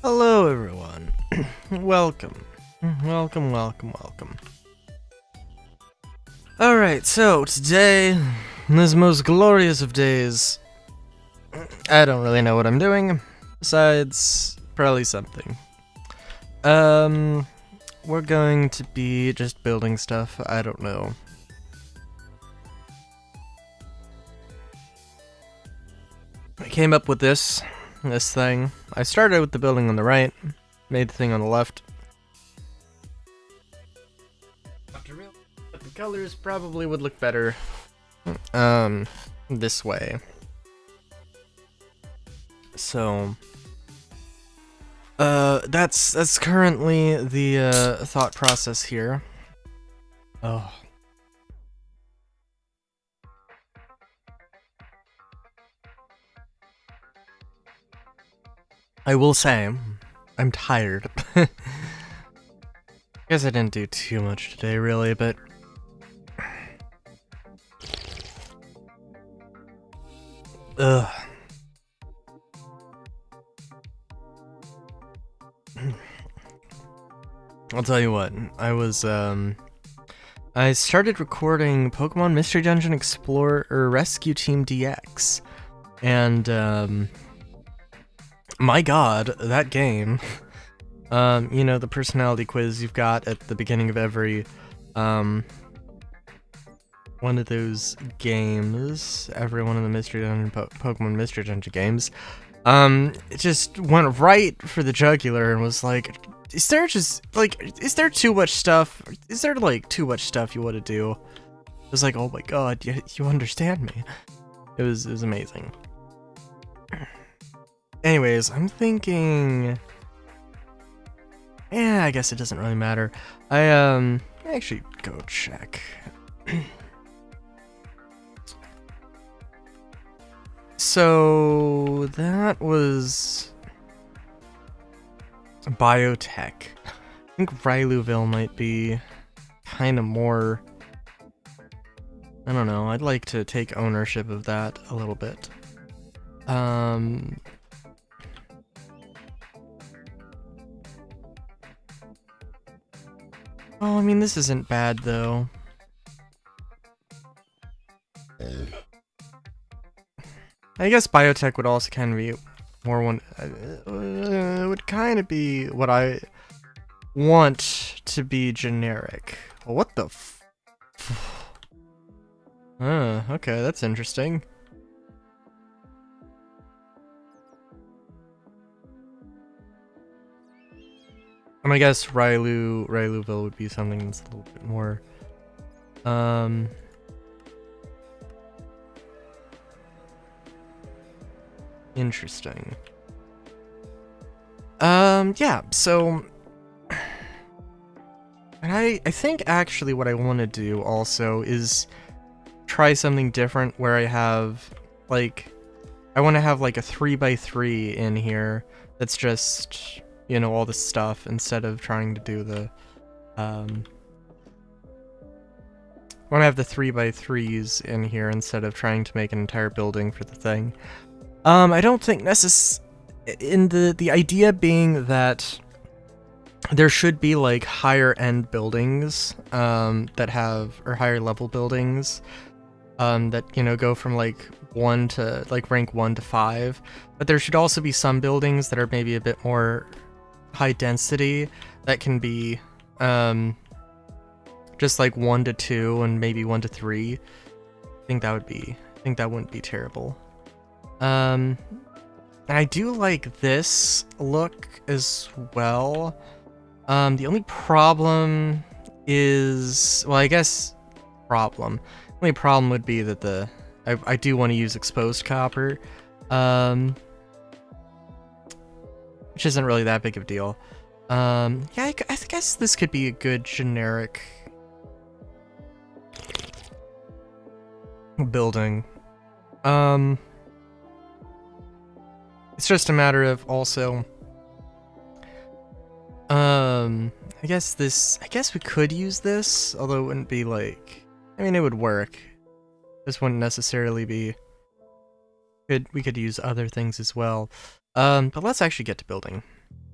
Hello everyone. Welcome. Welcome. Alright, so today, in this most glorious of days, I don't really know what I'm doing, besides probably something. We're going to be just building stuff, I don't know. I came up with this thing. I started with the building on the right, made the thing on the left. But the colors probably would look better, this way. So, that's currently the, thought process here. Oh. I will say, I'm tired. Guess I didn't do too much today, really, but... Ugh. I'll tell you what, I started recording Pokemon Mystery Dungeon Explorer Rescue Team DX, and, my god, that game. You know, the personality quiz you've got at the beginning of every, one of those games, every one of the Mystery Dungeon Pokemon Mystery Dungeon games, it just went right for the jugular and was like, is there too much stuff? Is there, like, too much stuff you want to do? It was like, oh my god, you understand me. It was amazing. Anyways, I'm thinking... I guess it doesn't really matter. I actually go check. So, that was... biotech. I think Ryluville might be kind of more... I don't know, I'd like to take ownership of that a little bit. Oh, I mean, this isn't bad, though. I guess biotech would also kind of be more one... would kind of be what I want to be generic. What the f... okay, that's interesting. I guess Ryluville would be something that's a little bit more, interesting. Yeah, so, and I think actually what I want to do also is try something different where I have, like, I want to have like a 3x3 in here that's just... you know, all this stuff, instead of trying to do the, I want to have the 3x3s in here instead of trying to make an entire building for the thing. I don't think in the idea being that there should be, like, higher end buildings, that have, or higher level buildings, that, you know, go from, like, 1 to, like, rank 1 to 5, but there should also be some buildings that are maybe a bit more high density that can be just like 1 to 2 and maybe 1 to 3. I think that wouldn't be terrible. And I do like this look as well. The only problem is, well, I guess the only problem would be that I do want to use exposed copper. Which isn't really that big of a deal. Yeah, I guess this could be a good generic building. It's just a matter of also, I guess we could use this, although it wouldn't be like, I mean, it would work. This wouldn't necessarily be, we could use other things as well. But let's actually get to building.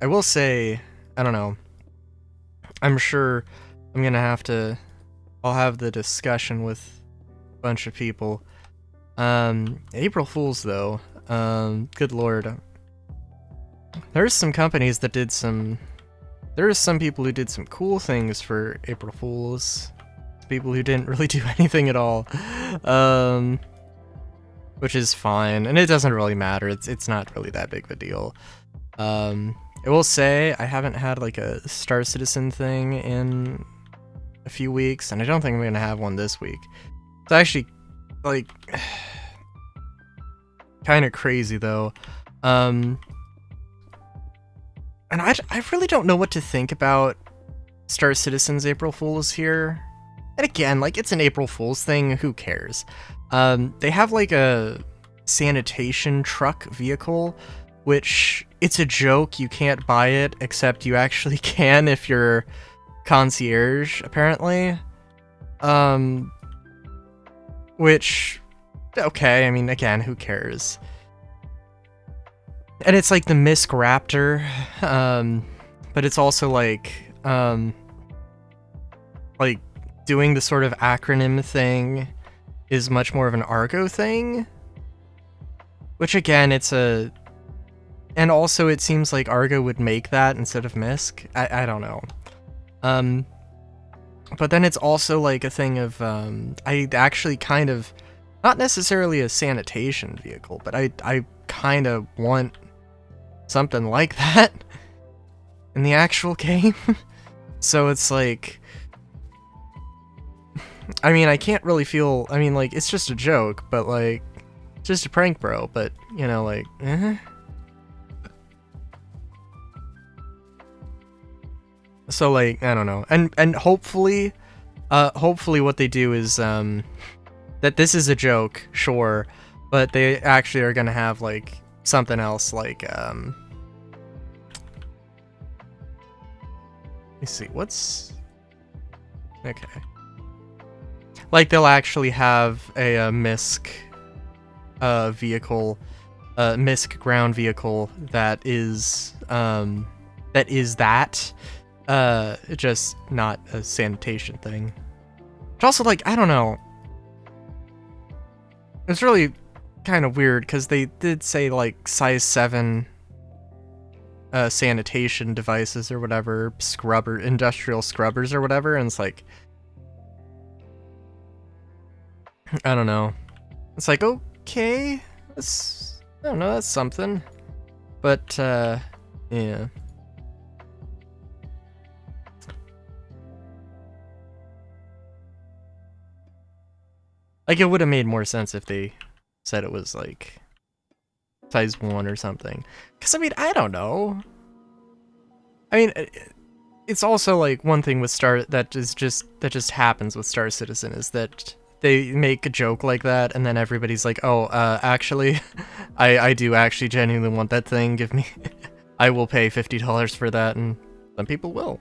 I will say, I don't know. I'm sure I'm gonna have to. I'll have the discussion with a bunch of people. April Fools though. Good lord. There's some companies that did some. There's some people who did some cool things for April Fools. People who didn't really do anything at all. Which is fine, and it doesn't really matter. It's not really that big of a deal. I will say I haven't had like a Star Citizen thing in a few weeks, and I don't think I'm gonna have one this week. It's actually like kind of crazy though. And I really don't know what to think about Star Citizen's April Fools here. And again, like, it's an April Fool's thing, who cares? They have like a sanitation truck vehicle, which it's a joke, you can't buy it, except you actually can if you're concierge, apparently. Which, okay, I mean, again, who cares? And it's like the Misk Raptor, but it's also like doing the sort of acronym thing is much more of an Argo thing. Which again, it's a... And also it seems like Argo would make that instead of Misk. I don't know. But then it's also like a thing of, I actually kind of... Not necessarily a sanitation vehicle, but I kind of want something like that in the actual game. So it's like... I mean, I can't really feel... I mean, like, it's just a joke, but, like... It's just a prank, bro, but, you know, like... So, like, I don't know. And hopefully... hopefully what they do is, that this is a joke, sure, but they actually are gonna have, like, something else, like, let me see, what's... Okay. Like, they'll actually have a Misk vehicle, Misk ground vehicle that is just not a sanitation thing. But also, like, I don't know. It's really kind of weird, because they did say, like, size 7 sanitation devices or whatever, industrial scrubbers or whatever, and it's like... I don't know. It's like, okay, that's... I don't know, that's something. But, yeah. Like, it would have made more sense if they said it was, like, size 1 or something. Because, I mean, I don't know. I mean, it's also, like, one thing with that just happens with Star Citizen is that they make a joke like that, and then everybody's like, oh, actually, I do actually genuinely want that thing, give me... I will pay $50 for that, and some people will.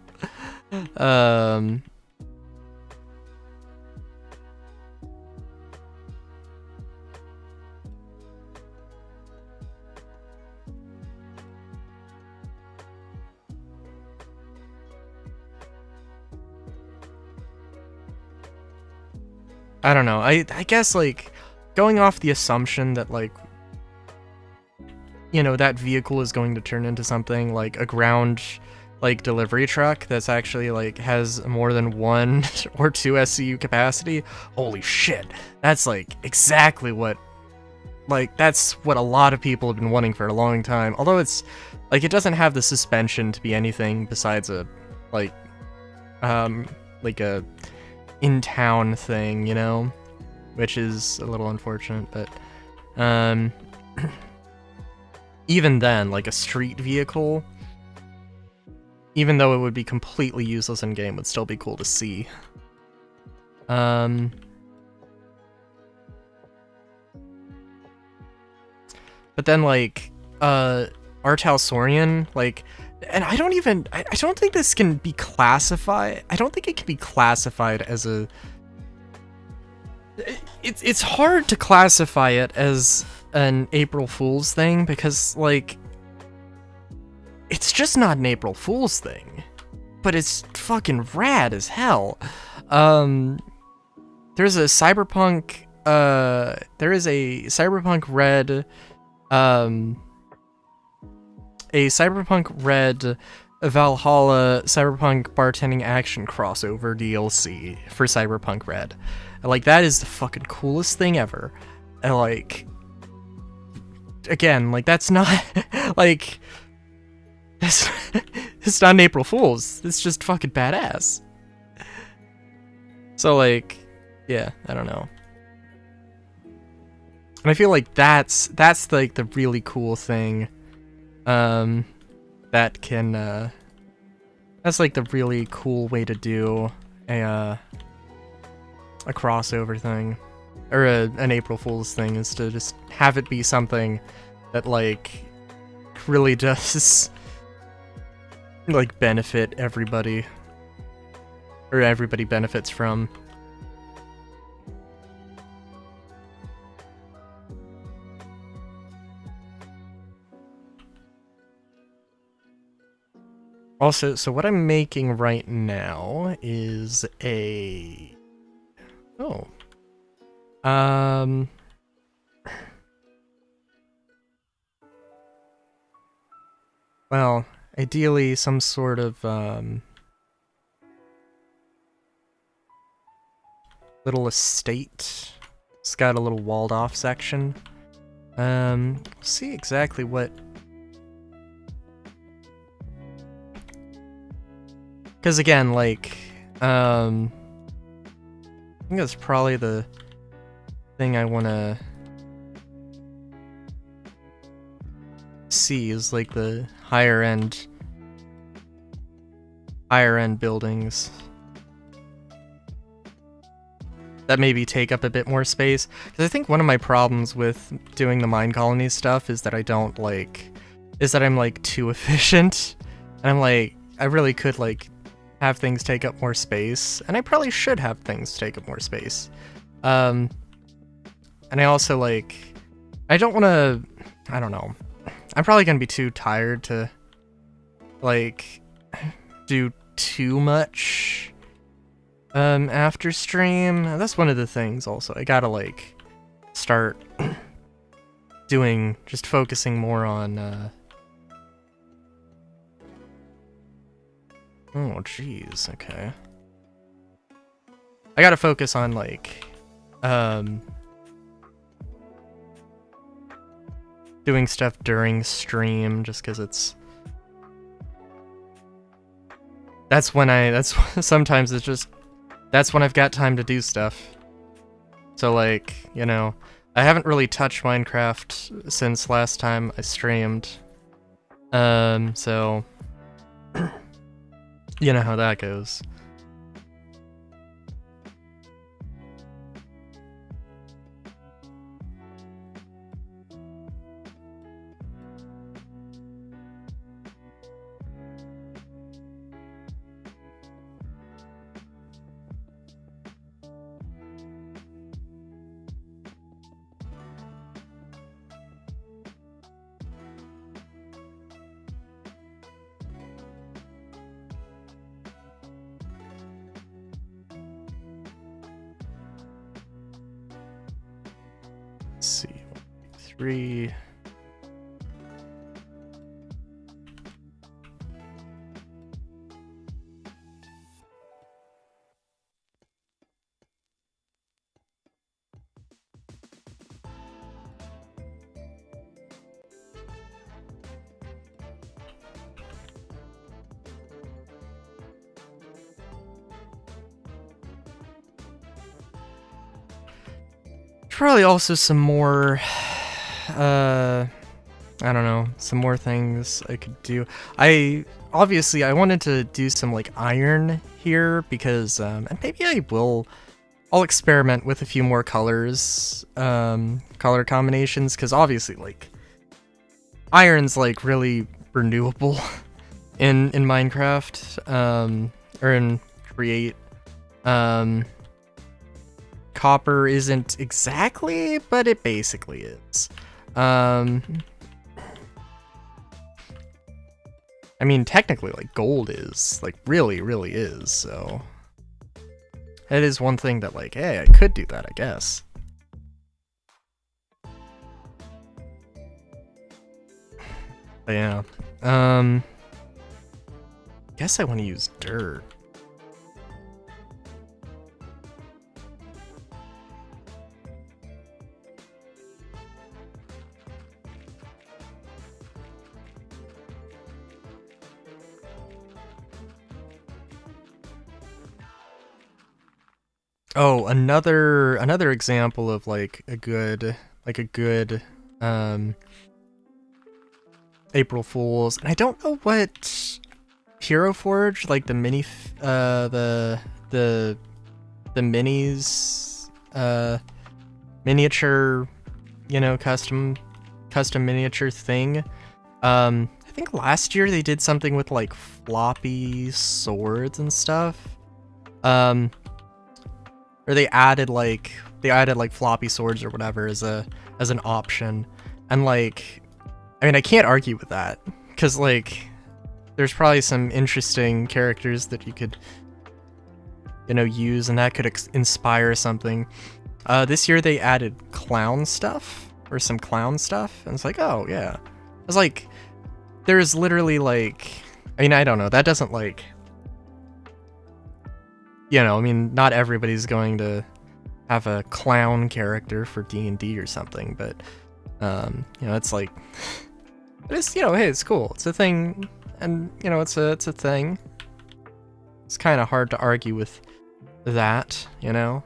I don't know, I guess, like, going off the assumption that, like, you know, that vehicle is going to turn into something like a ground, like, delivery truck that's actually, like, has more than 1 or 2 SCU capacity, holy shit, that's, like, exactly what, like, that's what a lot of people have been wanting for a long time, although it's, like, it doesn't have the suspension to be anything besides a, like a in-town thing, you know, which is a little unfortunate, but even then, like, a street vehicle, even though it would be completely useless in game, would still be cool to see. But then, like, Artalsaurian, like, and I don't think this can be classified, I don't think it can be classified as a... It's hard to classify it as an April Fool's thing, because, like, it's just not an April Fool's thing, but it's fucking rad as hell. There's a Cyberpunk, there is a Cyberpunk Red, Valhalla Cyberpunk bartending action crossover DLC for Cyberpunk Red. Like, that is the fucking coolest thing ever. And like, again, like, that's not, like, that's, it's not an April Fool's. It's just fucking badass. So like, yeah, I don't know. And I feel like that's like the really cool thing. That can, that's like the really cool way to do a crossover thing. Or an April Fool's thing, is to just have it be something that, like, really does, like, benefit everybody. Or everybody benefits from. Also, so what I'm making right now is a... Oh. Well, ideally some sort of, little estate. It's got a little walled off section. See exactly what... Because again, like, I think that's probably the thing I want to see, is like the higher end buildings that maybe take up a bit more space. Because I think one of my problems with doing the mine colony stuff is that I'm like too efficient, and I'm like, I really could like have things take up more space, and I probably should have things take up more space. And I also, like, I don't want to, I don't know. I'm probably going to be too tired to, like, do too much, after stream. That's one of the things also. I gotta, like, start just focusing more on, oh, jeez, okay. I gotta focus on, like, doing stuff during stream, just because sometimes it's just, that's when I've got time to do stuff. So, like, you know, I haven't really touched Minecraft since last time I streamed. So, you know how that goes. Let's see, 3. Probably also some more, I don't know, some more things I could do. Obviously, I wanted to do some, like, iron here, because, and maybe I'll experiment with a few more colors, color combinations, because obviously, like, iron's, like, really renewable in Minecraft, or in Create. Copper isn't exactly, but it basically is. I mean, technically, like, gold is, like, really, really is, so... It is one thing that, like, hey, I could do that, I guess. But yeah. Guess I want to use dirt. Oh, another example of like a good April Fools. And I don't know what Hero Forge, like the mini the minis miniature, you know, custom miniature thing. I think last year they did something with like floppy swords and stuff. Or they added like floppy swords or whatever as an option. And like, I mean, I can't argue with that, because like there's probably some interesting characters that you could, you know, use, and that could inspire something. This year they added clown stuff, or some clown stuff, and it's like, oh yeah. It's like, there's literally like, I mean, I don't know, that doesn't like, you know, I mean, not everybody's going to have a clown character for D&D or something, but, you know, it's like, it's, you know, hey, it's cool, it's a thing, and, you know, it's a thing. It's kind of hard to argue with that, you know?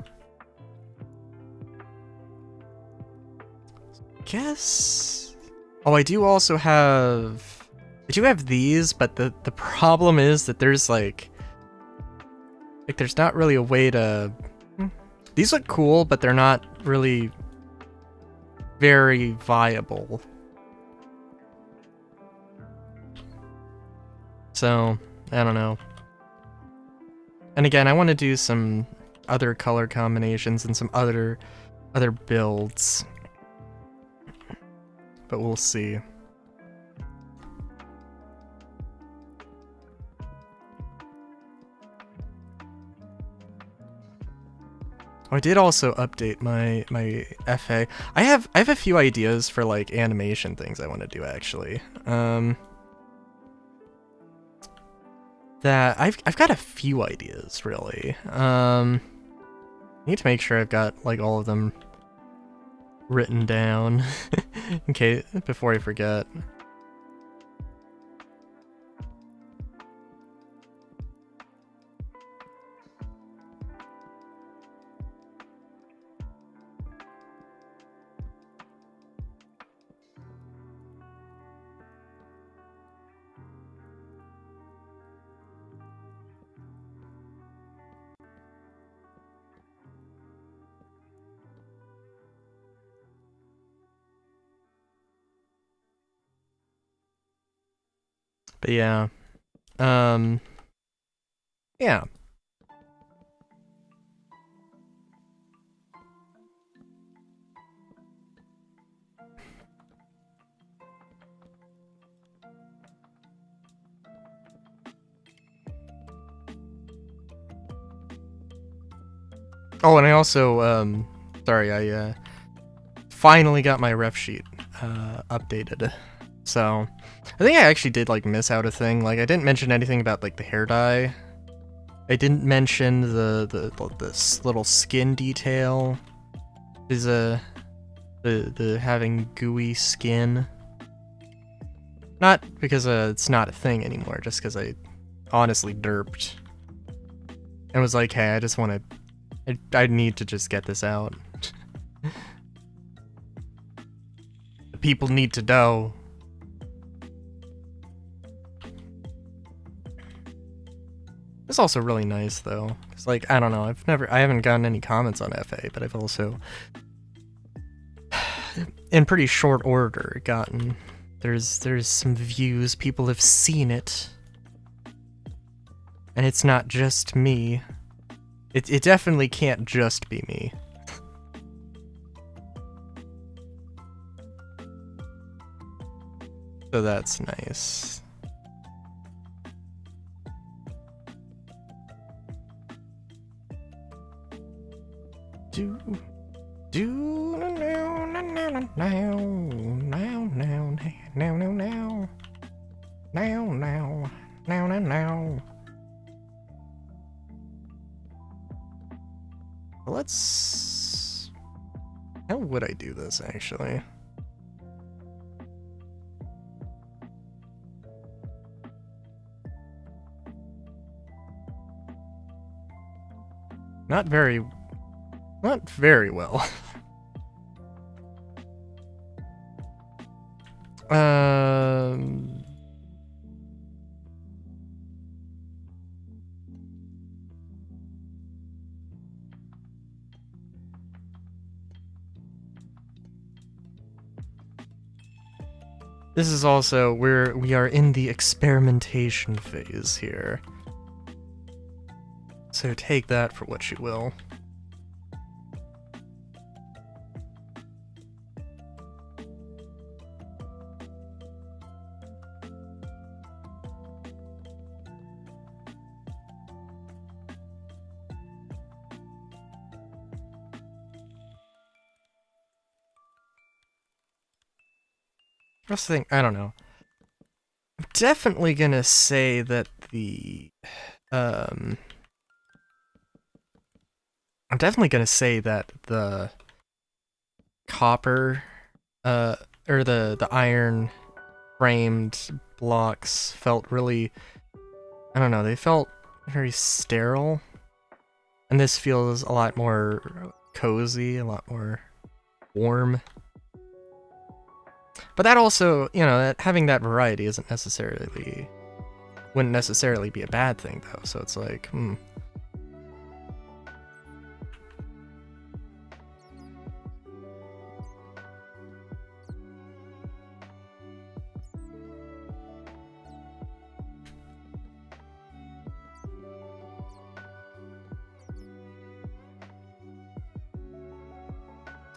Guess... Oh, I do also have... I do have these, but the problem is that there's, like, there's not really a way to... These look cool, but they're not really very viable. So, I don't know. And again, I want to do some other color combinations and some other builds. But we'll see. Oh, I did also update my FA. I have a few ideas for like animation things I want to do actually. That I've got a few ideas really. I need to make sure I've got like all of them written down in case before I forget. But yeah. Yeah. Oh, and I also, sorry, I, finally got my ref sheet, updated. So, I think I actually did, like, miss out a thing. Like, I didn't mention anything about, like, the hair dye. I didn't mention this little skin detail. Is, the having gooey skin. Not because, it's not a thing anymore, just because I honestly derped. And was like, hey, I just want to... I need to just get this out. The people need to know. It's also really nice though. It's like, I don't know, I haven't gotten any comments on FA, but I've also, in pretty short order, gotten, there's some views, people have seen it. And it's not just me. It definitely can't just be me. So that's nice. do do now now now now now now now now now. Let's. How would I do this actually? Not very well. This is also where we are in the experimentation phase here. So take that for what you will. First thing, I don't know. I'm definitely gonna say that the, I'm definitely gonna say that the copper, or the iron framed blocks felt really, I don't know, they felt very sterile. And this feels a lot more cozy, a lot more warm. But that also, you know, that having that variety wouldn't necessarily be a bad thing though, so it's like,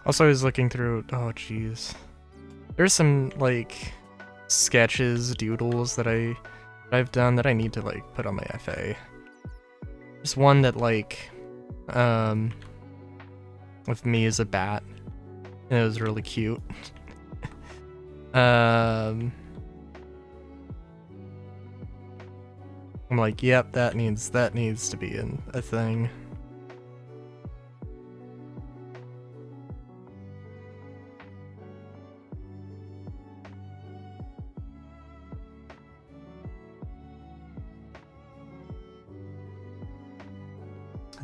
Also, I was looking through, oh jeez. There's some, like, sketches, doodles that I've done that I need to, like, put on my FA. There's one that, like, with me as a bat, and it was really cute. I'm like, yep, that needs to be a thing.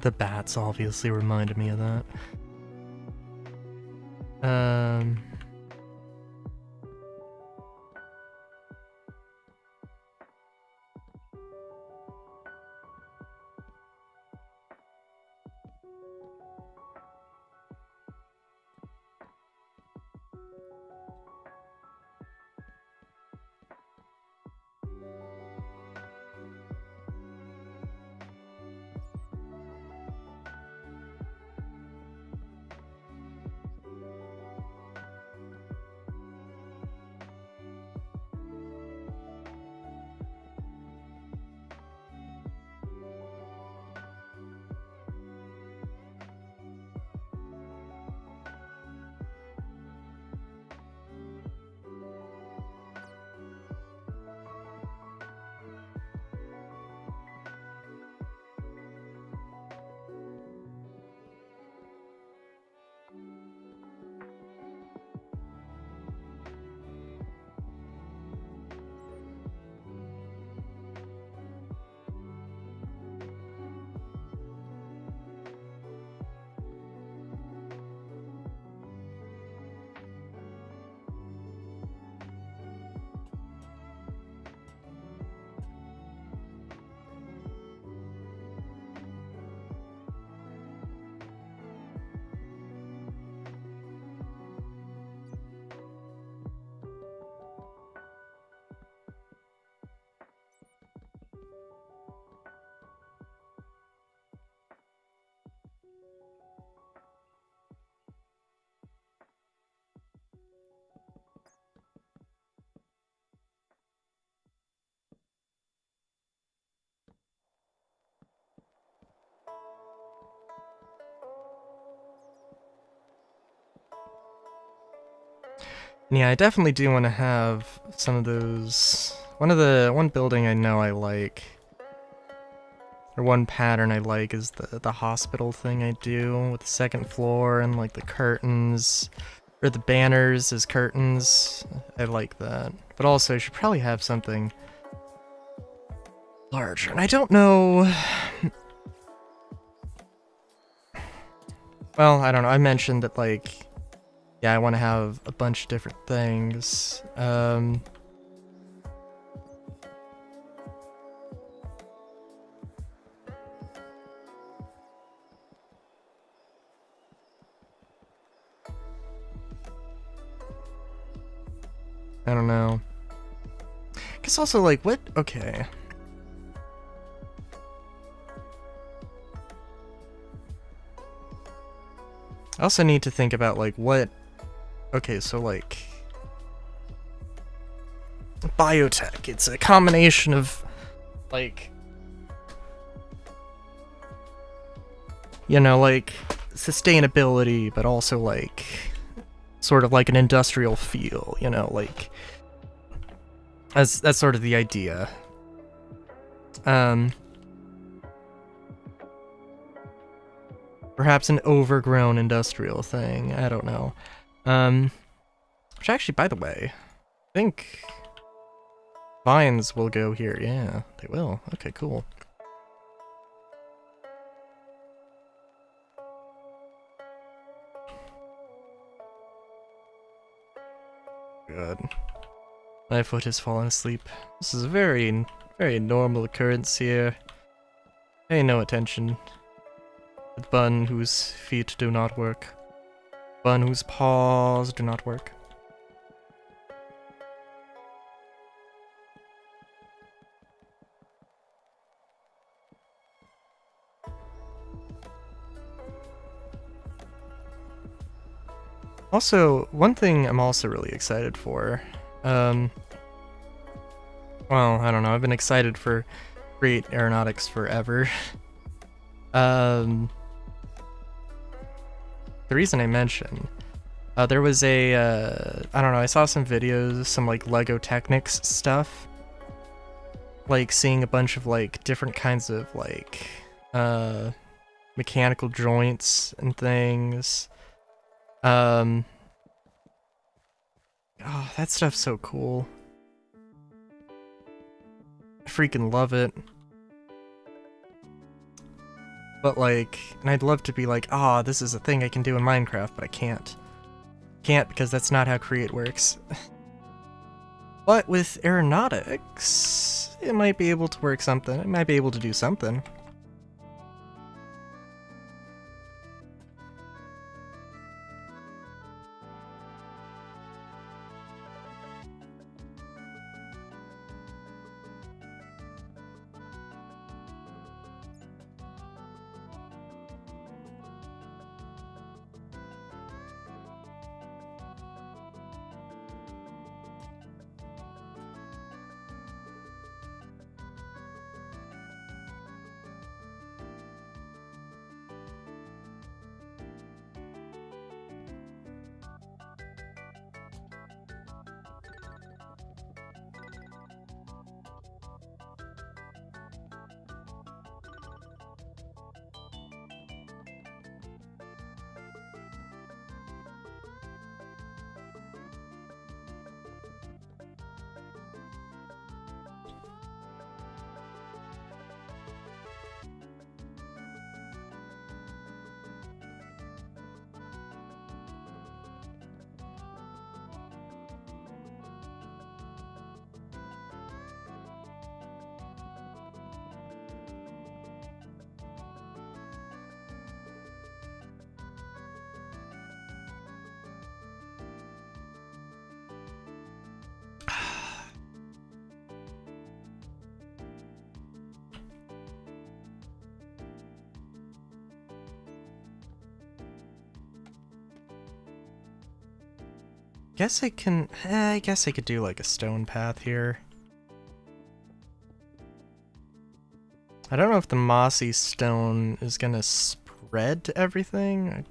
The bats obviously reminded me of that. Yeah, I definitely do want to have some of those. One building I know I like, or one pattern I like, is the hospital thing I do with the second floor and like the curtains, or the banners as curtains. I like that, but also I should probably have something larger. And I don't know. Well, I don't know. I mentioned that like, yeah, I want to have a bunch of different things. I don't know. Guess also like what? Okay. I also need to think about like what. Okay, so like biotech. It's a combination of like, you know, like sustainability, but also like sort of like an industrial feel. You know, like that's sort of the idea. Perhaps an overgrown industrial thing. I don't know. Which actually, by the way, I think vines will go here. Yeah, they will. Okay, cool. Good. My foot has fallen asleep. This is a very, very normal occurrence here. Pay no attention. The bun whose feet do not work. Bun whose paws do not work. Also, one thing I'm also really excited for, well, I don't know, I've been excited for Great Aeronautics forever. The reason I mention, there was a, I don't know, I saw some videos, some like Lego Technics stuff, like seeing a bunch of like different kinds of like, mechanical joints and things. Oh, that stuff's so cool. I freaking love it. But like, and I'd love to be like, ah, this is a thing I can do in Minecraft, but I can't. Can't because that's not how Create works. But with Aeronautics, it might be able to work something. It might be able to do something. Guess I can, I guess I could do like a stone path here. I don't know if the mossy stone is gonna spread to everything. I'm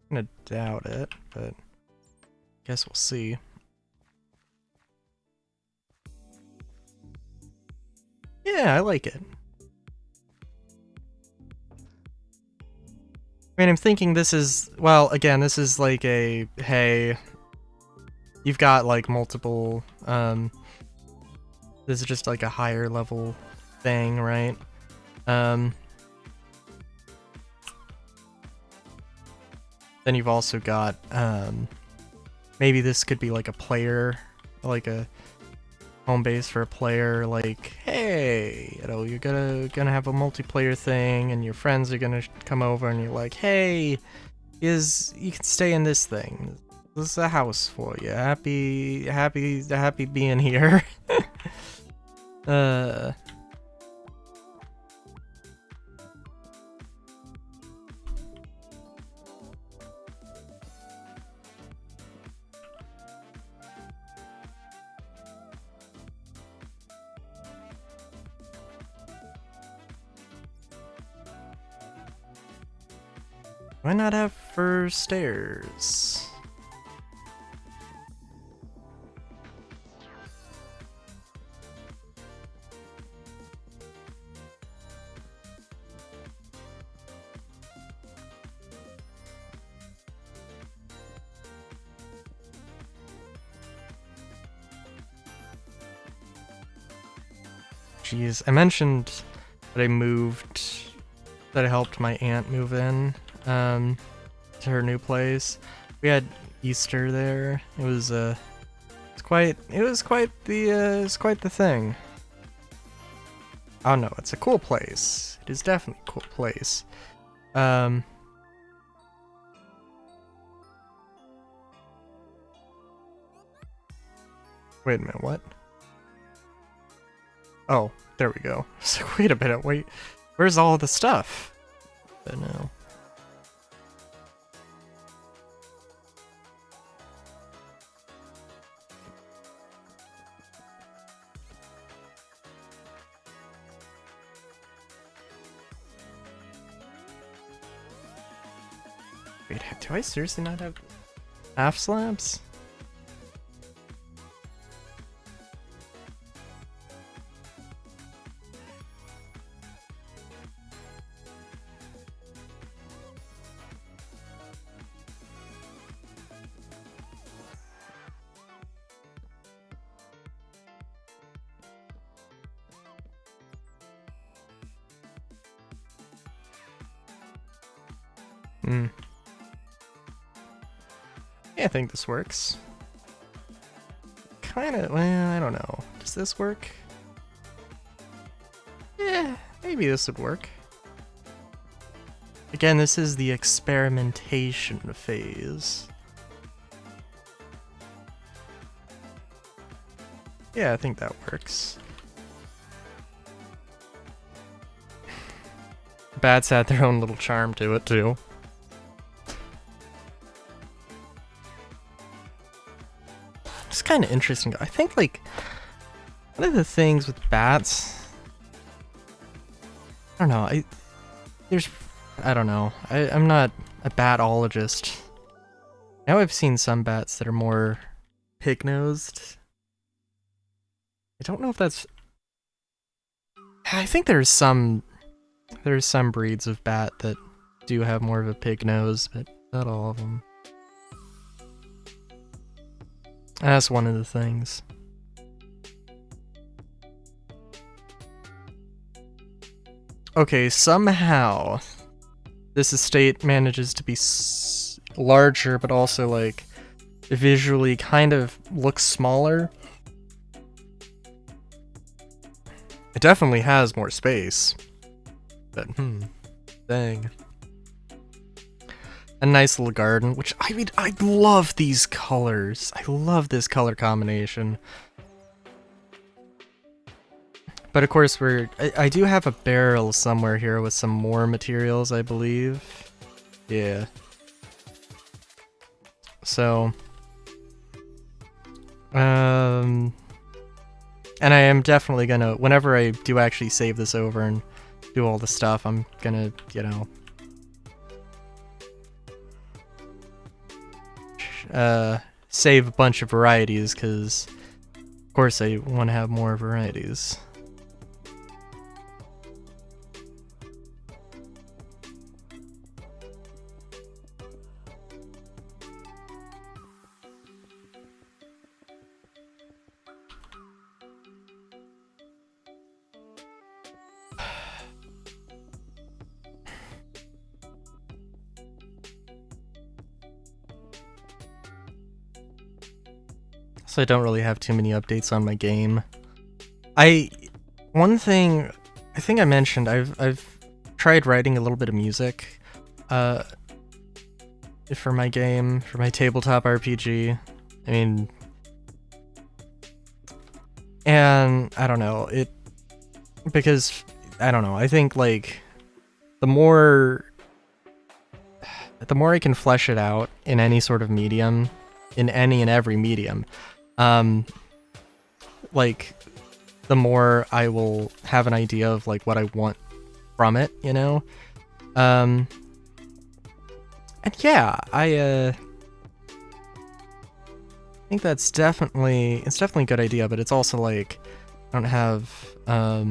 gonna doubt it, but Guess we'll see. Yeah, I like it. I mean, I'm thinking this is, well, again, this is like a, hey, you've got like multiple, this is just like a higher level thing, right? Then you've also got, maybe this could be like a player, like a home base for a player, like, hey, you know, you're gonna have a multiplayer thing, and your friends are gonna come over, and you're like, hey, you can stay in this thing. This is a house for you. Happy being here. Why not have for stairs? Jeez, I mentioned that that I helped my aunt move in, to her new place. We had Easter there. It was quite the thing. Oh no, it's a cool place. It is definitely a cool place. Wait a minute, what? Oh, there we go. So wait a minute, wait. Where's all the stuff? But no. Wait, do I seriously not have half slabs? Yeah, I think this works. Kinda, well, I don't know. Does this work? Yeah, maybe this would work. Again, this is the experimentation phase. Yeah, I think that works. Bats had their own little charm to it, too. It's kind of interesting. I think, like, one of the things with bats, I don't know, I don't know. I'm not a batologist. Now I've seen some bats that are more pig-nosed. I don't know if that's... I think there's some breeds of bat that do have more of a pig nose, but not all of them. That's one of the things. Okay, somehow this estate manages to be larger, but also like visually kind of looks smaller. It definitely has more space, but dang. A nice little garden, which, I mean, I love these colors. I love this color combination. But of course, I do have a barrel somewhere here with some more materials, I believe. Yeah. So, and I am definitely gonna, whenever I do actually save this over and do all the stuff, I'm gonna, you know, save a bunch of varieties, because of course I want to have more varieties. So I don't really have too many updates on my game. One thing I think I mentioned, I've tried writing a little bit of music for my game, for my tabletop RPG. I mean, and I don't know, because I don't know, I think like the more I can flesh it out in any sort of medium, in any and every medium, like the more I will have an idea of like what I want from it, you know? And yeah, I think it's definitely a good idea, but it's also like I don't have I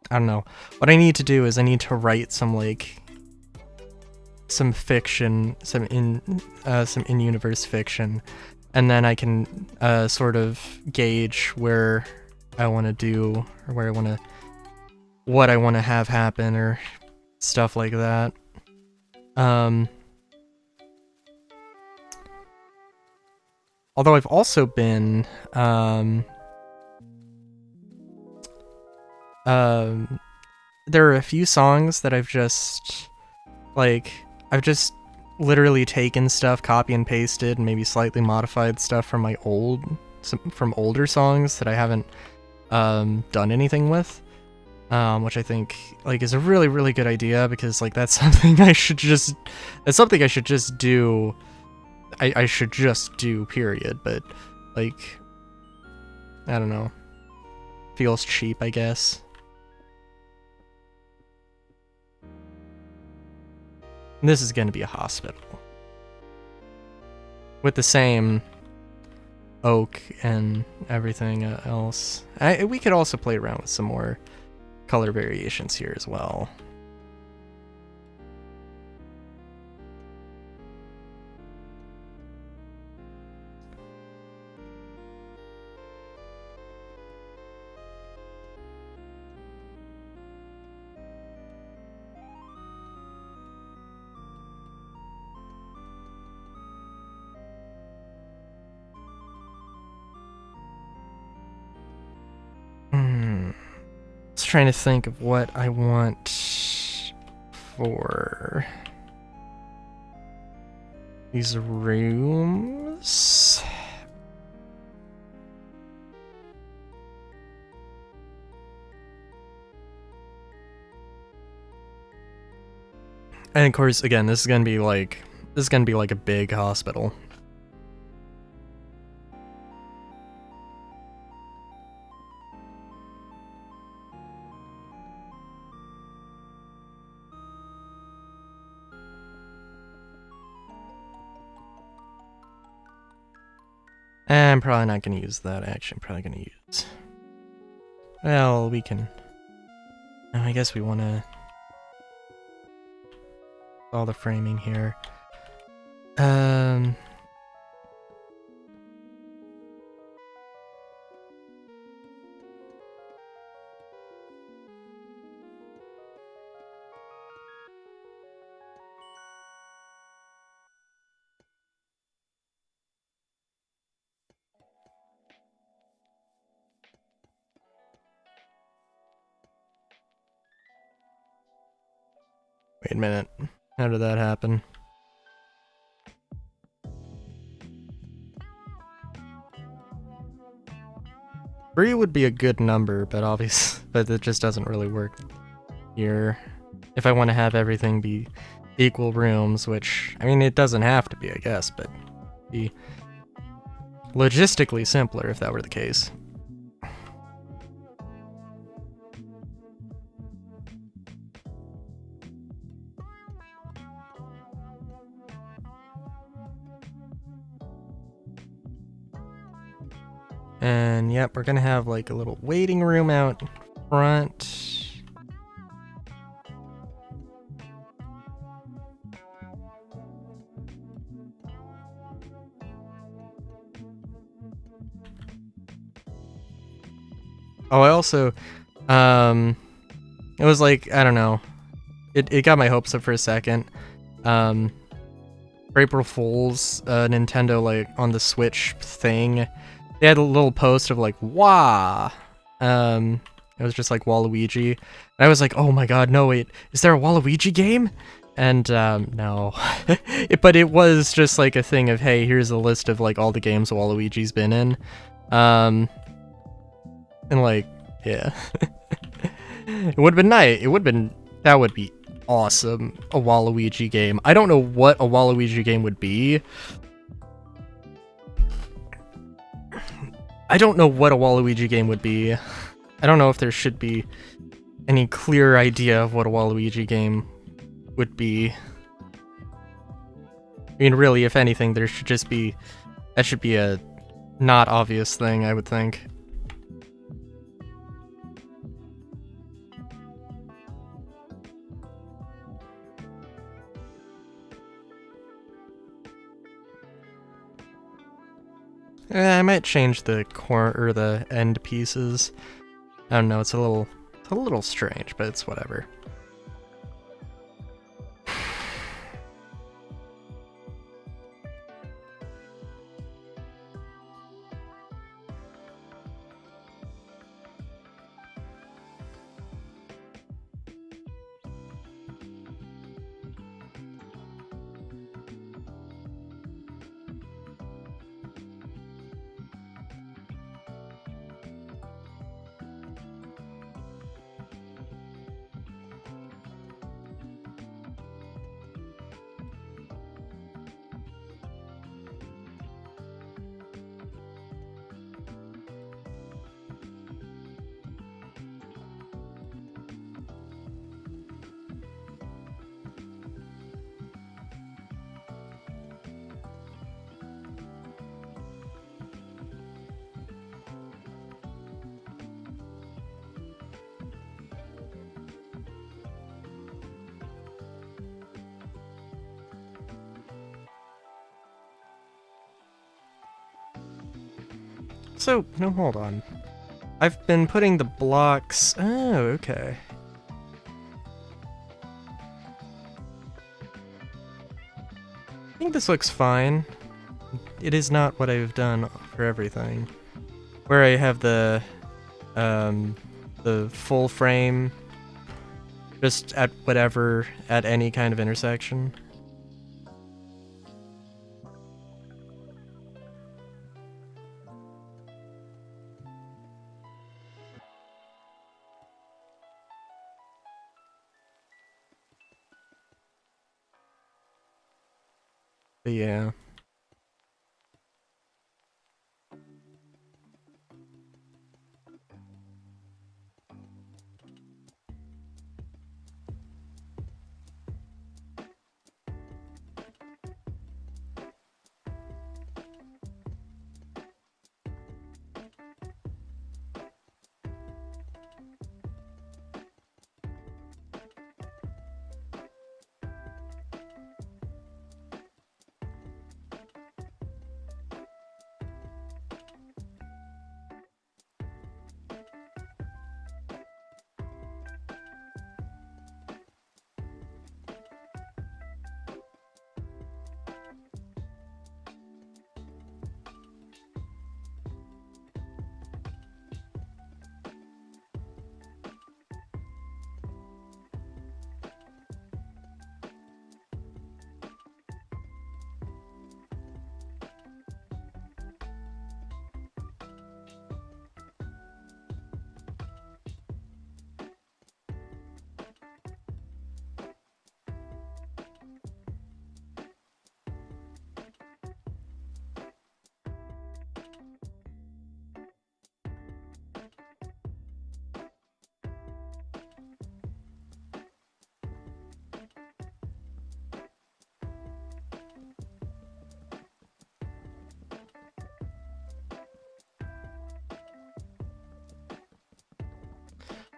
don't know. What I need to do is I need to write some fiction, some in-universe fiction, and then I can sort of gauge where I want to do, or what I want to have happen, or stuff like that. Although I've also been there are a few songs that I've just literally taken stuff, copy and pasted, and maybe slightly modified stuff from older songs that I haven't done anything with, which I think like is a really, really good idea, because like that's something I should just do. I should just do, period. But like, I don't know, feels cheap, I guess. And this is going to be a hospital with the same oak and everything else. We could also play around with some more color variations here as well. Just trying to think of what I want for these rooms. And of course, again, this is gonna be like a big hospital. I'm probably not gonna use that. Actually, I'm probably gonna use. Well, we can. I guess we want to. All the framing here. Wait a minute. How did that happen? Three would be a good number, but but it just doesn't really work here. If I want to have everything be equal rooms, which, I mean, it doesn't have to be, I guess, but be logistically simpler if that were the case. And yep, we're gonna have like a little waiting room out front. Oh, I also, it was like, I don't know, it got my hopes up for a second. For April Fool's, Nintendo, like, on the Switch thing, they had a little post of like, wah! It was just like Waluigi. And I was like, oh my god, no, wait, is there a Waluigi game? And, no. But it was just like a thing of, hey, here's a list of like all the games Waluigi's been in. And like, yeah. It would have been nice. It would have been, that would be awesome. A Waluigi game. I don't know what a Waluigi game would be. I don't know what a Waluigi game would be. I don't know if there should be any clear idea of what a Waluigi game would be. I mean, really, if anything, there should just be... That should be a not obvious thing, I would think. I might change the core or the end pieces. I don't know, it's a little strange, but it's whatever. So, no, hold on. I've been putting the blocks... Oh, okay. I think this looks fine. It is not what I've done for everything. Where I have the full frame just at whatever, at any kind of intersection. But yeah.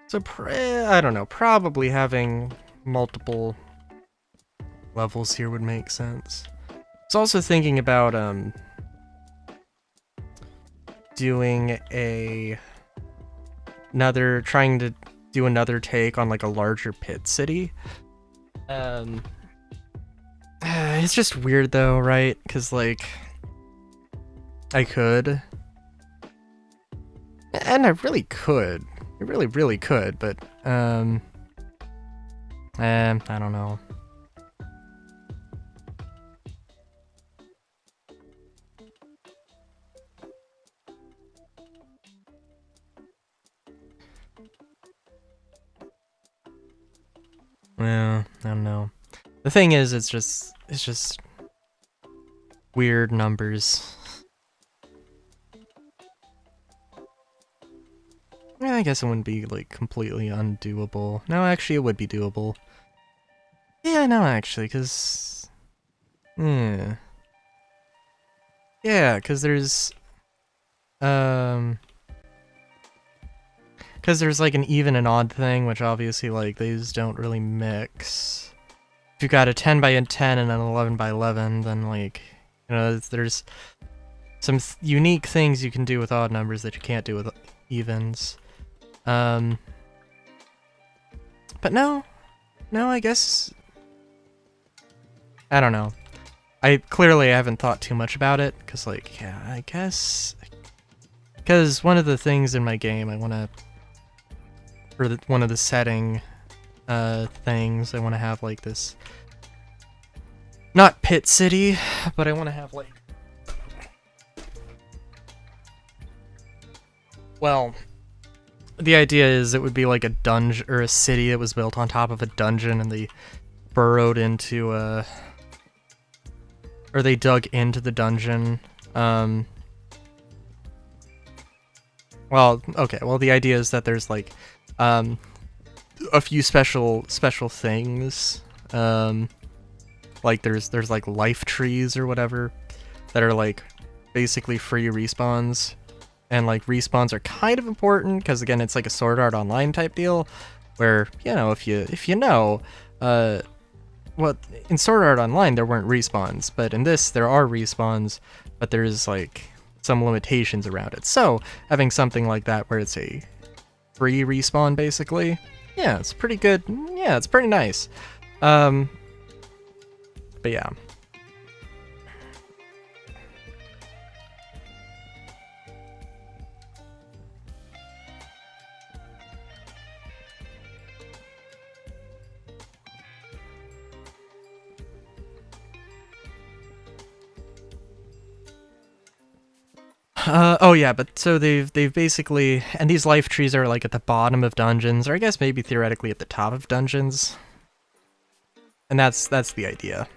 So, I don't know, probably having multiple levels here would make sense. I was also thinking about, doing trying to do another take on, like, a larger pit city. It's just weird, though, right? Because, like, I could. And I really could. I really, really could, but, I don't know. Yeah, I don't know. The thing is, it's just weird numbers. Yeah, I guess it wouldn't be, like, completely undoable. No, actually, it would be doable. Yeah, no, actually, because... Yeah. Yeah, because there's... Because there's, like, an even and odd thing, which obviously, like, these don't really mix. If you've got a 10 by 10 and an 11 by 11, then, like, you know, there's some unique things you can do with odd numbers that you can't do with evens. But no, I guess, I don't know. I clearly haven't thought too much about it, because, like, yeah, I guess, because one of the things in my game I want to, or one of the setting things, I want to have, like, this, not pit city, but I want to have, like, well, the idea is it would be like a dungeon, or a city that was built on top of a dungeon, and they burrowed into or they dug into the dungeon. Well, okay, well, the idea is that there's, like, a few special things, like there's like life trees or whatever that are, like, basically free respawns. And, like, respawns are kind of important, because, again, it's like a Sword Art Online type deal, where, you know, if you know, well, in Sword Art Online there weren't respawns, but in this there are respawns, but there's, like, some limitations around it. So, having something like that where it's a free respawn, basically, yeah, it's pretty good. Yeah, it's pretty nice. But yeah. Oh yeah, but so they've basically, and these life trees are, like, at the bottom of dungeons, or I guess maybe theoretically at the top of dungeons. And that's the idea.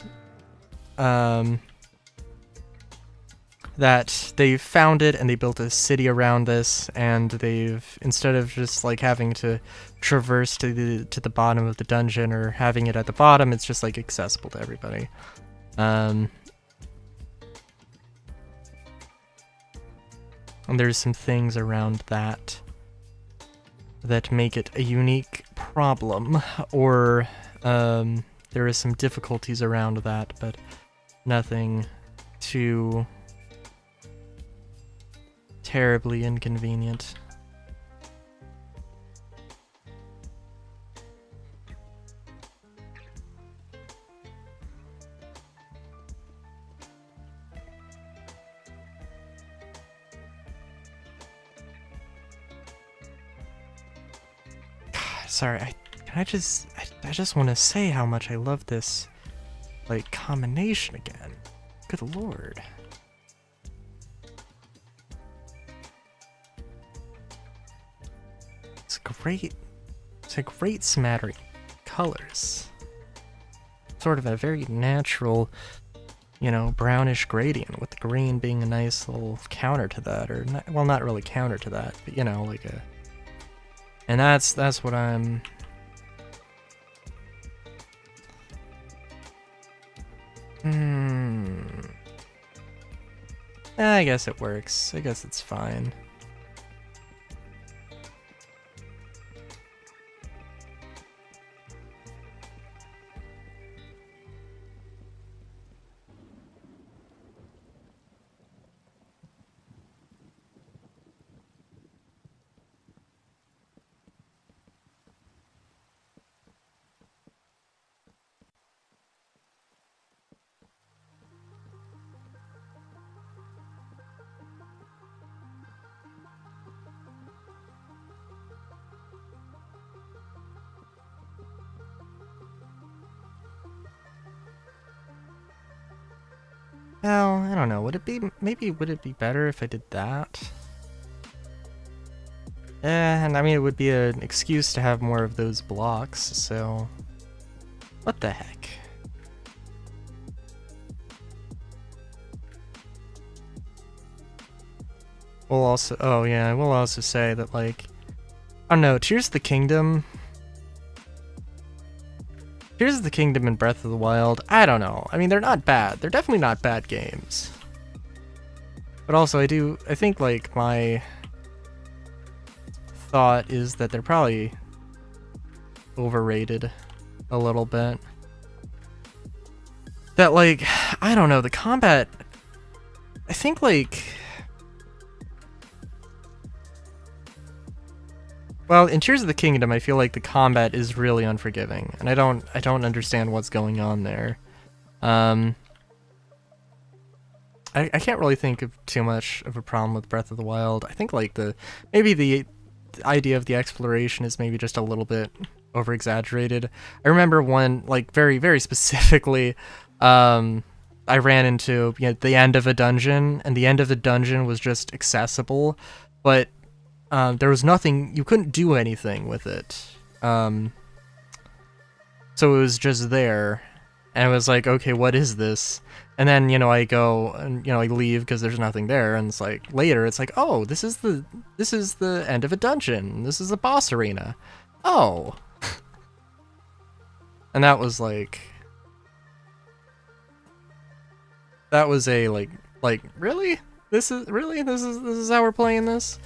That they found it and they built a city around this, and they've, instead of just, like, having to traverse to the bottom of the dungeon or having it at the bottom, it's just, like, accessible to everybody. And there's some things around that make it a unique problem, or there is some difficulties around that, but nothing too terribly inconvenient. Sorry, I just want to say how much I love this, like, combination again. Good lord. It's great. It's a great smattering of colors. Sort of a very natural, you know, brownish gradient, with the green being a nice little counter to that, or not, well, not really counter to that, but, you know, like a. And that's what I'm. I guess it works. I guess it's fine. Well, I don't know. Would it be, maybe would it be better if I did that? And I mean, it would be an excuse to have more of those blocks, so... What the heck? We'll also, oh yeah, I will also say that, like, I don't know, Tears of the Kingdom... Tears of the Kingdom and Breath of the Wild, I don't know. I mean, they're not bad. They're definitely not bad games. But also, I think, like, my thought is that they're probably overrated a little bit. That, like, I don't know, the combat... I think, like... Well, in Tears of the Kingdom, I feel like the combat is really unforgiving, and I don't understand what's going on there. I can't really think of too much of a problem with Breath of the Wild. I think like maybe the idea of the exploration is maybe just a little bit over exaggerated. I remember one, like, very, very specifically, I ran into the end of a dungeon, and the end of the dungeon was just accessible, but there was nothing, you couldn't do anything with it. So it was just there, and I was like, okay, what is this? And then, I go and, I leave because there's nothing there, and it's like, later, it's like, oh, this is the end of a dungeon. This is a boss arena. Oh. And that was like... That was a, like, really? This is how we're playing this?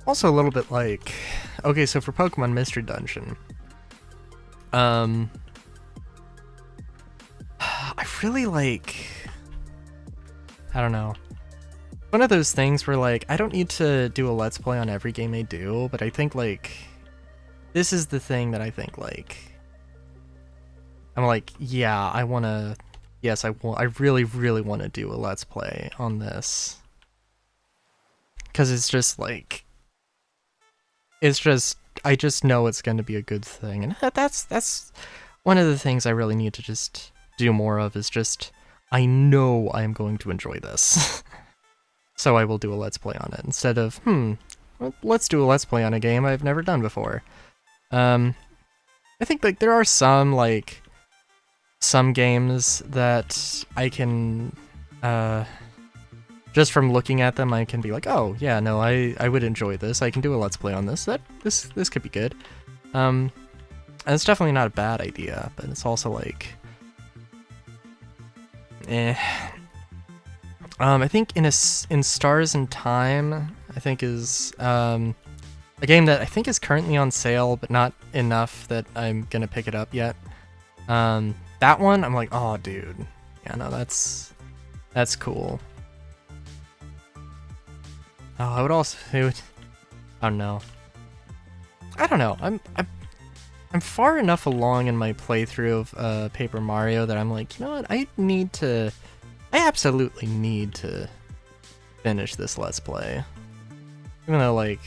Also a little bit like, okay, so for Pokemon Mystery Dungeon, I really like, I don't know, one of those things where, like, I don't need to do a Let's Play on every game I do, but I think, like, this is the thing that I think, like, I'm like, yeah, I wanna, yes, I really, really want to do a Let's Play on this, because it's just, like, I just know it's going to be a good thing, and that's one of the things I really need to just do more of, is just, I know I am going to enjoy this. So I will do a Let's Play on it, instead of, let's do a Let's Play on a game I've never done before. I think, like, there are some games that I can, just from looking at them, I can be like, oh, yeah, no, I would enjoy this. I can do a Let's Play on this. This could be good. And it's definitely not a bad idea, but it's also like, I think in Stars in Time, I think is a game that I think is currently on sale, but not enough that I'm gonna pick it up yet. That one, I'm like, oh, dude, yeah, no, that's cool. Oh, I would also, I don't know. I'm far enough along in my playthrough of Paper Mario that I'm like, you know what? I absolutely need to finish this Let's Play. Even though, like,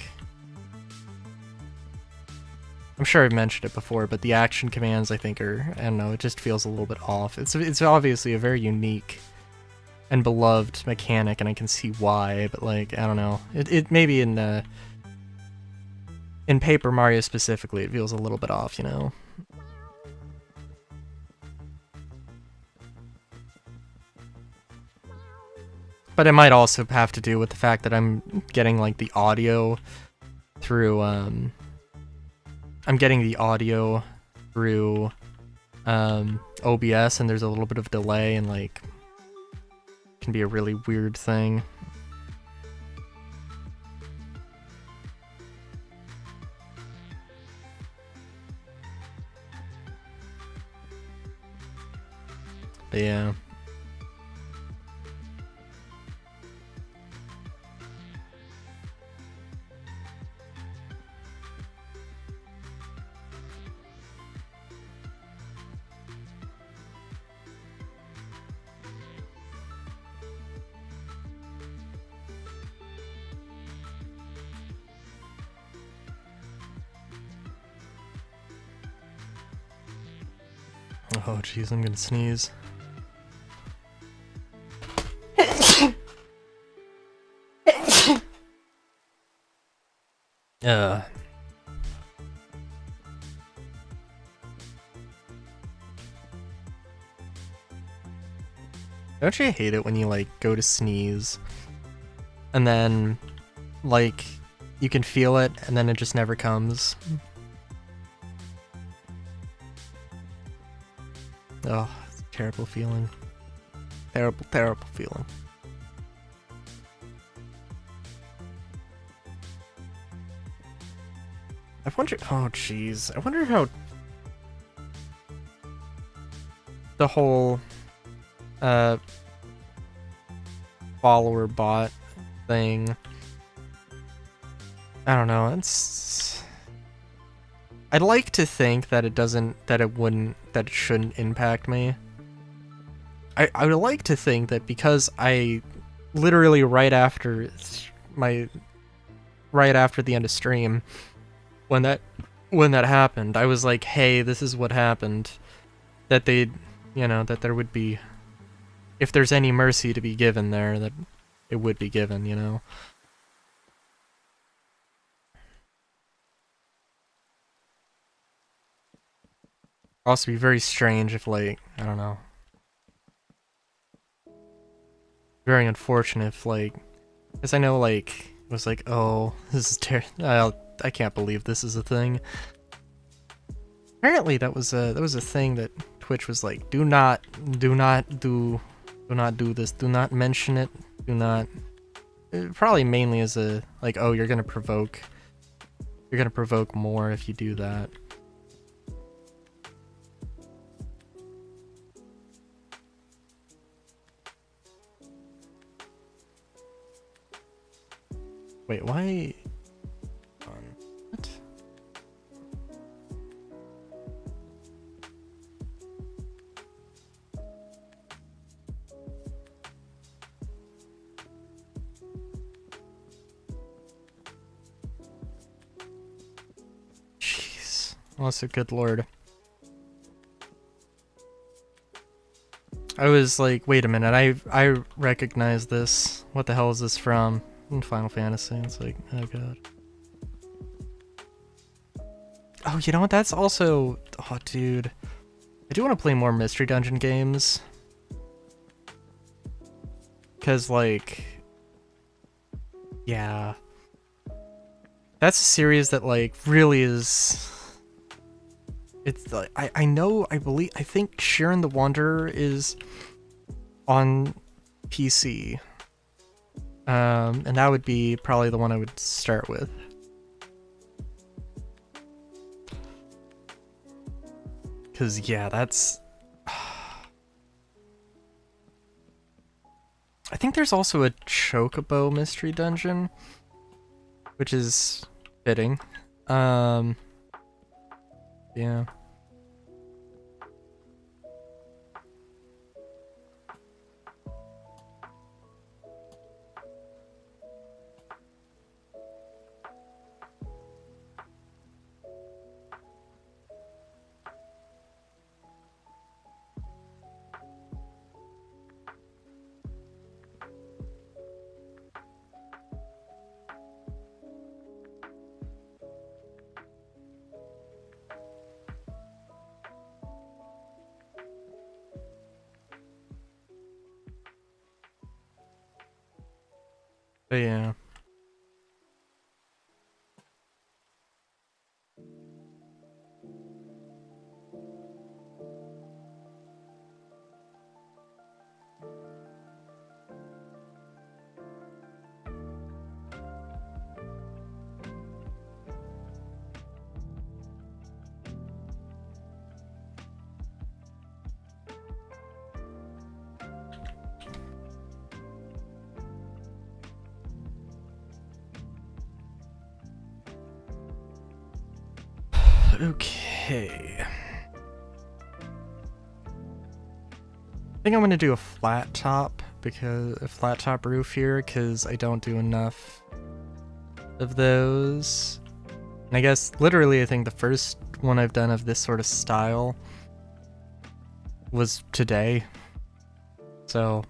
I'm sure I've mentioned it before, but the action commands, I think, are, I don't know, it just feels a little bit off. It's obviously a very unique and beloved mechanic, and I can see why, but, like, I don't know. It maybe in Paper Mario specifically, it feels a little bit off, you know? But it might also have to do with the fact that I'm getting, like, the audio through, I'm getting the audio through, OBS, and there's a little bit of delay, and, like, can be a really weird thing. But yeah. Oh jeez, I'm gonna sneeze. Uh. Don't you hate it when you like go to sneeze and then like you can feel it and then it just never comes? Oh, it's a terrible feeling. Terrible, terrible feeling. I wonder, oh jeez, I wonder how the whole follower bot thing, I don't know, I'd like to think that it shouldn't impact me. I would like to think that because I literally right after the end of stream, when that happened, I was like, hey, this is what happened. That that there would be, if there's any mercy to be given there, that it would be given, you know? Also be very strange if, like, I don't know. Very unfortunate if, like, because I know, like, it was like, oh, this is I can't believe this is a thing. Apparently that was a thing that Twitch was like, do not do this, do not mention it, do not. Probably mainly as a like, oh, you're gonna provoke more if you do that. Wait, why? What? Jeez. Also, good lord. I was like, wait a minute, I recognize this. What the hell is this from? In Final Fantasy. It's like, oh god. Oh, you know what? That's also... Oh, dude. I do want to play more Mystery Dungeon games. Because, like... Yeah. That's a series that, like, really is... It's like... I know, I think Sharon the Wanderer is on PC. And that would be probably the one I would start with. Because, yeah, that's... I think there's also a Chocobo Mystery Dungeon, which is fitting. Yeah. But yeah. Okay. I think I'm gonna do a flat top roof here because I don't do enough of those. And I guess literally I think the first one I've done of this sort of style was today. So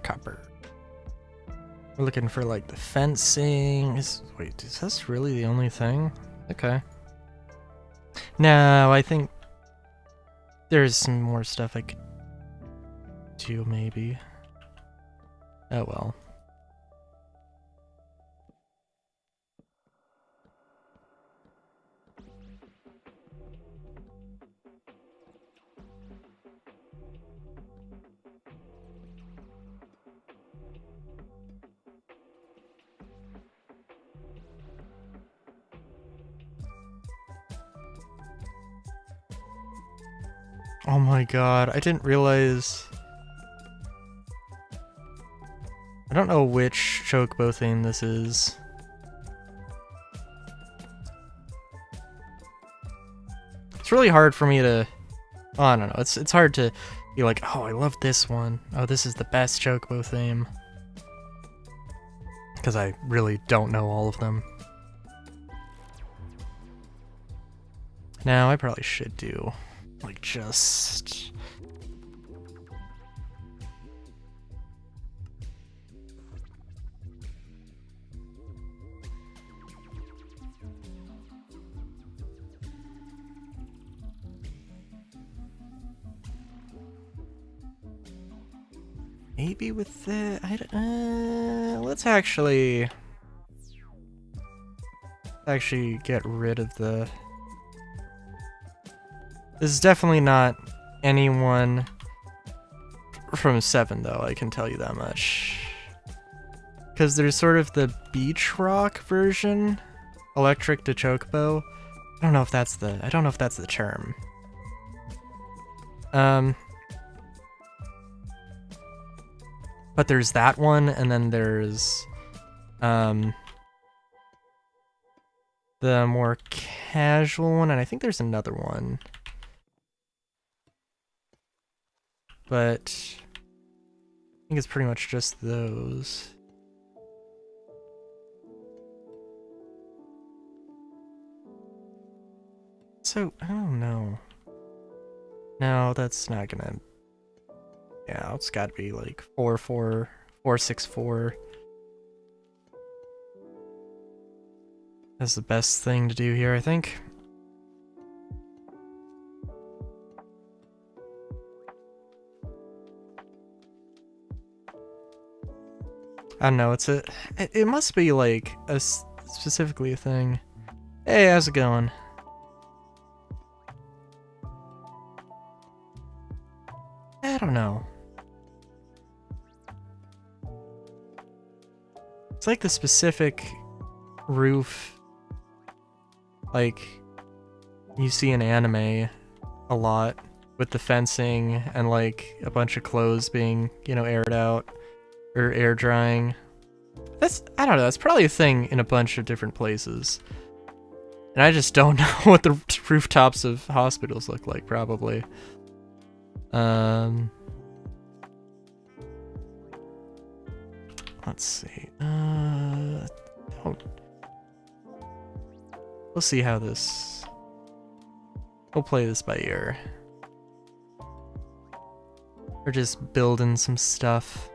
copper. We're looking for like the fencing. Wait, is this really the only thing? Okay. No, I think there's some more stuff I could do maybe. Oh well. Oh my god, I didn't realize... I don't know which chocobo theme this is. It's really hard for me to... Oh, I don't know, it's hard to be like, oh, I love this one. Oh, this is the best chocobo theme. Because I really don't know all of them. Now, I probably should do... like, just... maybe with the... let's actually get rid of the... This is definitely not anyone from 7, though, I can tell you that much. Because there's sort of the beach rock version, electric to chocobo. I don't know if that's the term. But there's that one, and then there's the more casual one, and I think there's another one. But I think it's pretty much just those. So, I don't know. No, that's not gonna... Yeah, it's gotta be like 464. That's the best thing to do here, I think. I don't know, it must be like specifically a thing. Hey, how's it going? I don't know. It's like the specific roof, like, you see in anime a lot, with the fencing and, like, a bunch of clothes being, you know, aired out, or air drying. I don't know, that's probably a thing in a bunch of different places. And I just don't know what the rooftops of hospitals look like, probably. Let's see. We'll see how this... We'll play this by ear. We're just building some stuff.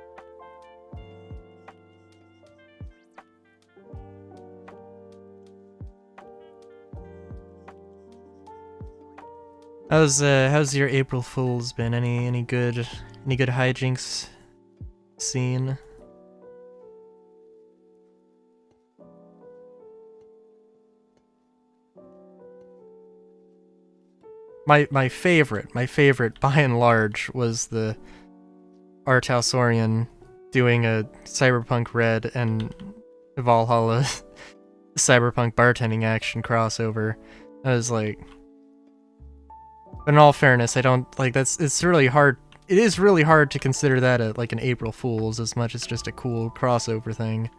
How's your April Fools been? Any good hijinks seen? My favorite by and large was the Artausorian doing a Cyberpunk Red and Valhalla Cyberpunk bartending action crossover. I was like, but in all fairness, I don't like it's really hard. It is really hard to consider that like an April Fool's as much as just a cool crossover thing.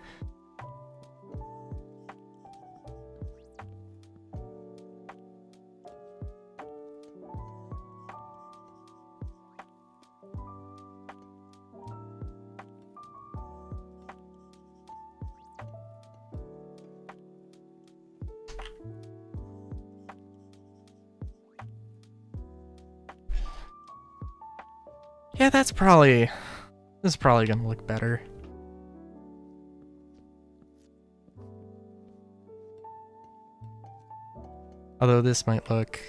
Yeah, this is probably gonna look better. Although this might look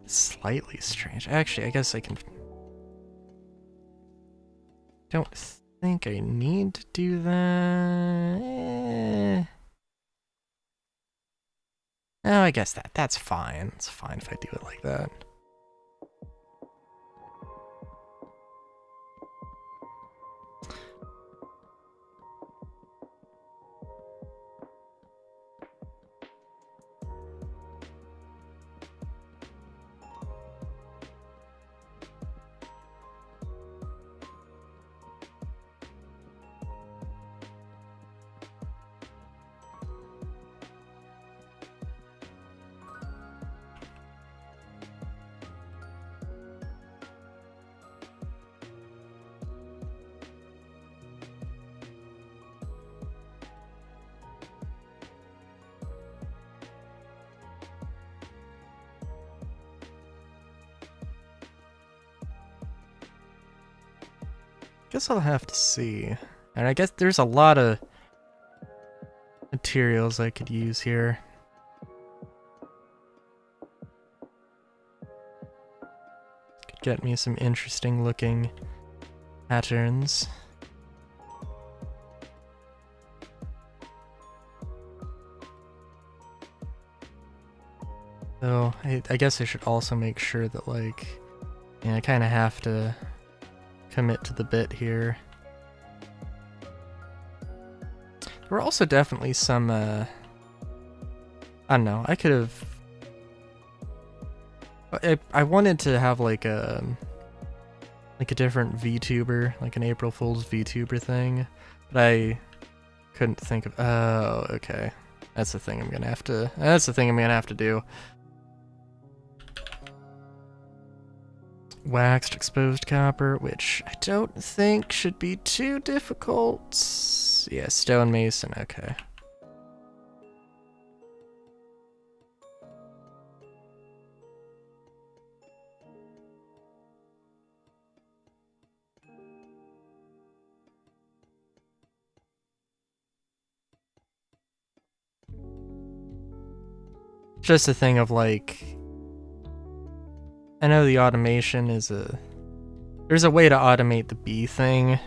slightly strange. Actually, I guess I can... Don't think I need to do that. Oh, I guess that's fine. It's fine if I do it like that. Guess I'll have to see. And I guess there's a lot of materials I could use here. Could get me some interesting looking patterns. So I guess I should also make sure that, like, yeah, I kind of have to commit to the bit here. There were also definitely some, I don't know, I could have... I wanted to have like a different VTuber, like an April Fool's VTuber thing, but I couldn't think of... Oh, okay. That's the thing I'm gonna have to do. Waxed exposed copper, which I don't think should be too difficult. Yeah, stonemason, okay. Just a thing of, like, I know the automation is there's a way to automate the bee thing.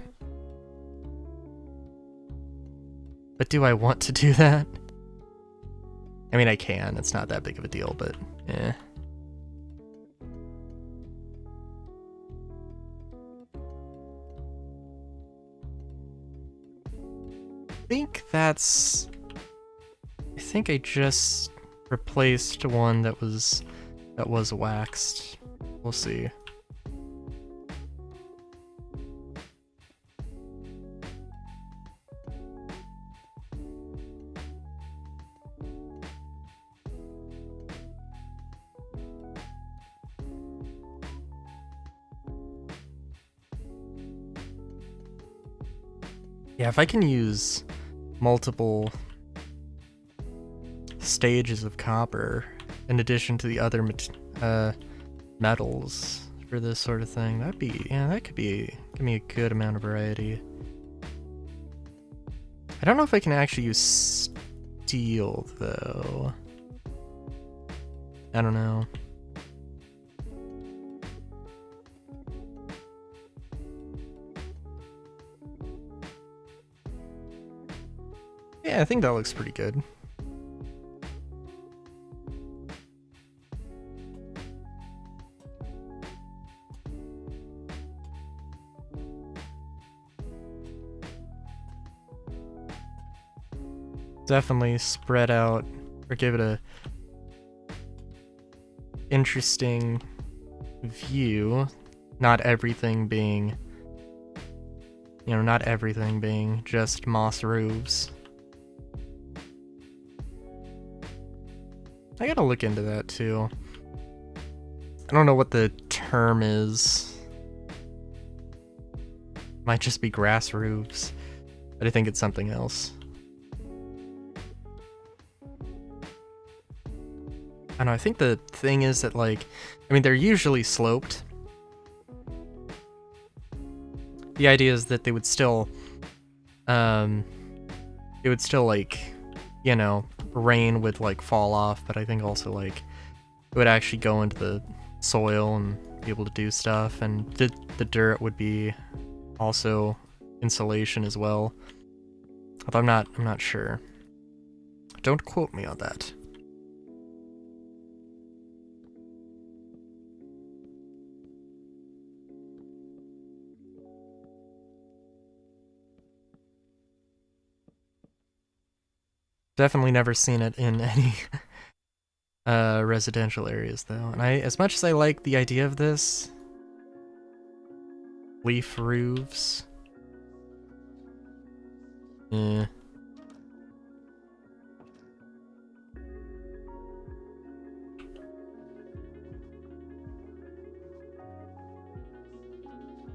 But do I want to do that? I mean, I can. It's not that big of a deal, but eh. I think I just replaced one that was waxed. We'll see. Yeah, if I can use multiple stages of copper in addition to the other metals for this sort of thing, that could be give me a good amount of variety. I don't know if I can actually use steel though. I don't know. Yeah, I think that looks pretty good. Definitely spread out or give it a interesting view. Not everything being, not everything being just moss roofs. I gotta look into that too. I don't know what the term is. Might just be grass roofs, but I think it's something else. I don't know, I think the thing is that, like, I mean, they're usually sloped. The idea is that they would still, like, rain would, like, fall off, but I think also, like, it would actually go into the soil and be able to do stuff, and the dirt would be also insulation as well. Although I'm not sure. Don't quote me on that. Definitely never seen it in any residential areas though. And as much as I like the idea of this, leaf roofs. Yeah.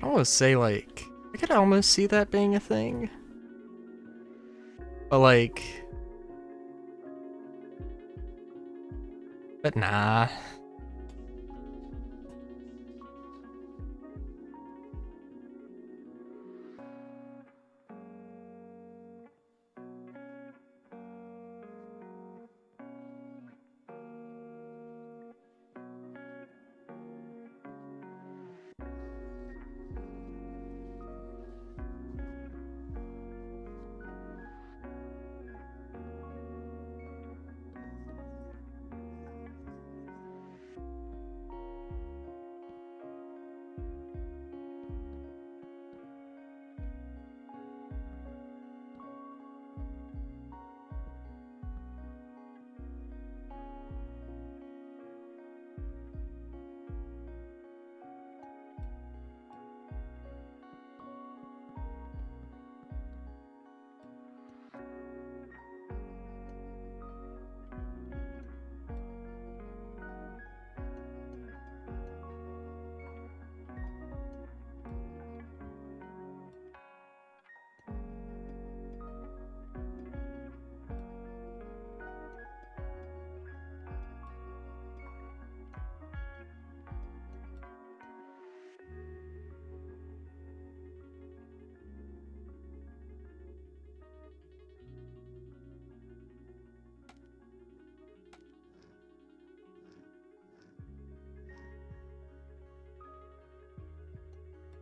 I almost say, like, I could almost see that being a thing. But like, but nah.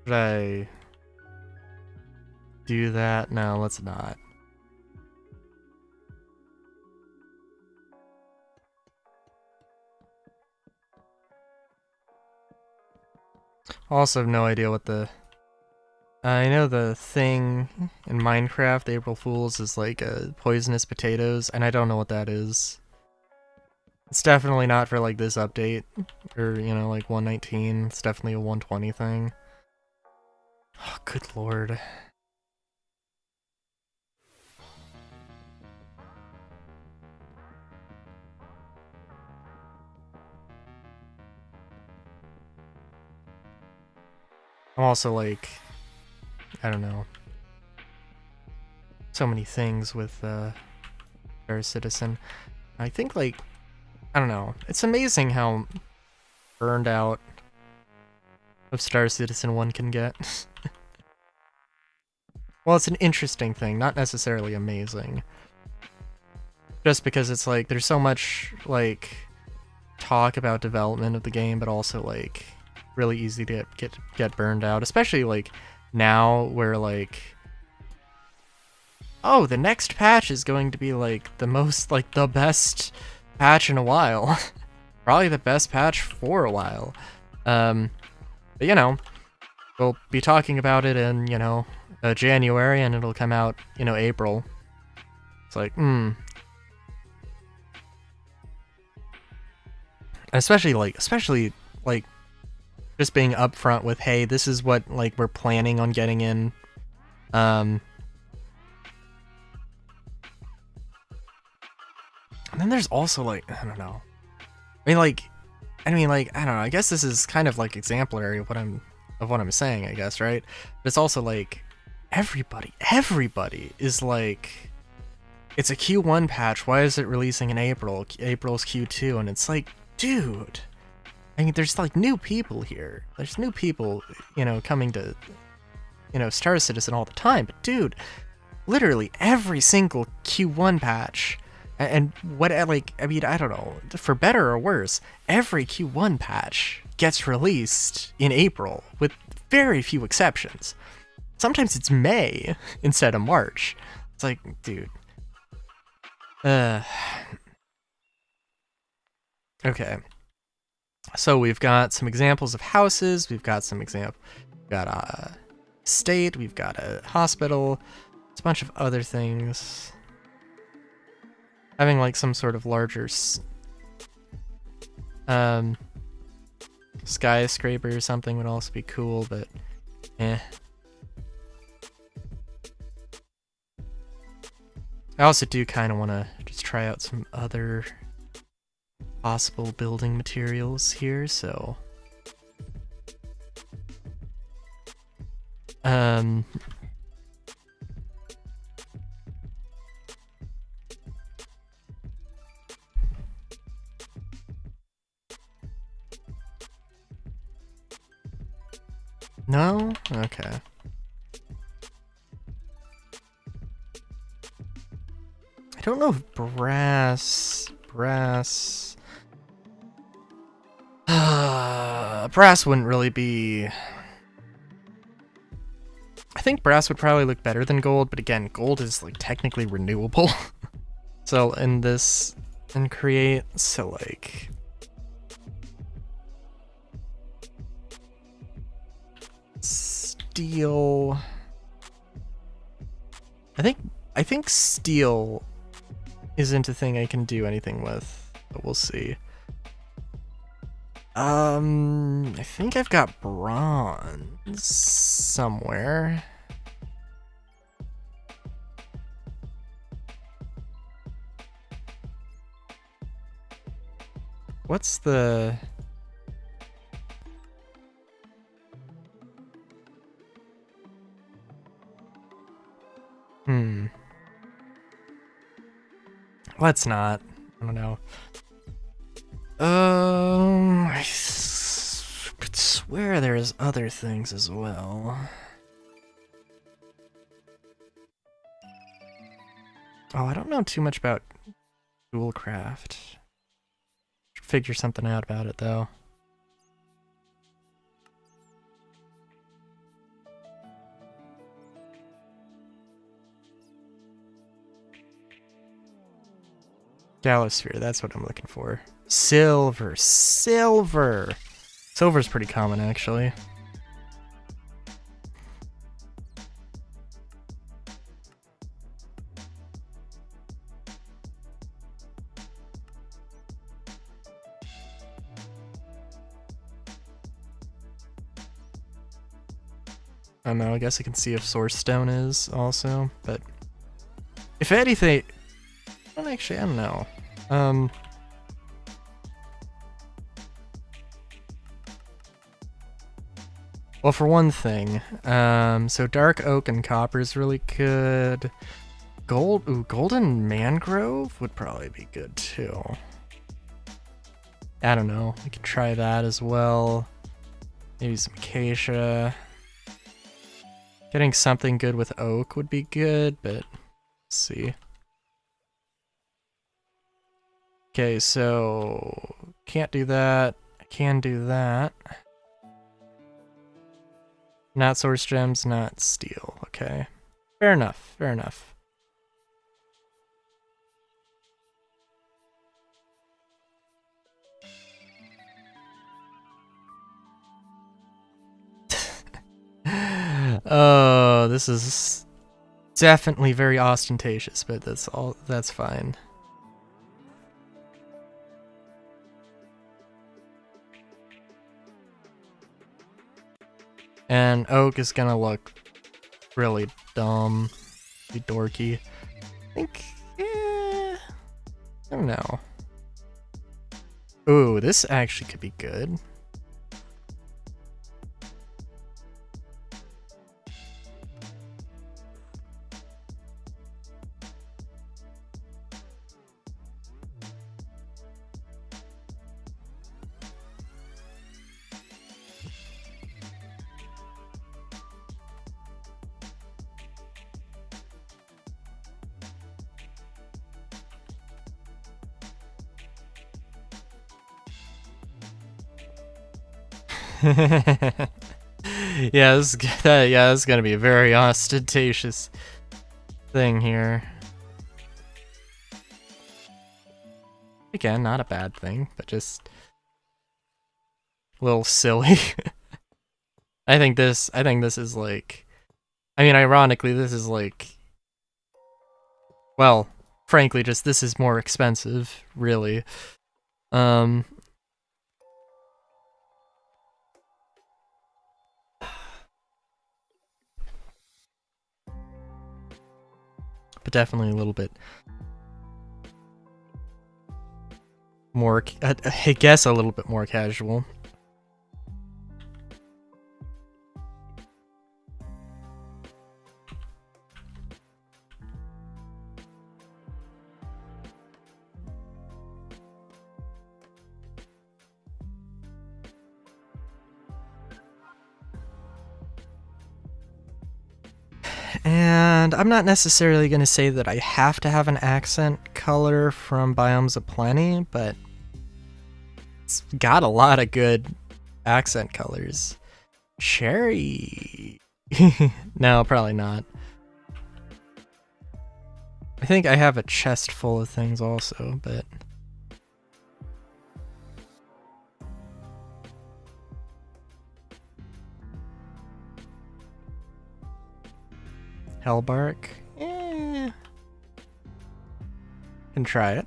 Should I do that? No, let's not. also have no idea what the... I know the thing in Minecraft, April Fools, is like poisonous potatoes, and I don't know what that is. It's definitely not for like this update, or, you know, like 119. It's definitely a 120 thing. Oh, good lord. I'm also like, I don't know. So many things with Star Citizen. I think like, I don't know. It's amazing how burned out of Star Citizen one can get. Well, it's an interesting thing, not necessarily amazing. Just because it's like, there's so much like talk about development of the game, but also like really easy to get burned out, especially like now where like, oh, the next patch is going to be like the most, like the best patch in a while. Probably the best patch for a while. But you know, we'll be talking about it in, you know, January, and it'll come out, you know, April. It's like, especially like just being upfront with, hey, this is what like we're planning on getting in. And then there's also like, I don't know. I mean like I don't know, I guess this is kind of like exemplary of what I'm saying, I guess, right? But it's also like everybody is like, it's a Q1 patch, why is it releasing in April? April's Q2, and it's like, dude, I mean, there's like new people here. There's new people, you know, coming to, you know, Star Citizen all the time, but dude, literally every single Q1 patch, and what, like, I mean, I don't know, for better or worse, every Q1 patch gets released in April, with very few exceptions. Sometimes it's May instead of March. It's like, dude. Okay. So we've got some examples of houses, we've got some we've got a state, we've got a hospital, it's a bunch of other things. Having like some sort of larger skyscraper or something would also be cool, but eh. I also do kind of want to just try out some other possible building materials here, so no? Okay. I don't know if brass wouldn't really be... I think brass would probably look better than gold, but again, gold is like technically renewable. So in this, and create, so like... steel... I think steel isn't a thing I can do anything with, but we'll see. I think I've got bronze somewhere. What's the... Let's not. I don't know. I could swear there's other things as well. Oh, I don't know too much about toolcraft. Should figure something out about it, though. Gallosphere, that's what I'm looking for. Silver. Silver's pretty common, actually. I don't know, I guess I can see if Source Stone is also, but if anything, well, actually, I don't know. Well, for one thing, so Dark Oak and Copper is really good. Golden Mangrove would probably be good too. I don't know, we could try that as well. Maybe some Acacia. Getting something good with Oak would be good, but let's see. Okay, so can't do that. I can do that. Not Source Gems, not Steel. Okay. Fair enough, fair enough. Oh, this is definitely very ostentatious, but that's fine. And Oak is gonna look really dumb, be dorky. I think, I don't know. Ooh, this actually could be good. Yeah, this is gonna be a very ostentatious thing here. Again, not a bad thing, but just a little silly. I think this is like, I mean, ironically, this is like, well, frankly, just this is more expensive, really. But definitely a little bit more, I guess a little bit more casual. And I'm not necessarily going to say that I have to have an accent color from Biomes of Plenty, but it's got a lot of good accent colors. Cherry. No, probably not. I think I have a chest full of things also, but... Hellbark? Can try it.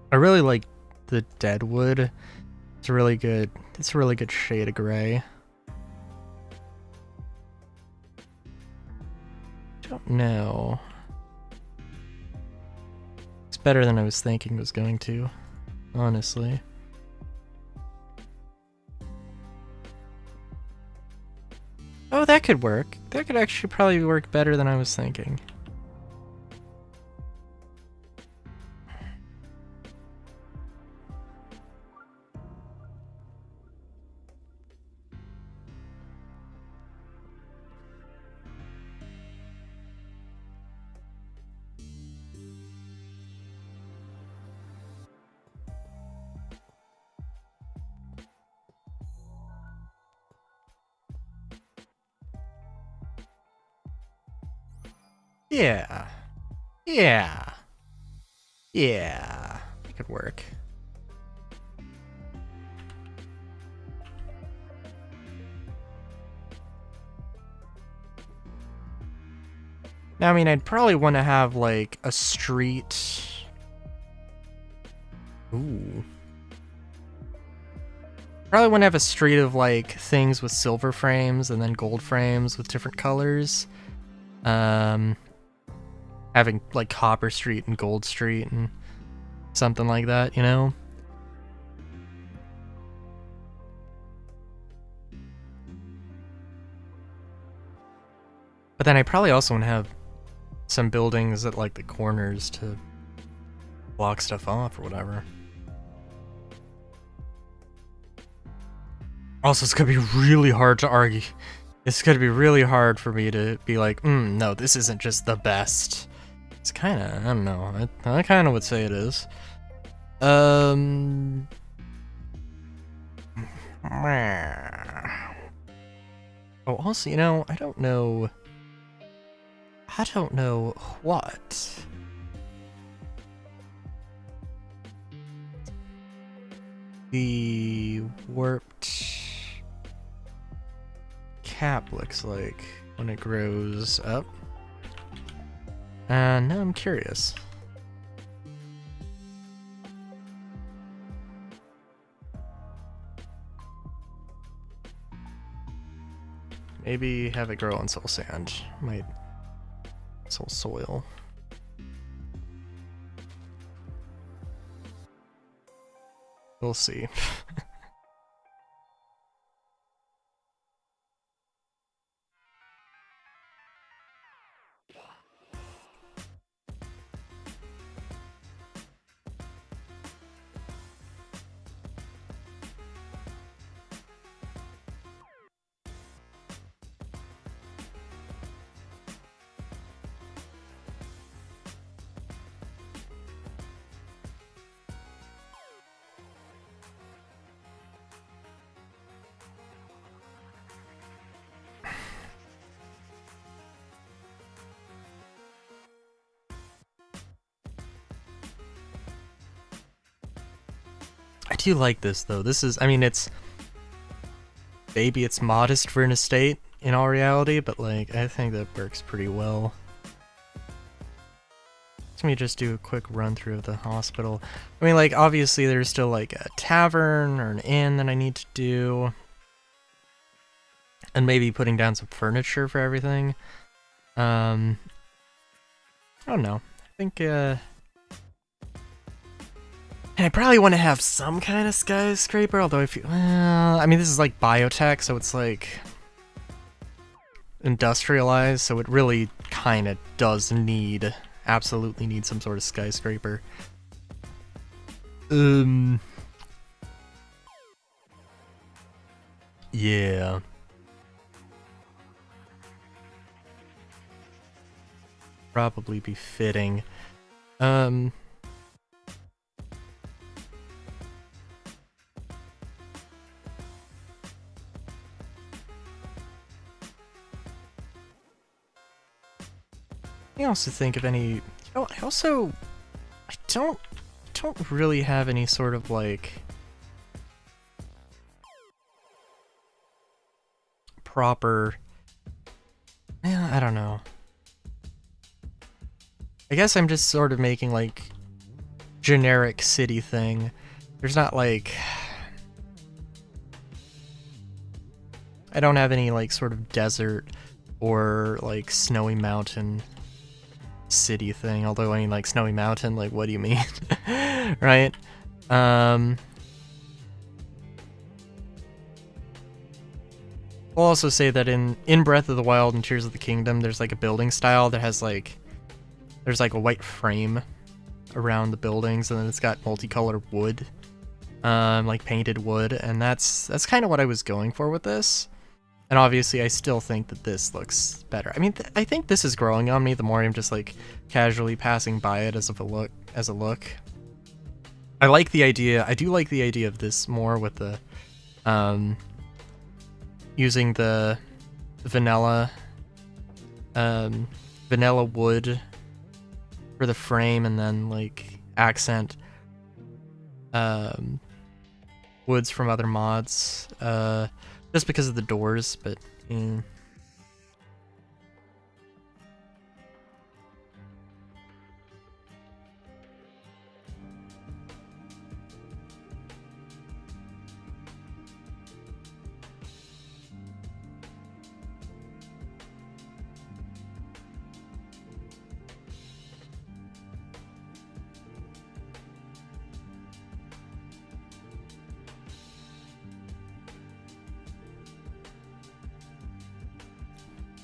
I really like the Deadwood. It's a really good shade of gray. Don't know. It's better than I was thinking it was going to, honestly. Oh, that could work. That could actually probably work better than I was thinking. Yeah. Yeah. Yeah. could work. Now, I mean, I'd probably want to have, like, a street... Ooh. Probably want to have a street of, like, things with silver frames and then gold frames with different colors. Having, like, Copper Street and Gold Street and something like that, you know? But then I probably also want to have some buildings at, like, the corners to block stuff off or whatever. Also, it's gonna be really hard to argue. It's gonna be really hard for me to be like, no, this isn't just the best. It's kinda, I don't know, I kinda would say it is. Oh, also, you know, I don't know what. The warped cap looks like when it grows up. And now I'm curious. Maybe have it grow on soul sand. Might soul soil. We'll see. I do like this though. This is, I mean, it's modest for an estate in all reality, but like, I think that works pretty well. Let me just do a quick run through of the hospital. I mean, like, obviously there's still like a tavern or an inn that I need to do. And maybe putting down some furniture for everything. I don't know. I think, and I probably want to have some kind of skyscraper, although if you, I mean, this is like biotech, so it's like industrialized, so it really kind of does need, absolutely need some sort of skyscraper. Yeah. Probably be fitting. I also think of any, you know, I don't really have any sort of like proper, yeah, I don't know. I guess I'm just sort of making like generic city thing. There's not like, I don't have any like sort of desert or like snowy mountain city thing, although I mean like snowy mountain, like what do you mean? Right? I'll also say that in Breath of the Wild and Tears of the Kingdom, there's like a building style that has like, there's like a white frame around the buildings, and then it's got multicolored wood, like painted wood, and that's kind of what I was going for with this. And obviously, I still think that this looks better. I mean, I think this is growing on me the more I'm just like casually passing by it as a look. I like the idea. I do like the idea of this more with the using the vanilla wood for the frame, and then like accent woods from other mods, just because of the doors, but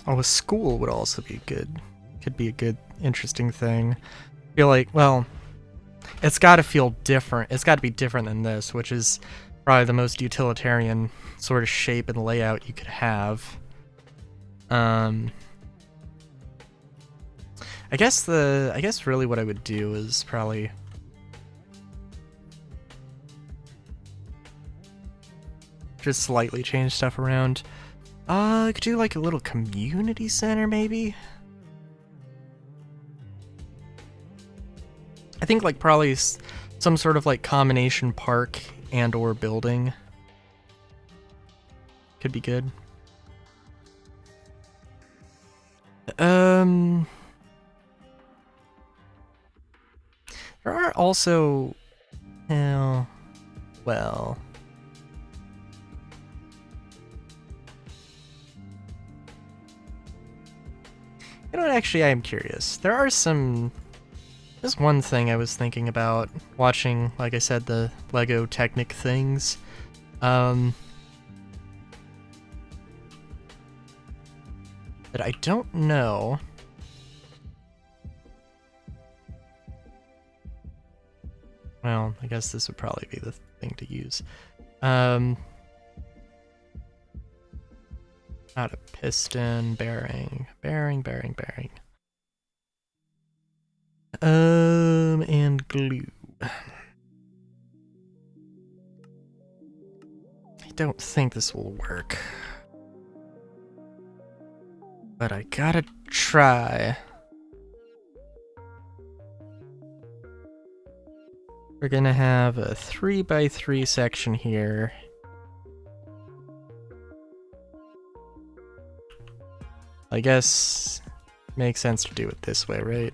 oh, a school would also be could be a good, interesting thing. I feel like, well, it's got to feel different. It's got to be different than this, which is probably the most utilitarian sort of shape and layout you could have. I guess really what I would do is probably just slightly change stuff around. I could do like a little community center, maybe? I think like probably some sort of like combination park and or building could be good. There are also, well, you know what, actually I am curious. There are there's one thing I was thinking about watching, like I said, the Lego Technic things. But I don't know. Well, I guess this would probably be the thing to use. Not a piston, bearing. And glue. I don't think this will work. But I gotta try. We're gonna have a 3x3 section here. I guess makes sense to do it this way, right?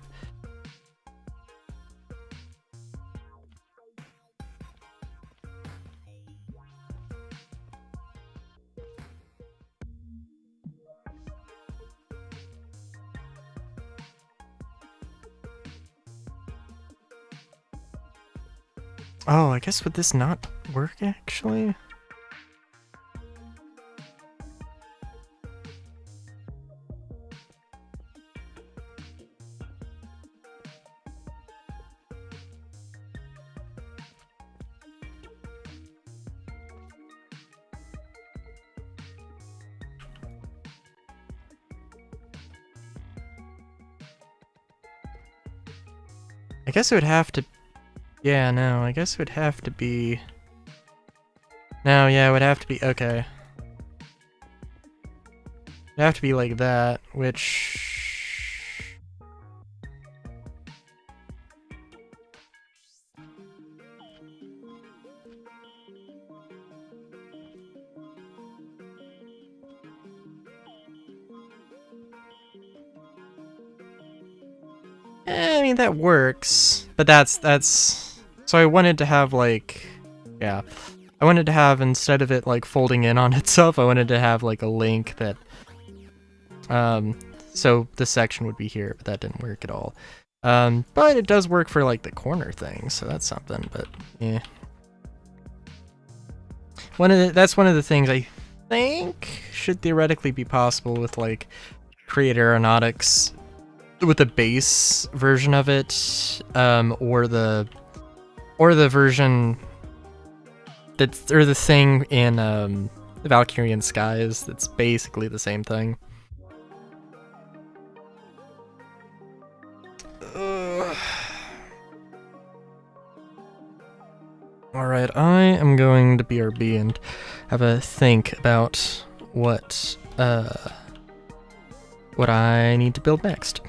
Oh, I guess would this not work actually? I guess it would have to... Yeah, no, I guess it would have to be... No, yeah, it would have to be... Okay. It'd have to be like that, which... I mean, that works, but that's... So I wanted to have, like... Yeah. I wanted to have, instead of it, like, folding in on itself, I wanted to have, like, a link that... So this section would be here, but that didn't work at all. But it does work for, like, the corner thing, so that's something, but, yeah. That's one of the things I think should theoretically be possible with, like, Create Aeronautics, with the base version of it, or the version that's, or the thing in the Valkyrian Skies that's basically the same thing. Alright, I am going to BRB and have a think about what I need to build next.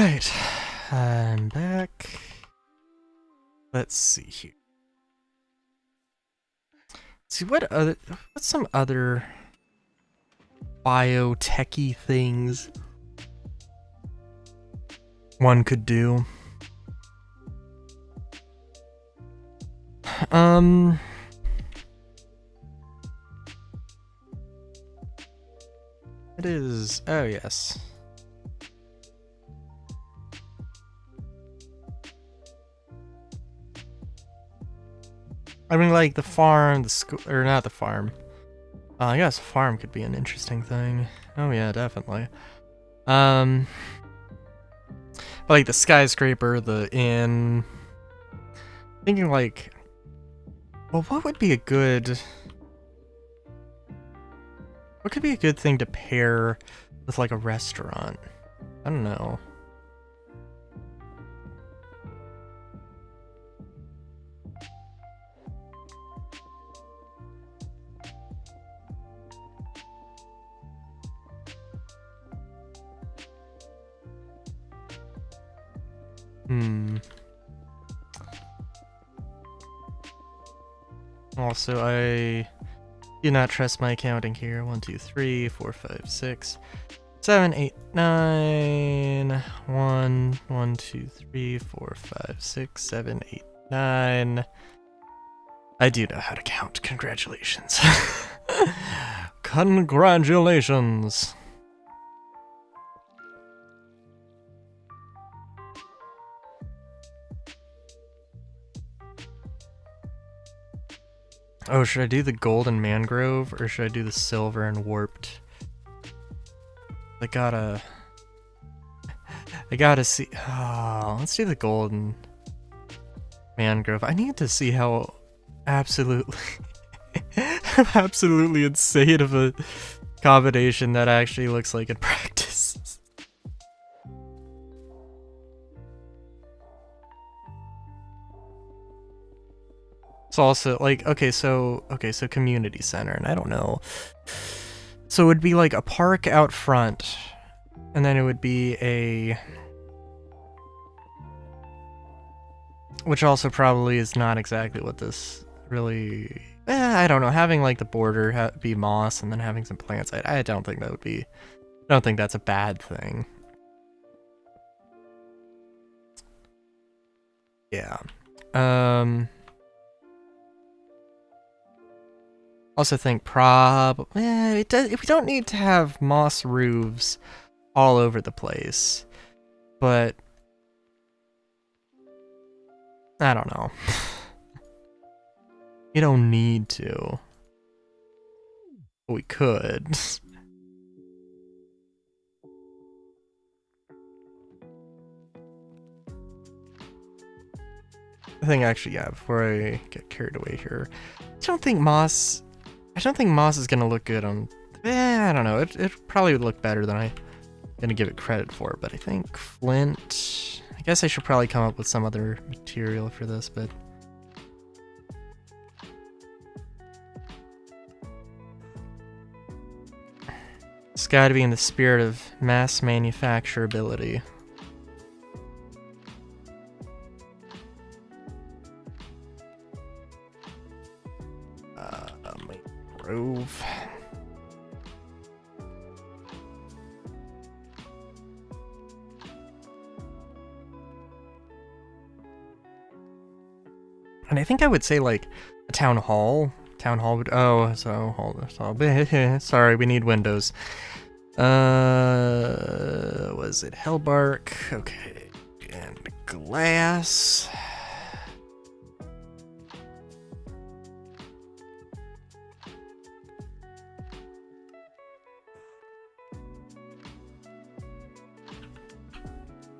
Alright, I'm back. Let's see here. Let's see what's some other biotechy things one could do. It is, oh yes. I mean, like, the farm, the school, or not the farm. I guess a farm could be an interesting thing. Oh yeah, definitely. But like the skyscraper, the inn. Thinking like, well, what could be a good thing to pair with like a restaurant? I don't know. Also, I do not trust my counting here. 1, 2, 3, 4, 5, 6, 7, 8, 9. 1, 1, 2, 3, 4, 5, 6, 7, 8, 9. I do know how to count. Congratulations. Congratulations. Oh, should I do the golden mangrove or should I do the silver and warped? I gotta see. Oh, let's do the golden mangrove. I need to see how absolutely insane of a combination that actually looks like in practice. It's also like, okay, so community center, and I don't know. So it would be like a park out front, and then it would be a, which also probably is not exactly what this really, I don't know, having like the border be moss and then having some plants, I don't think that would be, I don't think that's a bad thing. Yeah. Also think we don't need to have moss roofs all over the place, but I don't know. You don't need to. But we could. I think actually, yeah, before I get carried away here, I don't think moss is gonna look good on, I don't know, it probably would look better than I'm gonna give it credit for, but I think flint, I guess I should probably come up with some other material for this, but it's gotta be in the spirit of mass manufacturability. Mangrove. And I think I would say like a town hall. Town hall would, oh, so hold on. Sorry, we need windows. Was it hellbark? Okay, and glass.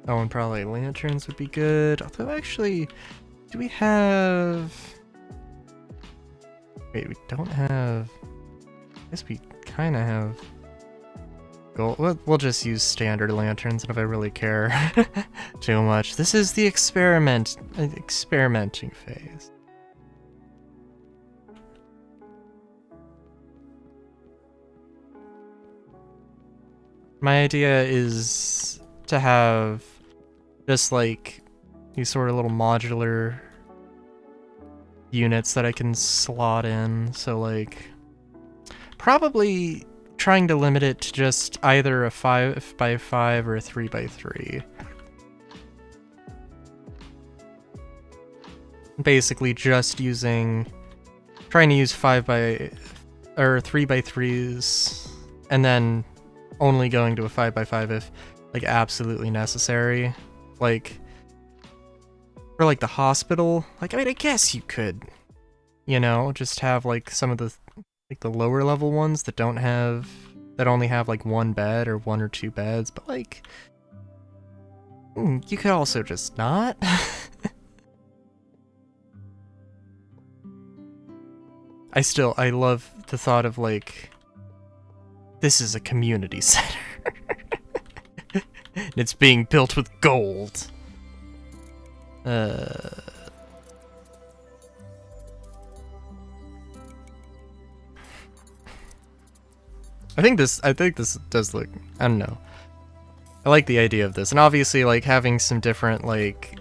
Oh, and probably lanterns would be good. Although, actually, do we have... Wait, we don't have... I guess we kind of have... Gold. We'll just use standard lanterns if I really care too much. This is the experimenting phase. My idea is to have just like these sort of little modular units that I can slot in. So like probably trying to limit it to just either a 5x5 or a 3x3. Basically just trying to use 3x3s and then only going to a 5x5 if like absolutely necessary. Like for like the hospital, like I mean I guess you could, you know, just have like some of the like the lower level ones that only have like one bed or one or two beds, but like you could also just not. I love the thought of like, this is a community center. It's being built with gold. I think this does look, I don't know. I like the idea of this, and obviously like having some different like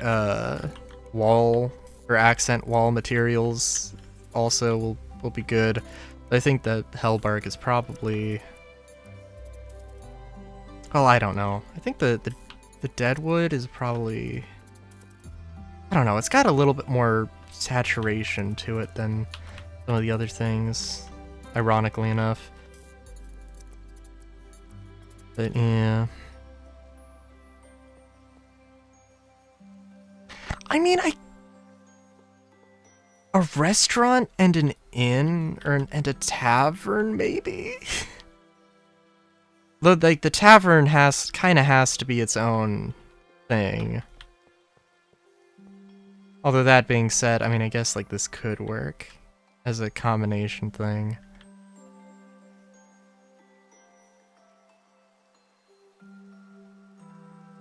wall or accent wall materials also will be good. But I think that Hellbark is probably, well, I don't know. I think the Deadwood is probably, I don't know, it's got a little bit more saturation to it than some of the other things, ironically enough. But yeah. I mean, a restaurant and an inn and a tavern, maybe? Like the tavern kind of has to be its own thing. Although that being said, I mean, I guess like this could work as a combination thing.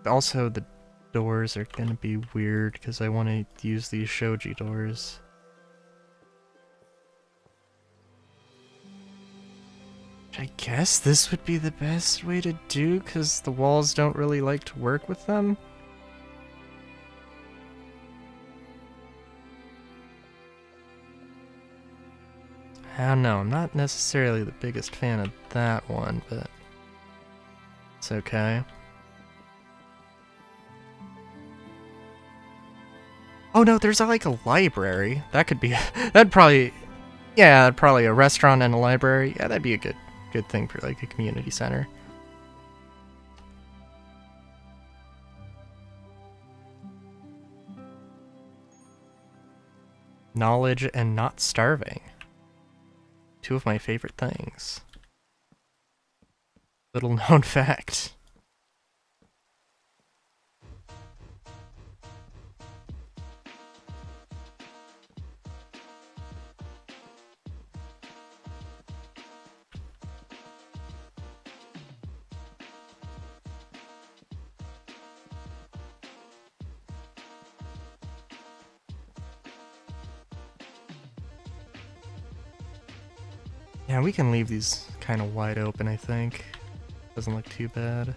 Also, the doors are gonna be weird because I want to use these shoji doors. I guess this would be the best way to do because the walls don't really like to work with them. I don't know, I'm not necessarily the biggest fan of that one, but it's okay. Oh no, there's like a library. That could be, that'd probably a restaurant and a library. Yeah, that'd be a good thing for like a community center. Knowledge and not starving. Two of my favorite things. Little known fact. Yeah, we can leave these kind of wide open, I think. Doesn't look too bad.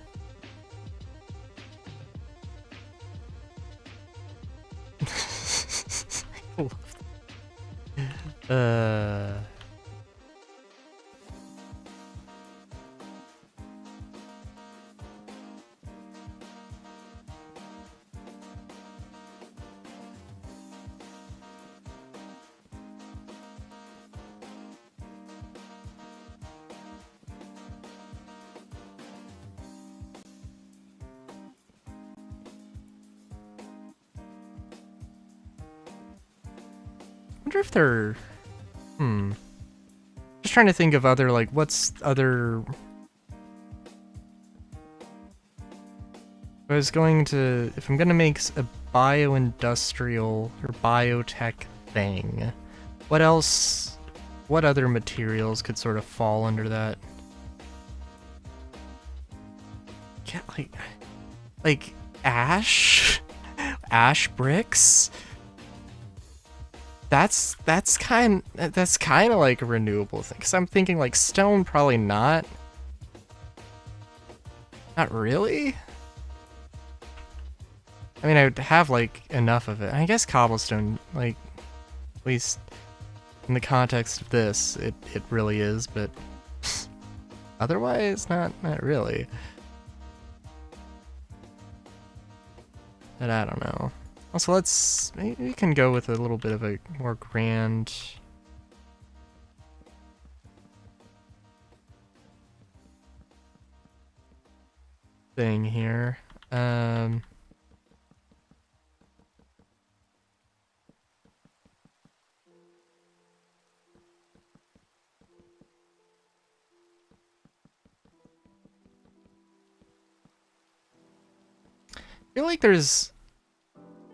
I wonder if they're... Just trying to think of other, like, what's other... If I'm gonna make a bio-industrial or biotech thing, what other materials could sort of fall under that? Can't, like ash? Ash bricks? That's kind of like a renewable thing. Cause I'm thinking like stone, probably not. Not really. I mean, I would have, like, enough of it. I guess cobblestone, like, at least in the context of this, it really is, but otherwise, not really. But I don't know. Also, maybe we can go with a little bit of a more grand thing here. I feel like there's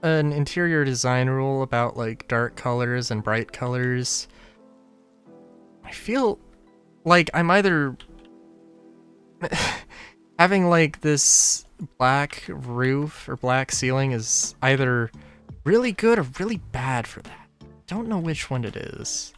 an interior design rule about like dark colors and bright colors. I feel like I'm either having like this black roof or black ceiling is either really good or really bad for that. Don't know which one it is.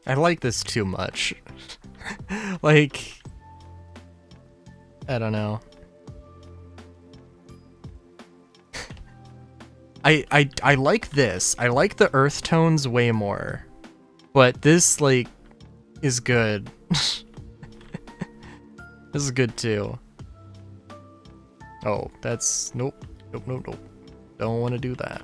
I like this too much. Like, I don't know. I like this. I like the earth tones way more. But this, like, is good. This is good too. Oh, that's... Nope. Nope. Don't want to do that.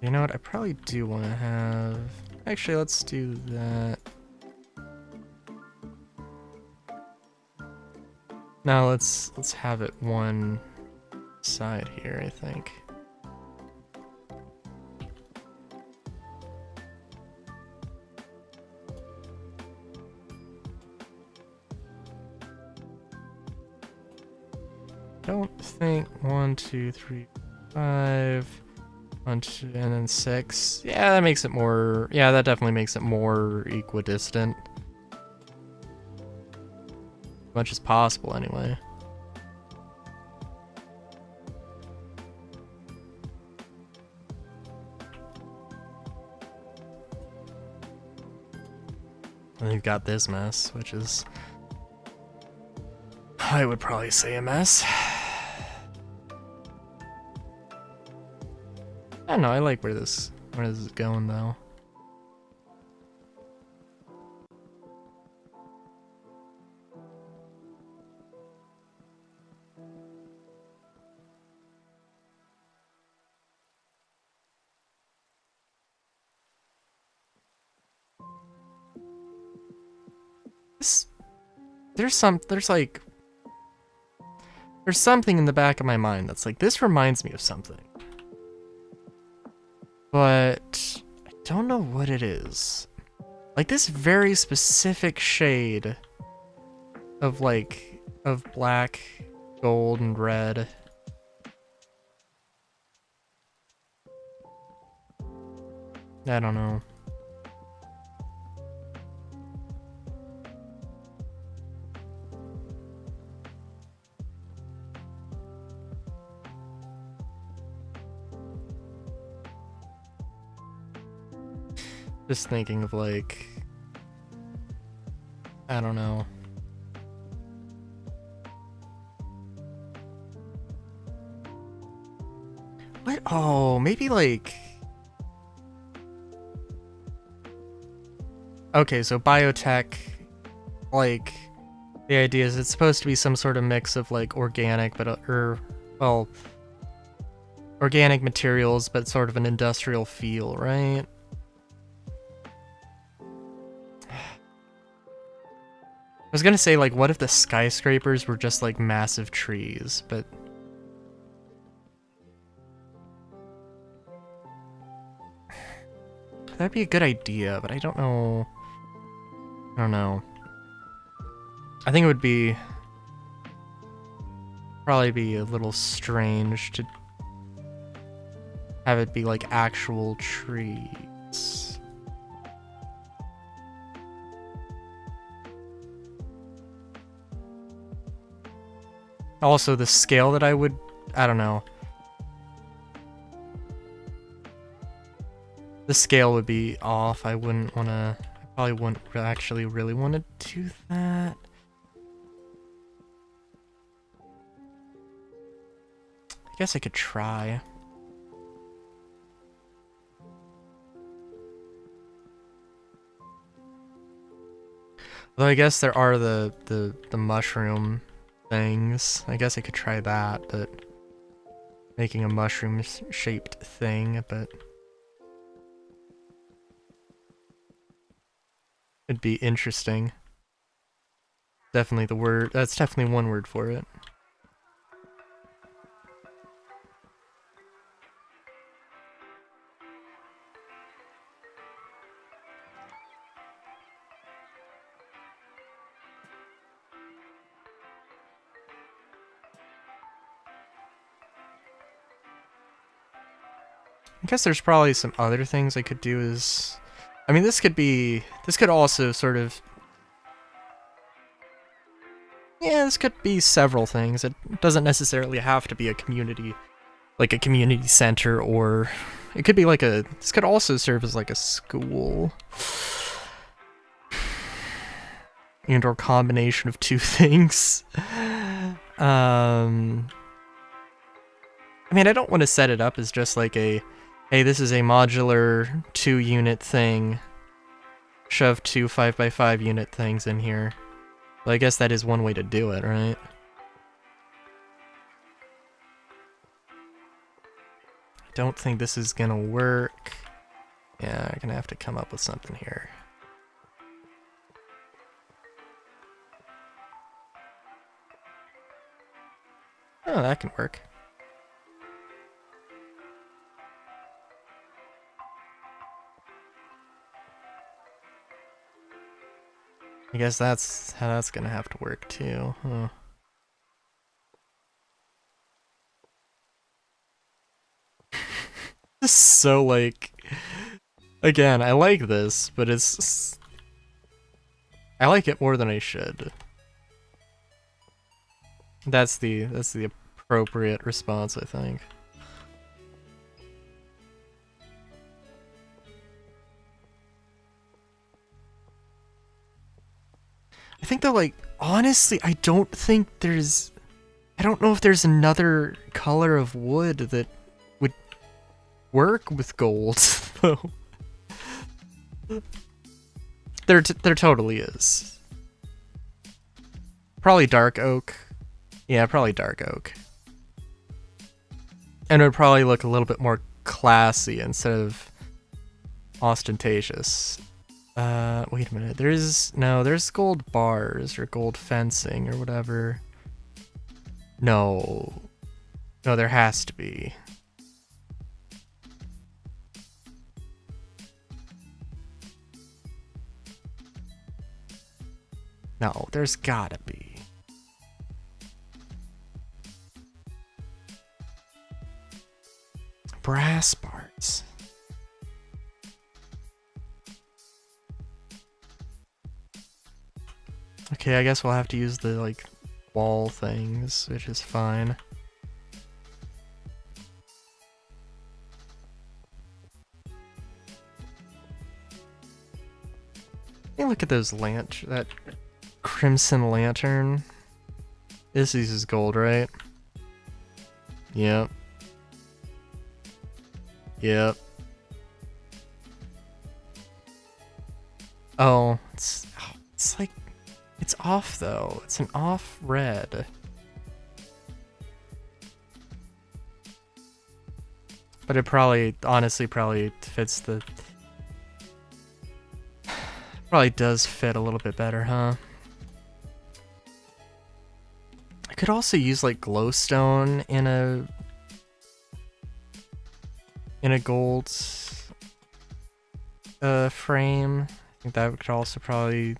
You know what? I probably do want to have... Actually, let's do that. Now let's have it one side here, I think. Don't think 1, 2, 3, 5, 1, 2, and then 6. Yeah, that makes it more. Yeah, that definitely makes it more equidistant. As much as possible, anyway. And you've got this mess, which is, I would probably say, a mess. I don't know, I like where this is going though. There's something in the back of my mind that's like, this reminds me of something. But I don't know what it is. Like this very specific shade of black, gold, and red. I don't know. Just thinking of like, I don't know. What? Oh, maybe like... Okay, so biotech, like, the idea is it's supposed to be some sort of mix of like organic, but, well, organic materials, but sort of an industrial feel, right? I was gonna say, like, what if the skyscrapers were just like massive trees, but That'd be a good idea, but I don't know. I don't know. I think it would be probably be a little strange to have it be like actual trees. Also, the scale that I don't know. The scale would be off. I probably wouldn't actually really want to do that. I guess I could try. Though I guess there are the mushroom things. I guess I could try that, but making a mushroom-shaped thing, but it'd be interesting. Definitely the word. That's definitely one word for it. I guess there's probably some other things I could do is... I mean, this could also sort of... Yeah, this could be several things. It doesn't necessarily have to be a community, like a community center, or... It could be like this could also serve as like a school. And/or combination of two things. I mean, I don't want to set it up as just like a... Hey, this is a modular 2-unit thing. Shove 2 5x5 unit things in here. Well, I guess that is one way to do it, right? I don't think this is gonna work. Yeah, I'm gonna have to come up with something here. Oh, that can work. I guess that's how that's gonna have to work too, huh? This is so like... Again, I like this, but it's... I like it more than I should. That's the appropriate response, I think. I think though, like, honestly, I don't know if there's another color of wood that would work with gold, though. There totally is. Probably dark oak. Yeah, probably dark oak. And it would probably look a little bit more classy instead of ostentatious. Wait a minute. There's gold bars or gold fencing or whatever. No, there has to be. No, there's gotta be. Brass bars. Okay, I guess we'll have to use the, like, wall things, which is fine. Hey, look at those that crimson lantern. This uses gold, right? Yep. Yep. Oh, it's like... It's off, though. It's an off red. But it honestly probably fits the... Probably does fit a little bit better, huh? I could also use, like, glowstone in a gold... frame. I think that could also probably...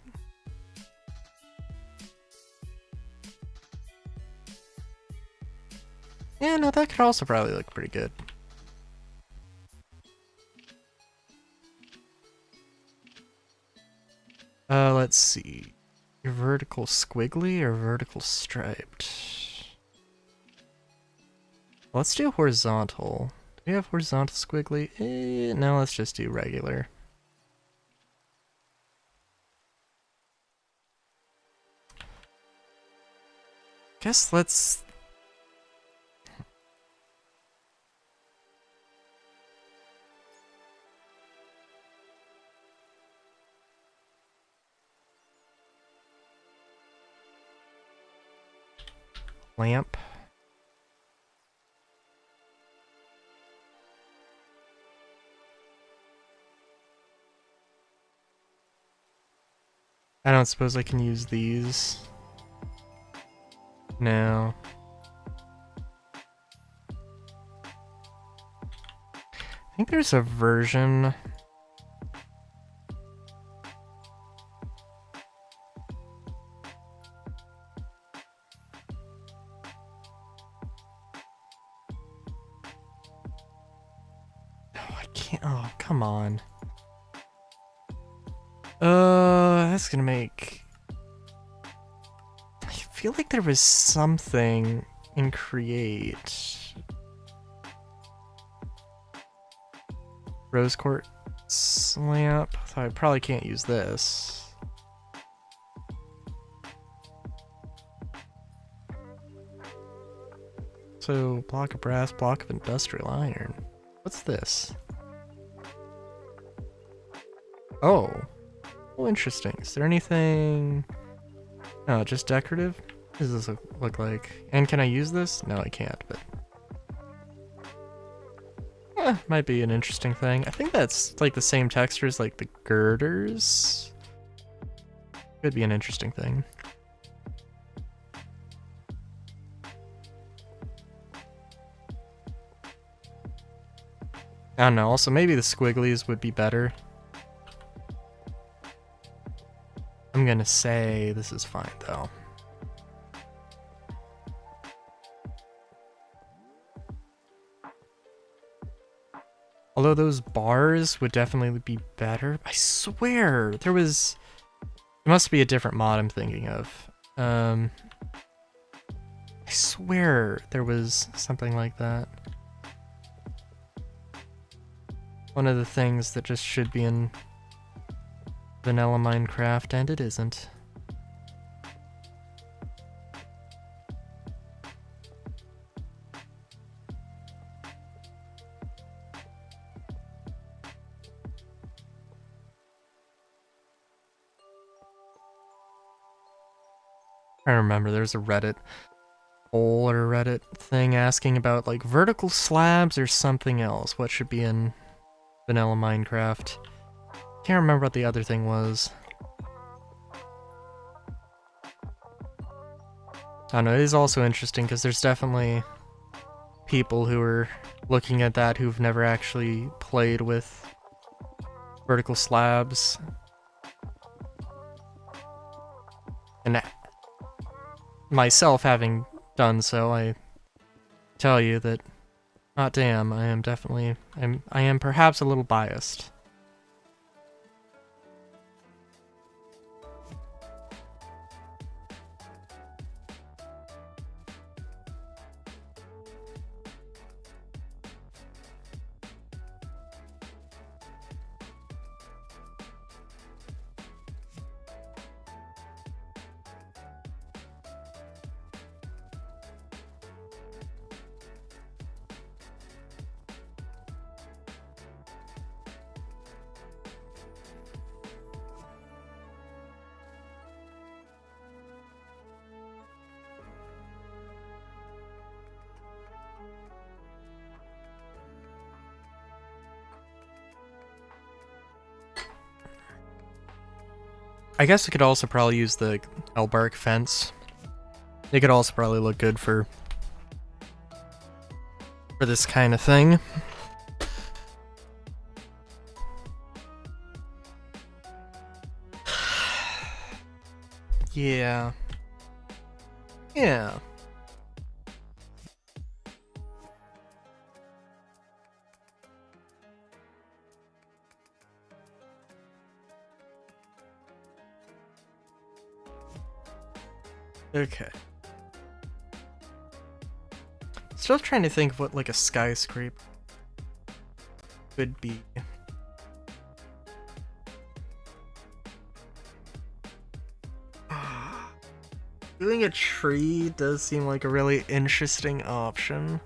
Yeah, no, that could also probably look pretty good. Let's see. Your vertical squiggly or vertical striped? Let's do horizontal. Do we have horizontal squiggly? No, let's just do regular. Guess let's... Lamp. I don't suppose I can use these. No. I think there's a version... Oh, come on. That's gonna make... I feel like there was something in Create. Rose Quartz lamp. So I probably can't use this. So, block of brass, block of industrial iron. What's this? Oh. Oh, interesting. Is there anything... No, just decorative? What does this look like? And can I use this? No, I can't, but... might be an interesting thing. I think that's like the same texture as like the girders. Could be an interesting thing. I don't know, also maybe the squigglies would be better. I'm gonna say this is fine though. Although those bars would definitely be better. I swear there was... It must be a different mod I'm thinking of. I swear there was something like that. One of the things that just should be in vanilla Minecraft, and it isn't. I remember there's a Reddit poll or Reddit thing asking about like vertical slabs or something else. What should be in vanilla Minecraft? Can't remember what the other thing was. I don't know, it is also interesting because there's definitely people who are looking at that who've never actually played with vertical slabs. And myself having done so, I tell you that, hot damn, I am definitely, I am perhaps a little biased. I guess we could also probably use the Elbark fence. It could also probably look good for this kind of thing. Yeah. Yeah. Okay. Still trying to think of what like a skyscraper could be. Doing a tree does seem like a really interesting option.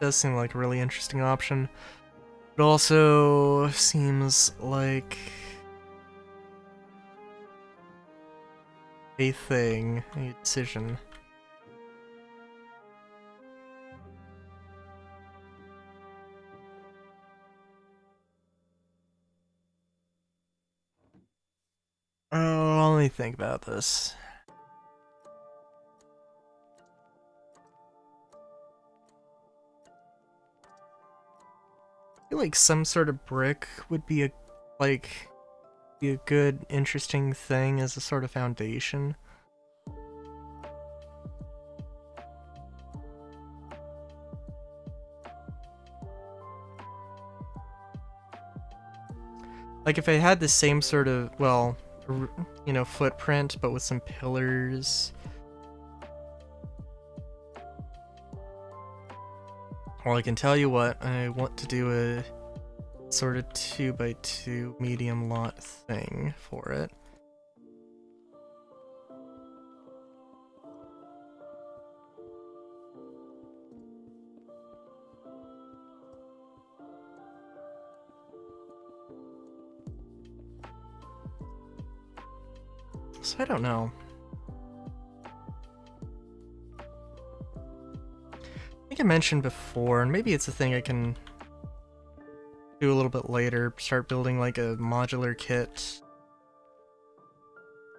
Does seem like a really interesting option. It also seems like a thing, a decision. Oh, let me think about this. I feel like some sort of brick would be a good, interesting thing as a sort of foundation. Like if I had the same sort of, well, you know, footprint, but with some pillars. Well, I can tell you what, I want to do a sort of 2x2 medium lot thing for it. So I don't know. I think I mentioned before, and maybe it's a thing I can do a little bit later, start building like a modular kit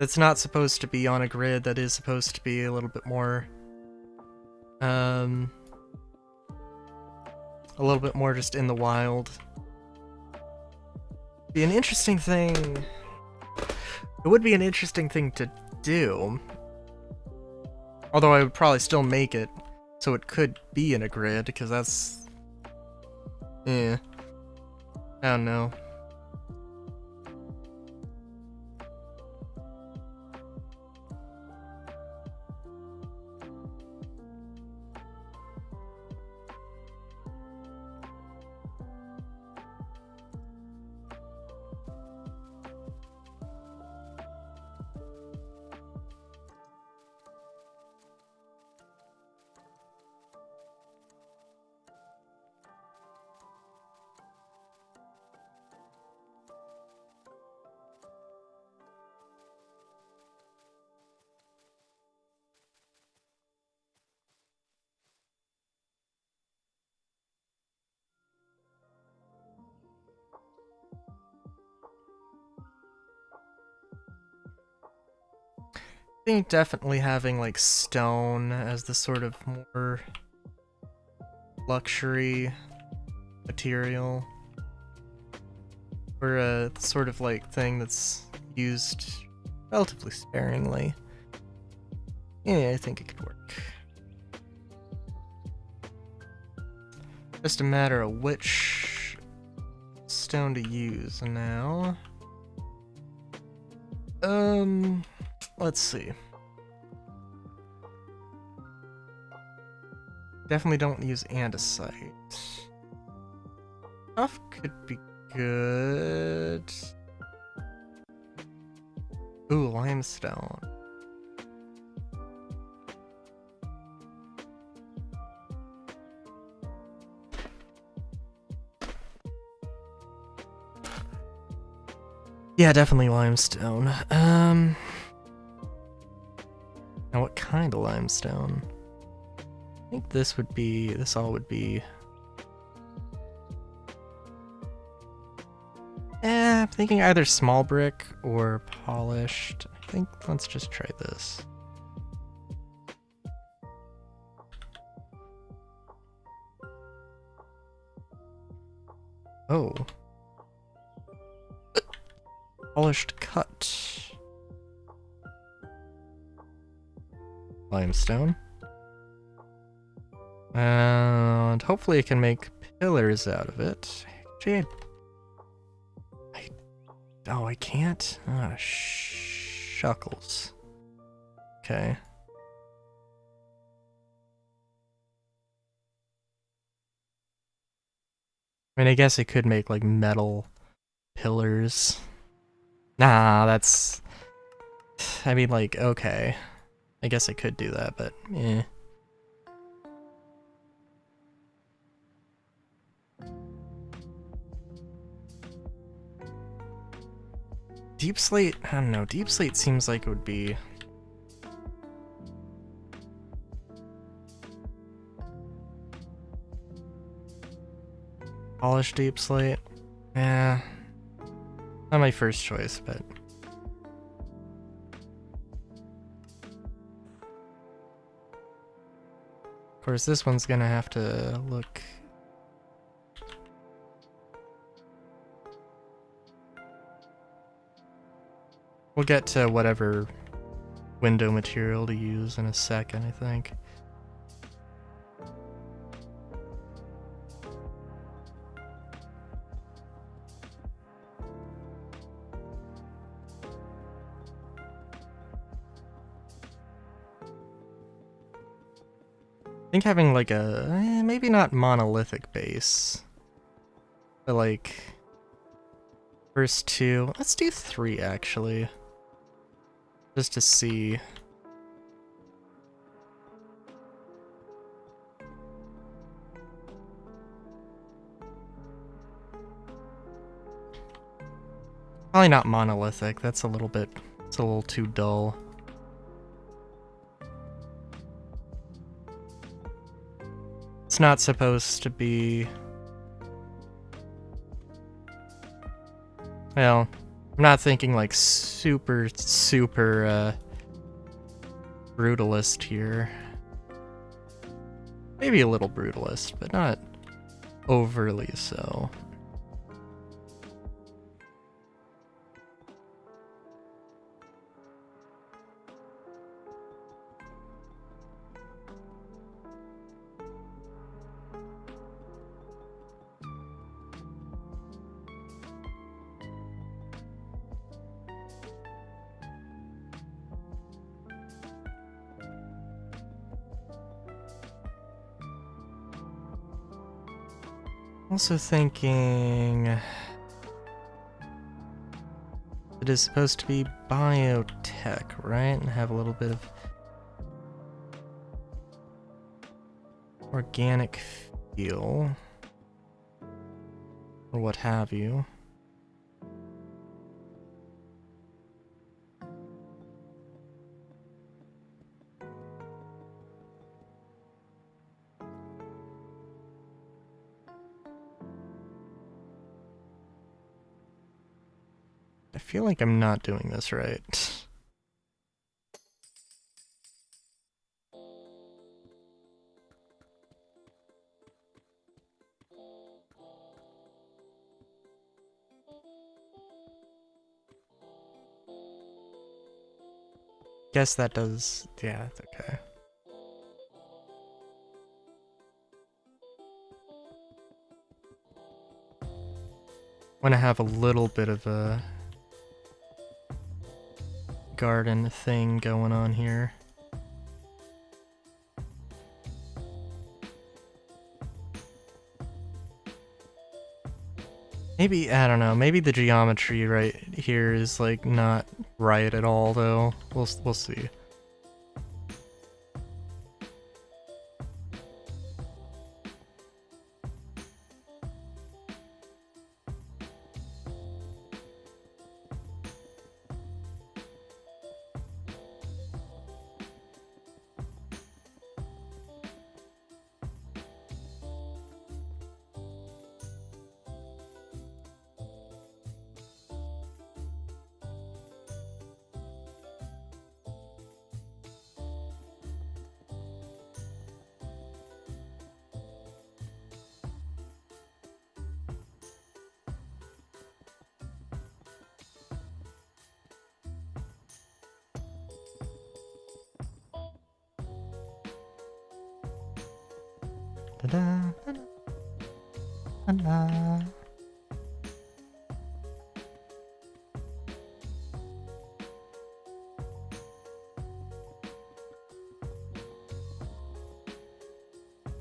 that's not supposed to be on a grid, that is supposed to be a little bit more, a little bit more just in the wild. Be an interesting thing. It would be an interesting thing to do. Although I would probably still make it so it could be in a grid, because that's... I don't know. I think definitely having like stone as the sort of more luxury material, or a sort of like thing that's used relatively sparingly. Yeah, I think it could work. Just a matter of which stone to use now. Let's see. Definitely don't use andesite. Stuff could be good. Ooh, limestone. Yeah, definitely limestone. Now what kind of limestone? I think this all would be... I'm thinking either small brick or polished. I think let's just try this. Oh. Polished cut. Limestone. And hopefully I can make pillars out of it. Actually, oh, I can't? Ah, shuckles. Okay. I mean, I guess I could make, like, metal pillars. Nah, that's... I mean, like, okay. I guess I could do that, but eh. Deep slate? I don't know. Deep slate seems like it would be... Polished deep slate? Yeah. Not my first choice, but... Of course, this one's gonna have to look... We'll get to whatever window material to use in a second, I think. I think having like a, maybe not monolithic base, but like, first two, let's do 3 actually, just to see. Probably not monolithic, that's a little bit, it's a little too dull. It's not supposed to be... Well, I'm not thinking like super brutalist here. Maybe a little brutalist, but not overly so. Also thinking it is supposed to be biotech, right? And have a little bit of organic feel or what have you. I feel like I'm not doing this right. Guess that does, yeah, that's okay. Want to have a little bit of a garden thing going on here. Maybe, I don't know, maybe the geometry right here is like not right at all though. We'll see.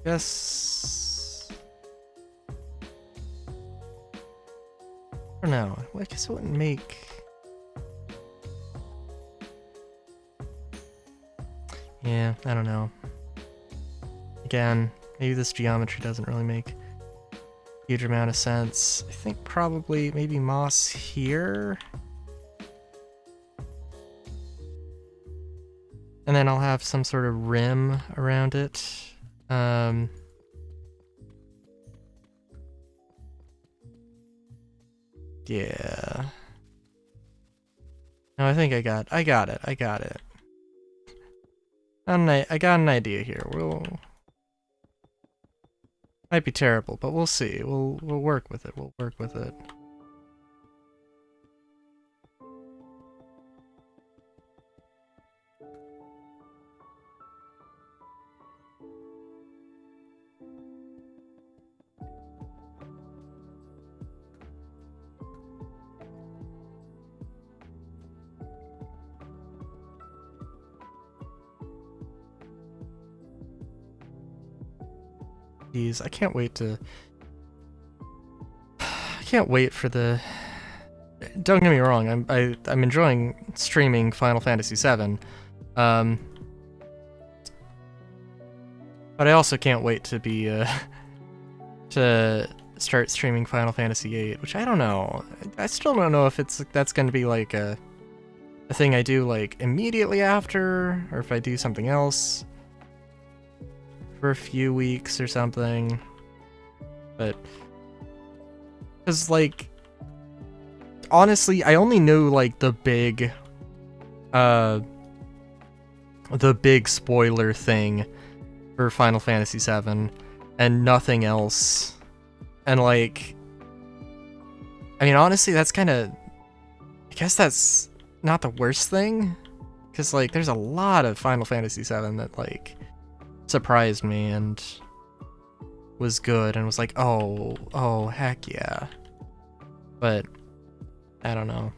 Guess. I don't know. I guess it wouldn't make. Yeah, I don't know. Again, maybe this geometry doesn't really make a huge amount of sense. I think probably maybe moss here. And then I'll have some sort of rim around it. Yeah. No, I think I got it. I got it. I got an idea here. Might be terrible, but we'll see. We'll work with it. We'll work with it. I can't wait to. I can't wait for the. Don't get me wrong. I'm enjoying streaming Final Fantasy VII, but I also can't wait to be to start streaming Final Fantasy VIII, which I don't know. I still don't know if that's going to be like a thing I do like immediately after, or if I do something else for a few weeks or something. But because like honestly I only knew like the big spoiler thing for Final Fantasy VII and nothing else. And like I mean honestly that's kind of, I guess that's not the worst thing, because like there's a lot of Final Fantasy VII that like surprised me and was good and was like, oh heck yeah. But I don't know.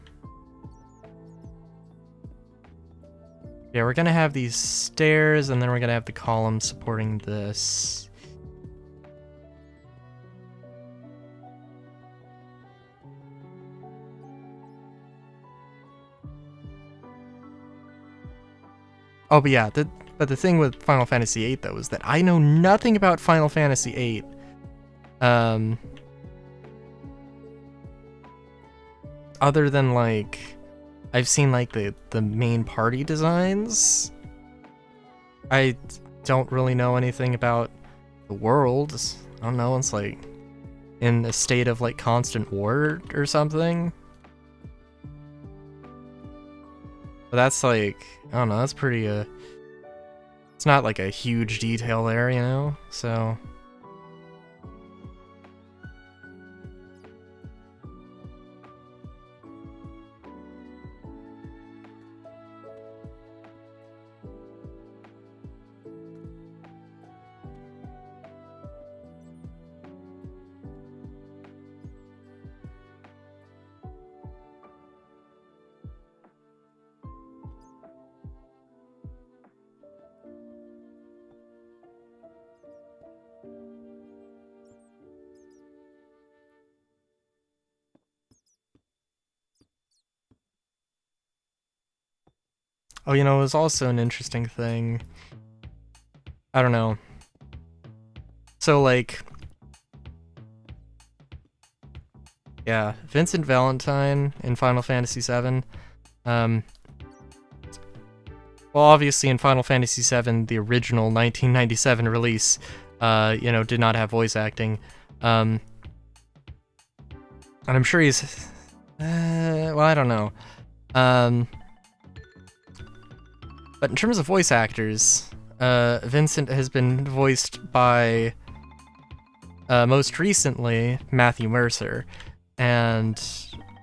Yeah, we're gonna have these stairs and then we're gonna have the column supporting this. Oh, but yeah, but the thing with Final Fantasy VIII, though, is that I know nothing about Final Fantasy VIII. Other than, like, I've seen, like, the main party designs. I don't really know anything about the world. I don't know, it's, like, in a state of, like, constant war or something. But that's, like, I don't know, that's pretty, it's not, like, a huge detail there, you know? So oh, you know, it was also an interesting thing. I don't know. So, like, yeah, Vincent Valentine in Final Fantasy VII. Well, obviously in Final Fantasy VII, the original 1997 release, you know, did not have voice acting. And I'm sure he's, well, I don't know. But in terms of voice actors, Vincent has been voiced by, most recently, Matthew Mercer, and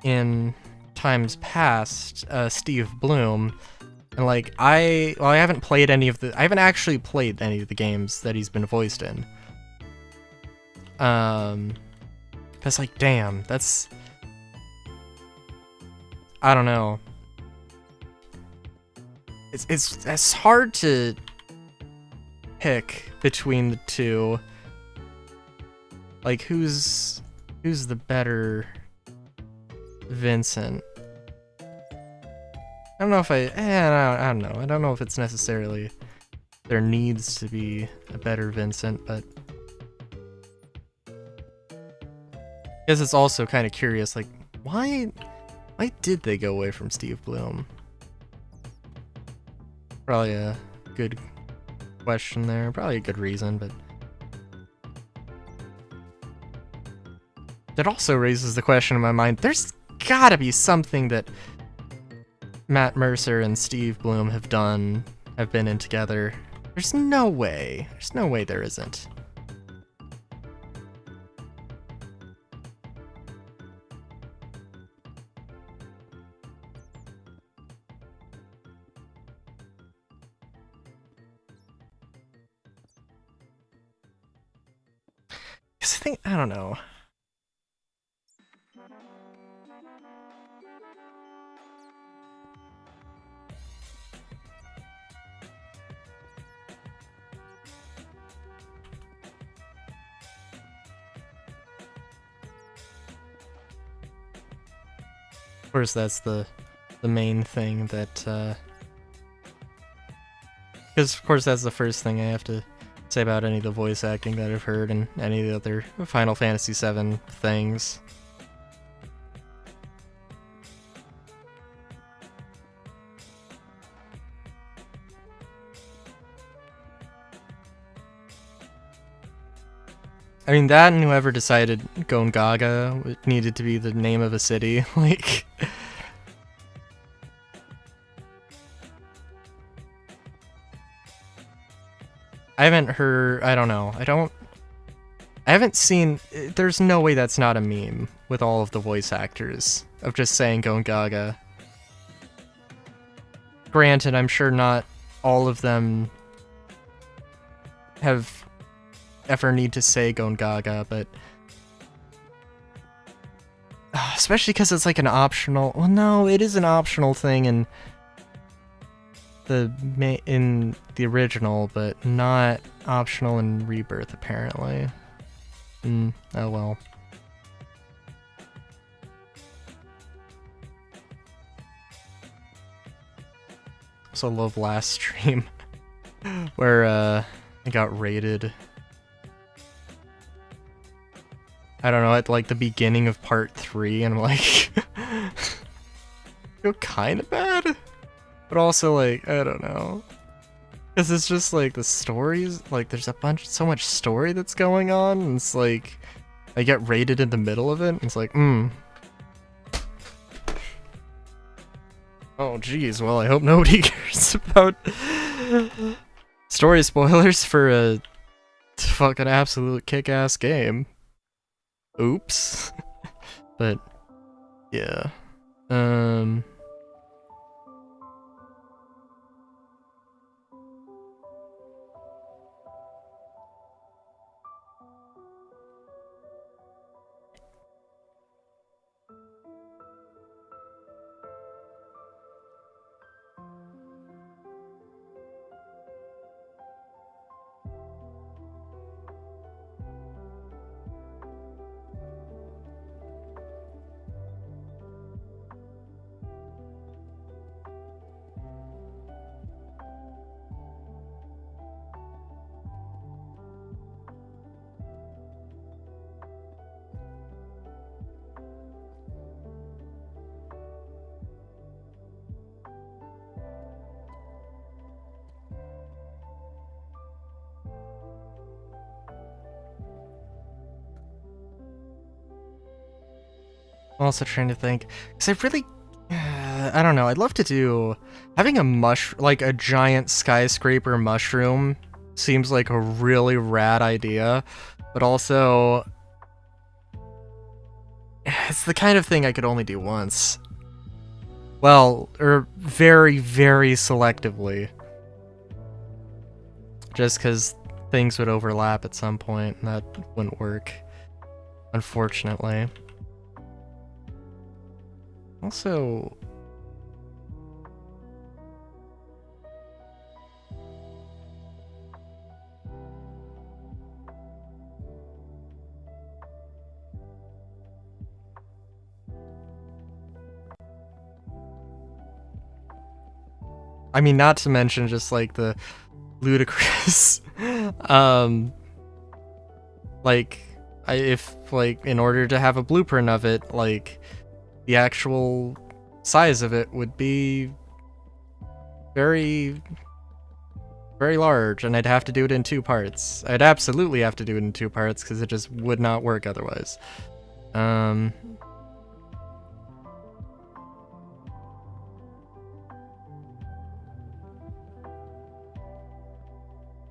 in times past, Steve Bloom. And like, I haven't actually played any of the games that he's been voiced in. That's like, damn, that's... I don't know. It's hard to pick between the two. Like, who's the better Vincent? I don't know if I don't know. I don't know if it's necessarily there needs to be a better Vincent, but I guess it's also kind of curious, like, why did they go away from Steve Bloom? Probably a good question there. Probably a good reason, but that also raises the question in my mind. There's gotta be something that Matt Mercer and Steve Bloom have been in together. There's no way. There's no way there isn't. I don't know. Of course, that's the main thing that, because of course that's the first thing I have to say about any of the voice acting that I've heard and any of the other Final Fantasy VII things. I mean, that and whoever decided Gon Gaga needed to be the name of a city, like... I haven't heard, I don't know, I haven't seen, there's no way that's not a meme with all of the voice actors of just saying Gon Gaga. Granted, I'm sure not all of them have ever need to say Gon Gaga, but especially because it's like an optional, well no, it is an optional thing in the original, but not optional in Rebirth apparently. Oh well. Also love last stream where I got raided. I don't know, at like the beginning of part 3, and I'm like feel kinda bad. But also, like, I don't know. Because it's just, like, the stories, like, there's so much story that's going on, and it's like, I get raided in the middle of it, and it's like, Oh, geez, well, I hope nobody cares about story spoilers for a fucking absolute kick-ass game. Oops. But, yeah. I'm also trying to think, because I really, I don't know, I'd love to do, having a giant skyscraper mushroom seems like a really rad idea, but also, it's the kind of thing I could only do once. Well, or very, very selectively. Just because things would overlap at some point, and that wouldn't work. unfortunately. Also, I mean, not to mention just like the ludicrous, like, if like in order to have a blueprint of it, like the actual size of it would be very, very large, and I'd have to do it in 2 parts. I'd absolutely have to do it in 2 parts because it just would not work otherwise.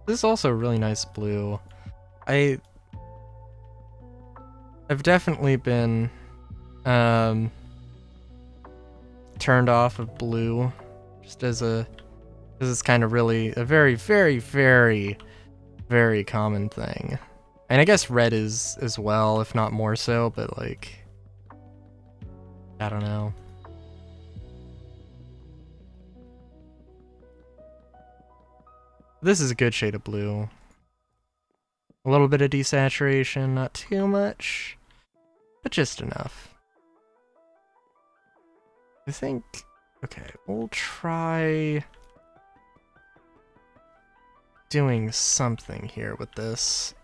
This is also a really nice blue. I've definitely been turned off of blue, just as it's kind of really a very, very, very, very common thing. And I guess red is as well, if not more so, but like, I don't know. This is a good shade of blue. A little bit of desaturation, not too much, but just enough. I think, okay, we'll try doing something here with this.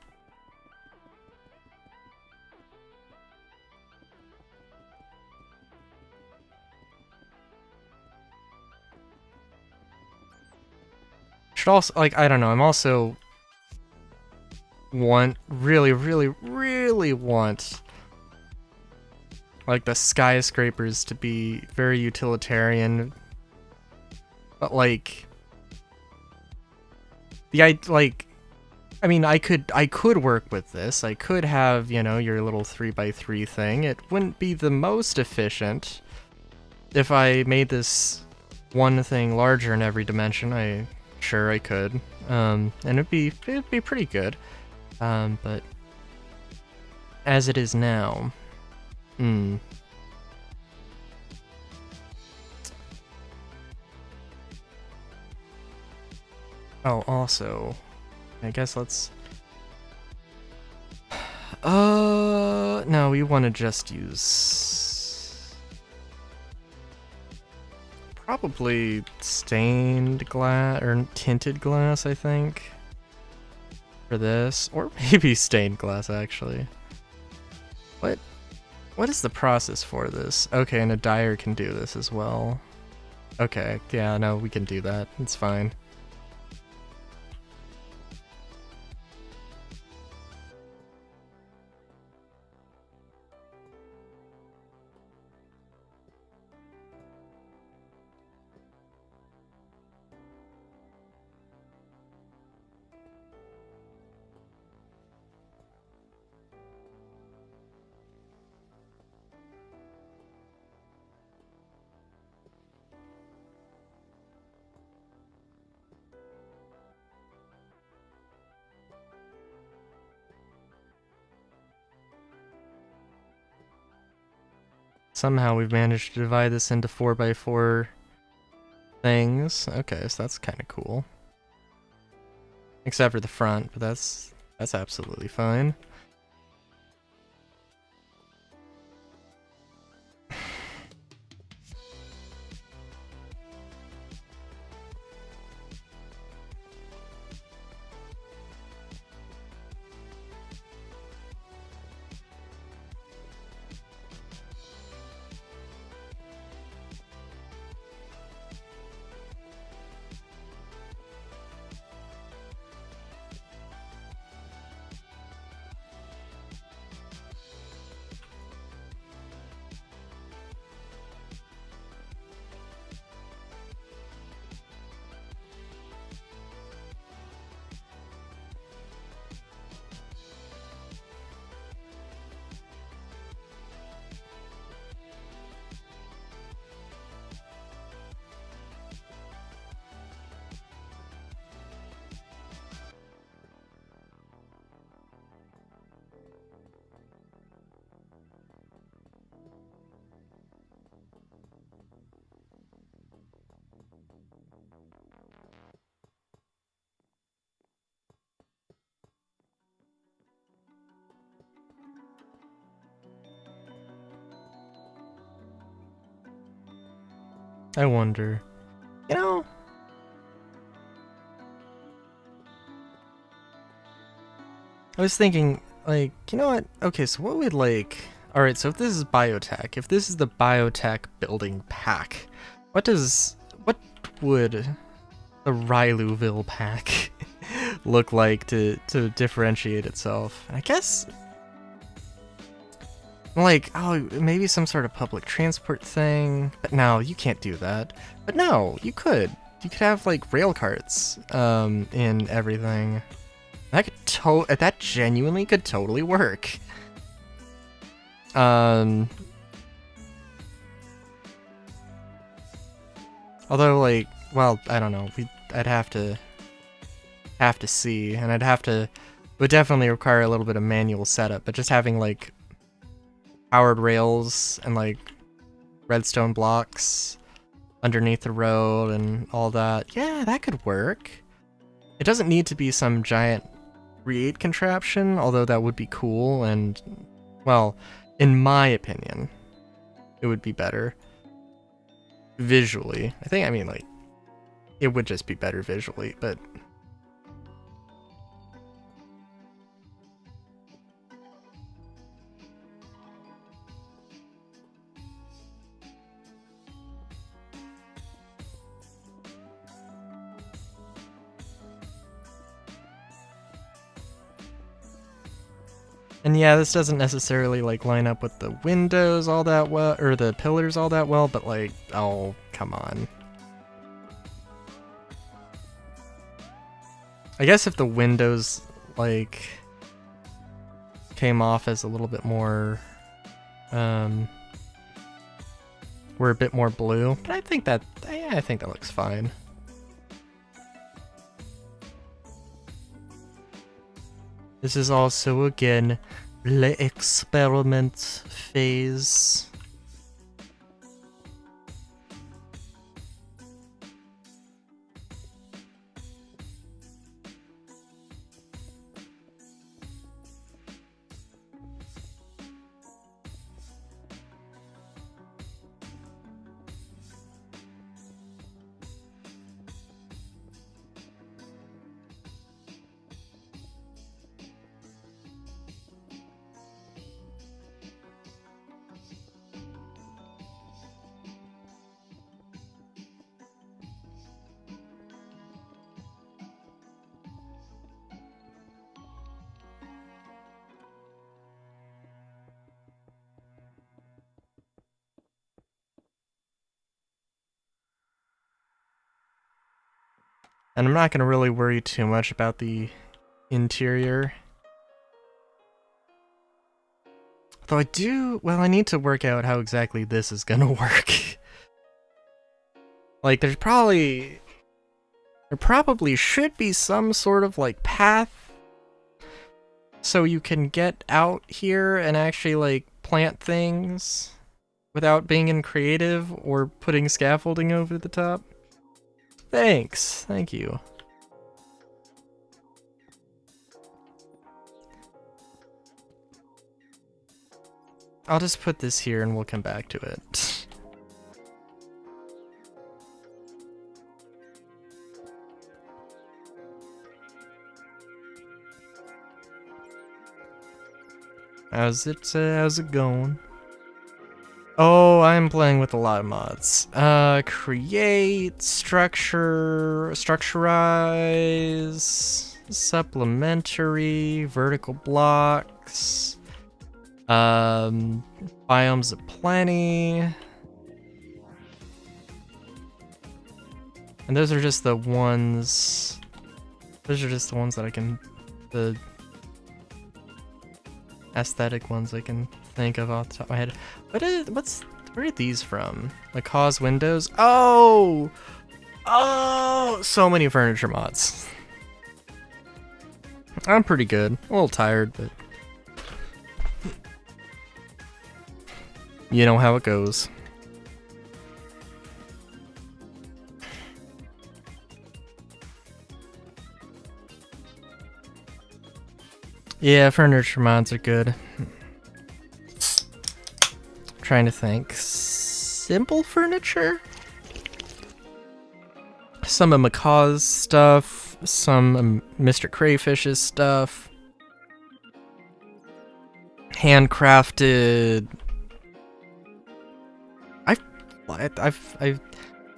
Should also, like, I don't know, I'm also really want like the skyscrapers to be very utilitarian, but like I mean, I could work with this. I could have, you know, your little 3x3 thing. It wouldn't be the most efficient if I made this one thing larger in every dimension. Sure I could, and it'd be pretty good, but as it is now, Oh, also, I guess let's, no, we want to just use probably stained glass or tinted glass, I think, for this, or maybe stained glass actually. What is the process for this? Okay, and a dyer can do this as well. Okay, yeah, no, we can do that. It's fine. Somehow we've managed to divide this into 4x4 things. Okay, so that's kind of cool. Except for the front, but that's absolutely fine. I wonder. You know, I was thinking, like, you know what? Okay, so what would, like... Alright, so if this is biotech, if this is the biotech building pack, what would the Ryluville pack look like to differentiate itself? I guess... Like, oh, maybe some sort of public transport thing. But no, you can't do that. But no, you could. You could have, like, rail carts in everything. That could that genuinely could totally work. Although, like, well, I don't know. I'd have to see, and it would definitely require a little bit of manual setup. But just having, like, powered rails and, like, redstone blocks underneath the road and all that, yeah, that could work. It doesn't need to be some giant create contraption, although that would be cool, and, well, in my opinion, it would be better visually. I mean, like, it would just be better visually, but... And yeah, this doesn't necessarily, like, line up with the windows all that well, or the pillars all that well, but, like, oh, come on. I guess if the windows, like, came off as a little bit more, were a bit more blue, but I think that looks fine. This is also, again, the experiment phase. And I'm not going to really worry too much about the interior. Though I need to work out how exactly this is going to work. Like, there probably should be some sort of, like, path so you can get out here and actually, like, plant things without being in creative or putting scaffolding over the top. Thanks. Thank you. I'll just put this here and we'll come back to it. How's it going? Oh, I'm playing with a lot of mods. Create, structure, structurize, supplementary, vertical blocks, biomes aplenty. And those are just the ones, that I can, the aesthetic ones I can think of off the top of my head. Where are these from? Like cause windows? Oh, so many furniture mods. I'm pretty good. A little tired, but you know how it goes. Yeah, furniture mods are good. Trying to think. Simple furniture? some of Macaw's stuff, some of Mr. Crayfish's stuff, handcrafted. I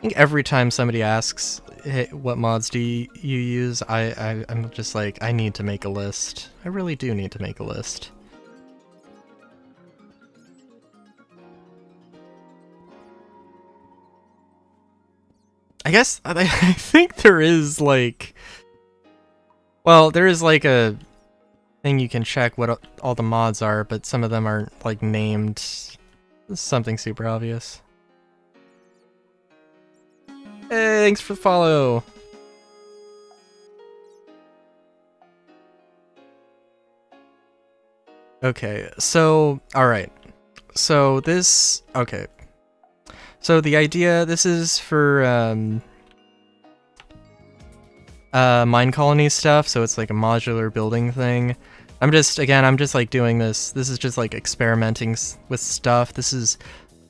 think every time somebody asks, hey, what mods do you use, I'm just like, I need to make a list. I really do need to make a list. I guess, I think there is like, well, there is like a thing you can check what all the mods are, but some of them aren't like named something super obvious. Hey, thanks for the follow. Okay, so, alright. So this, okay. So the idea, this is for mine colony stuff, so it's like a modular building thing. I'm just like doing this. This is just like experimenting with stuff. This is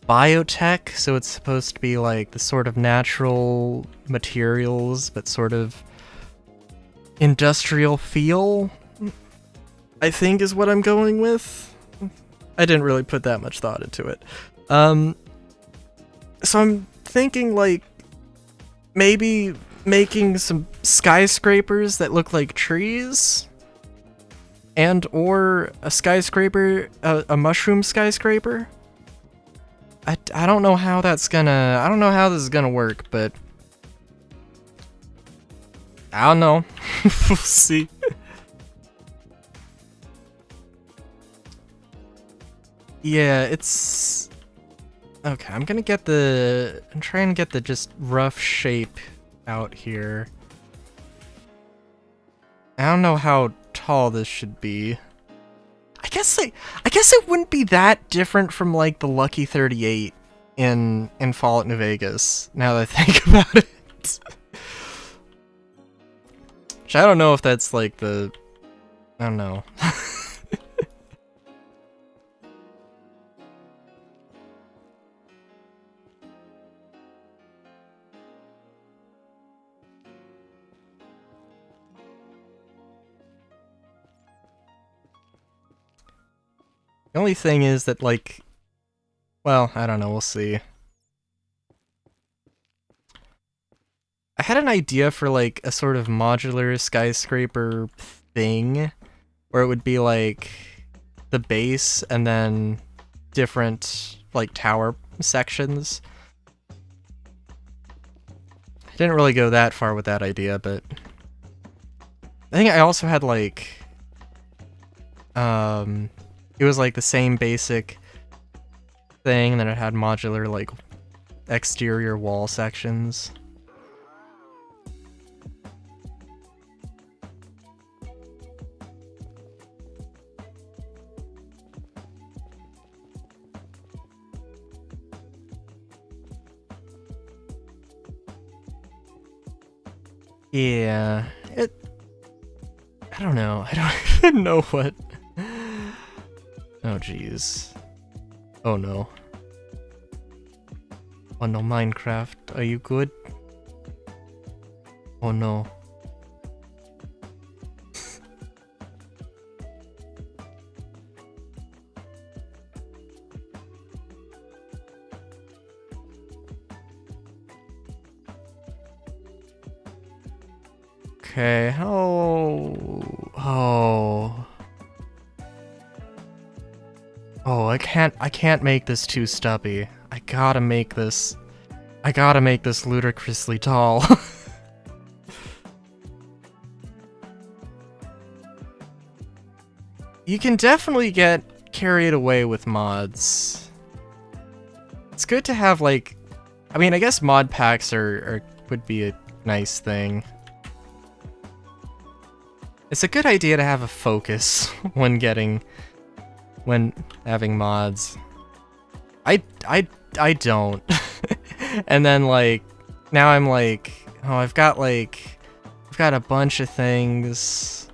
biotech, so it's supposed to be like the sort of natural materials, but sort of industrial feel, I think is what I'm going with. I didn't really put that much thought into it. So I'm thinking like maybe making some skyscrapers that look like trees, and or a skyscraper, a mushroom skyscraper. I don't know how that's gonna, I don't know how this is gonna work, but I don't know. We'll see. Yeah, it's okay. I'm trying to get the just rough shape out here. I don't know how tall this should be. I guess it wouldn't be that different from like the Lucky 38 in Fallout New Vegas, now that I think about it. Which I don't know if that's like the, I don't know. The only thing is that, like, well, I don't know, we'll see. I had an idea for, like, a sort of modular skyscraper thing, where it would be, like, the base and then different, like, tower sections. I didn't really go that far with that idea, but I think I also had, like, it was like the same basic thing, and then it had modular, like, exterior wall sections. Yeah, I don't know. I don't even know what. Oh, jeez. Oh, no. Oh, no, Minecraft. Are you good? Oh, no. Okay, Oh, I can't make this too stubby. I gotta make this ludicrously tall. You can definitely get carried away with mods. It's good to have, like, I mean, I guess mod packs would be a nice thing. It's a good idea to have a focus when having mods. I don't. And then, like, now I'm like, oh, I've got a bunch of things.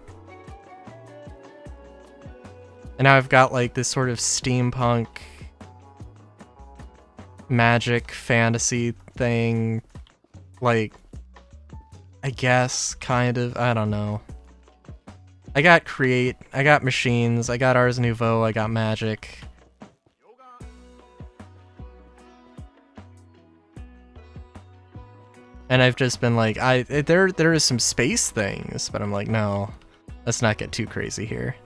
And now I've got, like, this sort of steampunk magic fantasy thing, like, I guess, kind of. I don't know. I got Create, I got Machines, I got Ars Nouveau, I got Magic. And I've just been like, there is some space things, but I'm like, no, let's not get too crazy here.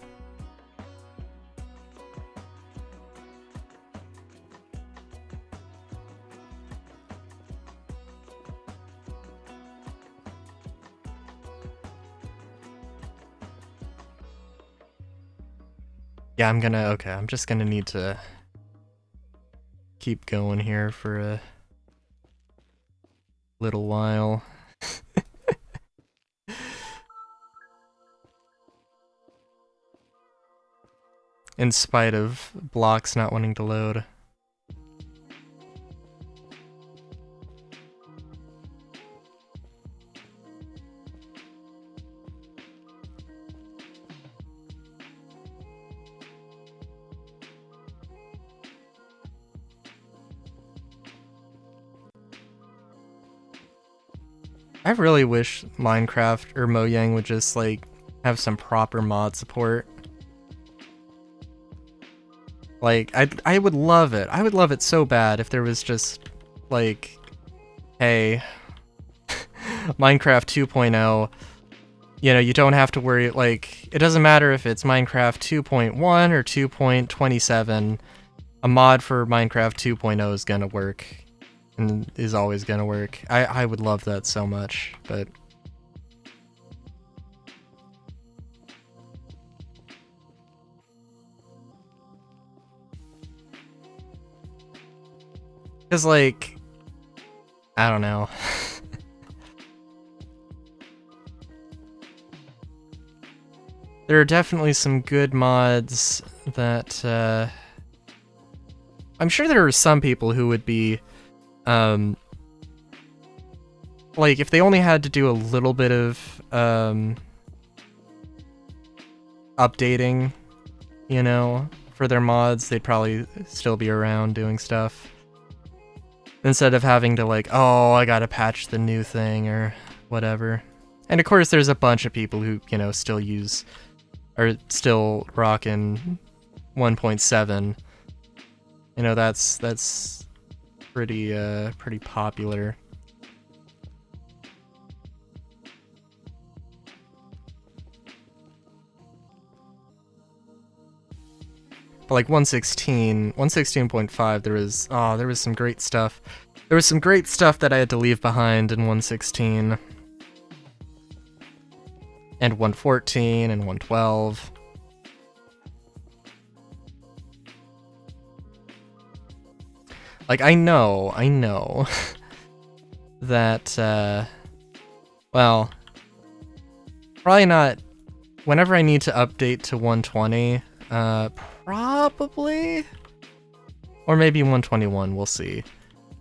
Yeah, I'm just gonna need to keep going here for a little while. In spite of blocks not wanting to load. I really wish Minecraft or Mojang would just, like, have some proper mod support. Like, I would love it. I would love it so bad if there was just, like, hey, Minecraft 2.0, you know, you don't have to worry, like, it doesn't matter if it's Minecraft 2.1 or 2.27, a mod for Minecraft 2.0 is gonna work. And is always gonna work. I would love that so much, but because, like, I don't know. There are definitely some good mods that I'm sure there are some people who would be like, if they only had to do a little bit of updating, you know, for their mods, they'd probably still be around doing stuff. Instead of having to, like, oh, I gotta patch the new thing or whatever. And of course there's a bunch of people who, you know, still use, or still rocking 1.7. You know, that's pretty popular. But like 116.5, there was some great stuff. There was some great stuff that I had to leave behind in 116. And 114 and 112. Like, I know that, well, probably not, whenever I need to update to 120, probably, or maybe 121, we'll see.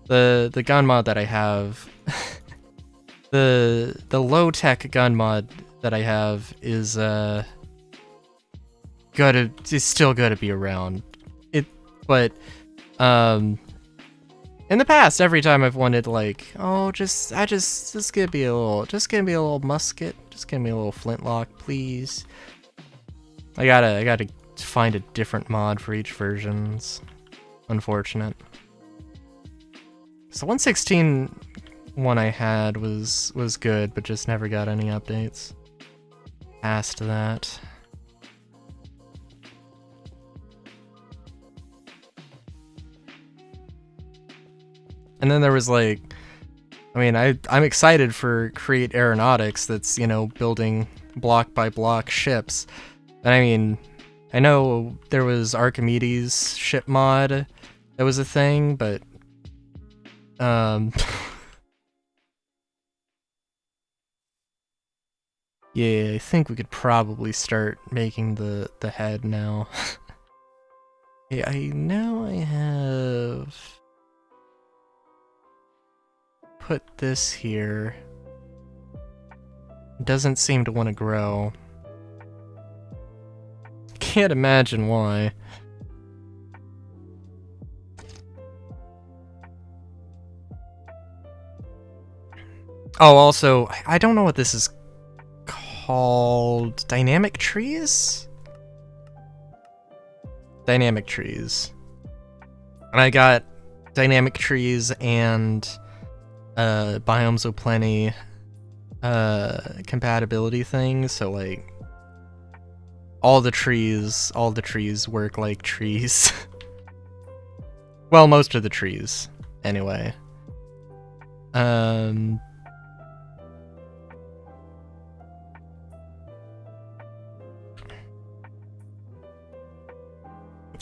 The gun mod that I have, the low-tech gun mod that I have is, still gotta be around. But, in the past, every time I've wanted, like, oh, just give me a little musket, just give me a little flintlock, please. I gotta find a different mod for each version. It's unfortunate. So 116 one I had was good, but just never got any updates past that. And then there was, like, I mean, I'm excited for Create Aeronautics that's, you know, building block by block ships. And I mean, I know there was Archimedes ship mod that was a thing, but yeah, I think we could probably start making the head now. Yeah, I know I have put this here. It doesn't seem to want to grow. Can't imagine why. Oh, also, I don't know what this is called. Dynamic trees? Dynamic trees. And I got dynamic trees and biomes of plenty compatibility things, so like all the trees work like trees. Well, most of the trees, anyway.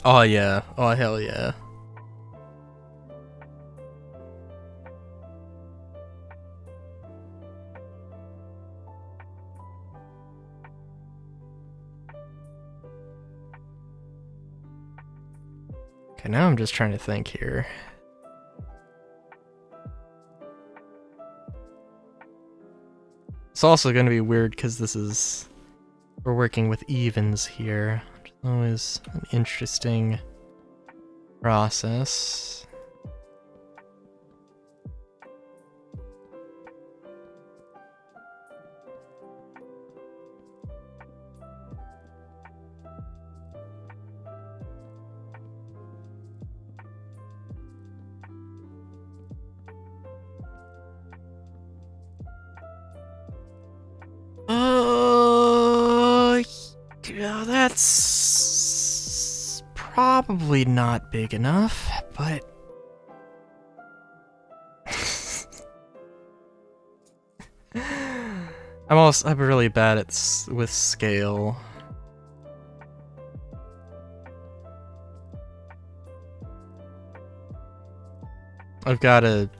Oh yeah, oh hell yeah. Okay, now I'm just trying to think here. It's also going to be weird because we're working with evens here, which is always an interesting process. Yeah, that's probably not big enough, but I'm really bad with scale. I've got a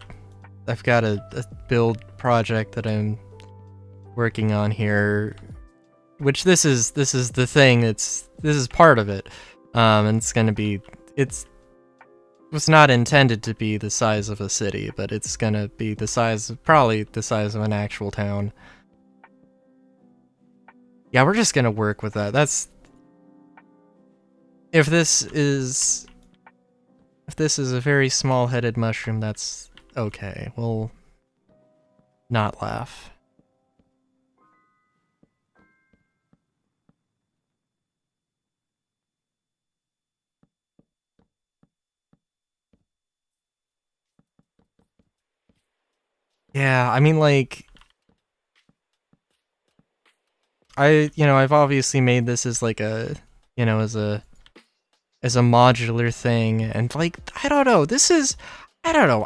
build project that I'm working on here, which this is the thing. This is part of it, and it was not intended to be the size of a city, but it's gonna be probably the size of an actual town. Yeah, we're just gonna work with that. If this is a very small-headed mushroom, that's okay. We'll not laugh. Yeah, I mean, like, I've obviously made this as like a, as a modular thing, and like, I don't know,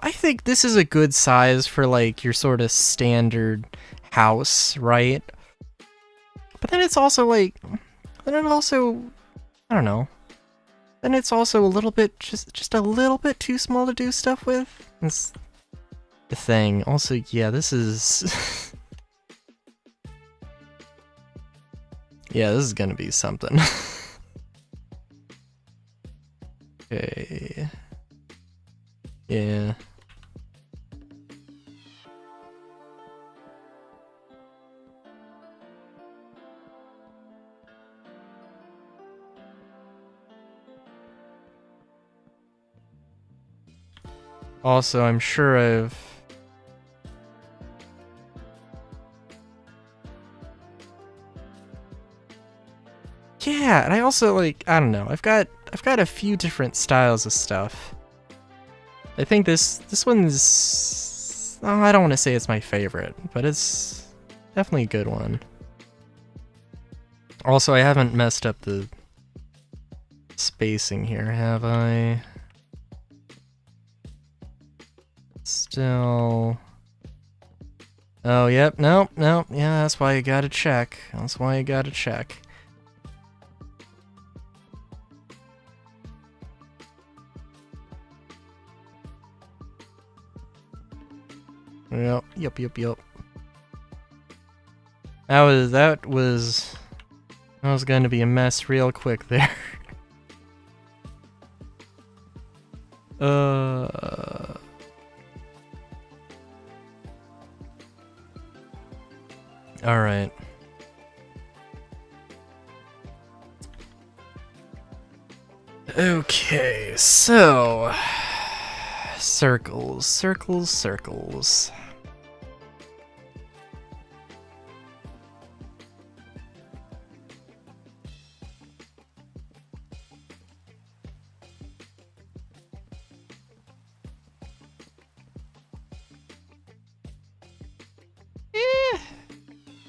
I think this is a good size for like your sort of standard house, right? But then it's also like, I don't know, then it's also a little bit, just a little bit too small to do stuff with. That's the thing. Also, yeah, this is, yeah, this is gonna be something. Okay. Yeah. Also, I'm sure I've... Yeah, and I also, like, I don't know, I've got a few different styles of stuff. I think this one's... Oh, I don't want to say it's my favorite, but it's definitely a good one. Also, I haven't messed up the spacing here, have I? Still... Oh, yep, nope, yeah, that's why you gotta check. Yep. That was going to be a mess real quick there. All right. Okay, so circles.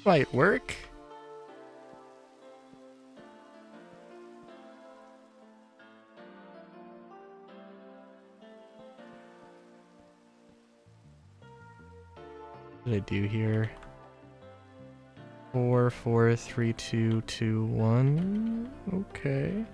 might work. What did I do here? 4, 4, 3, 2, 2, 1. Okay.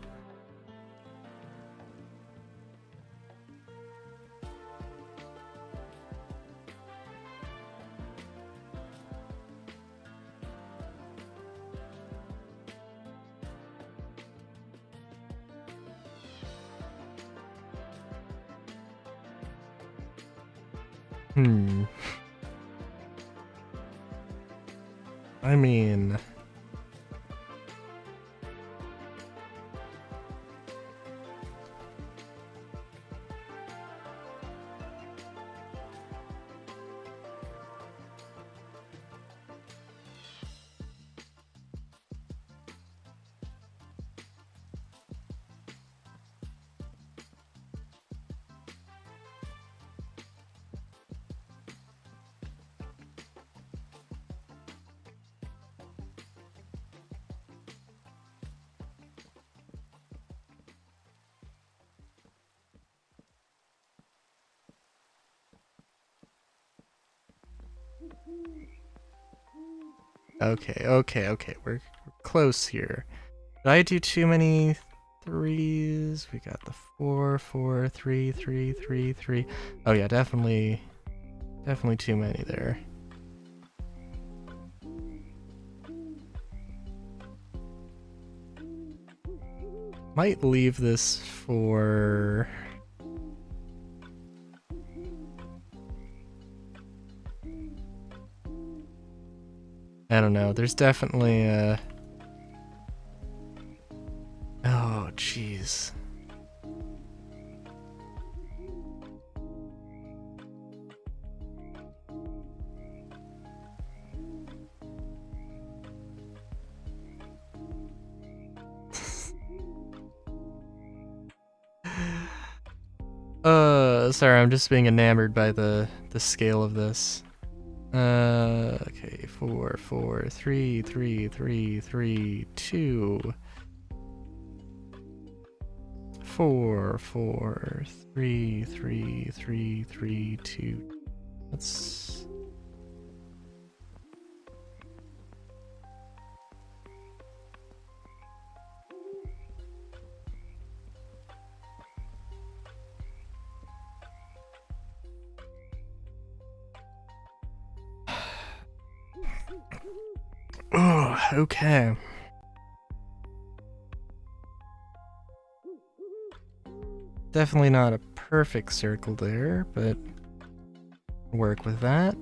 I mean... Okay, we're close here. Did I do too many threes? We got the 4, 4, 3, 3, 3, 3. Oh yeah, definitely too many there. Might leave this for... I don't know, there's definitely a... Oh, jeez. Sorry, I'm just being enamored by the scale of this. Okay, 4, 4, 3, 3, 3, 3, 2. 4, 4, 3, 3, 3, 3, 2. Let's... Oh, okay. Definitely not a perfect circle there, but work with that.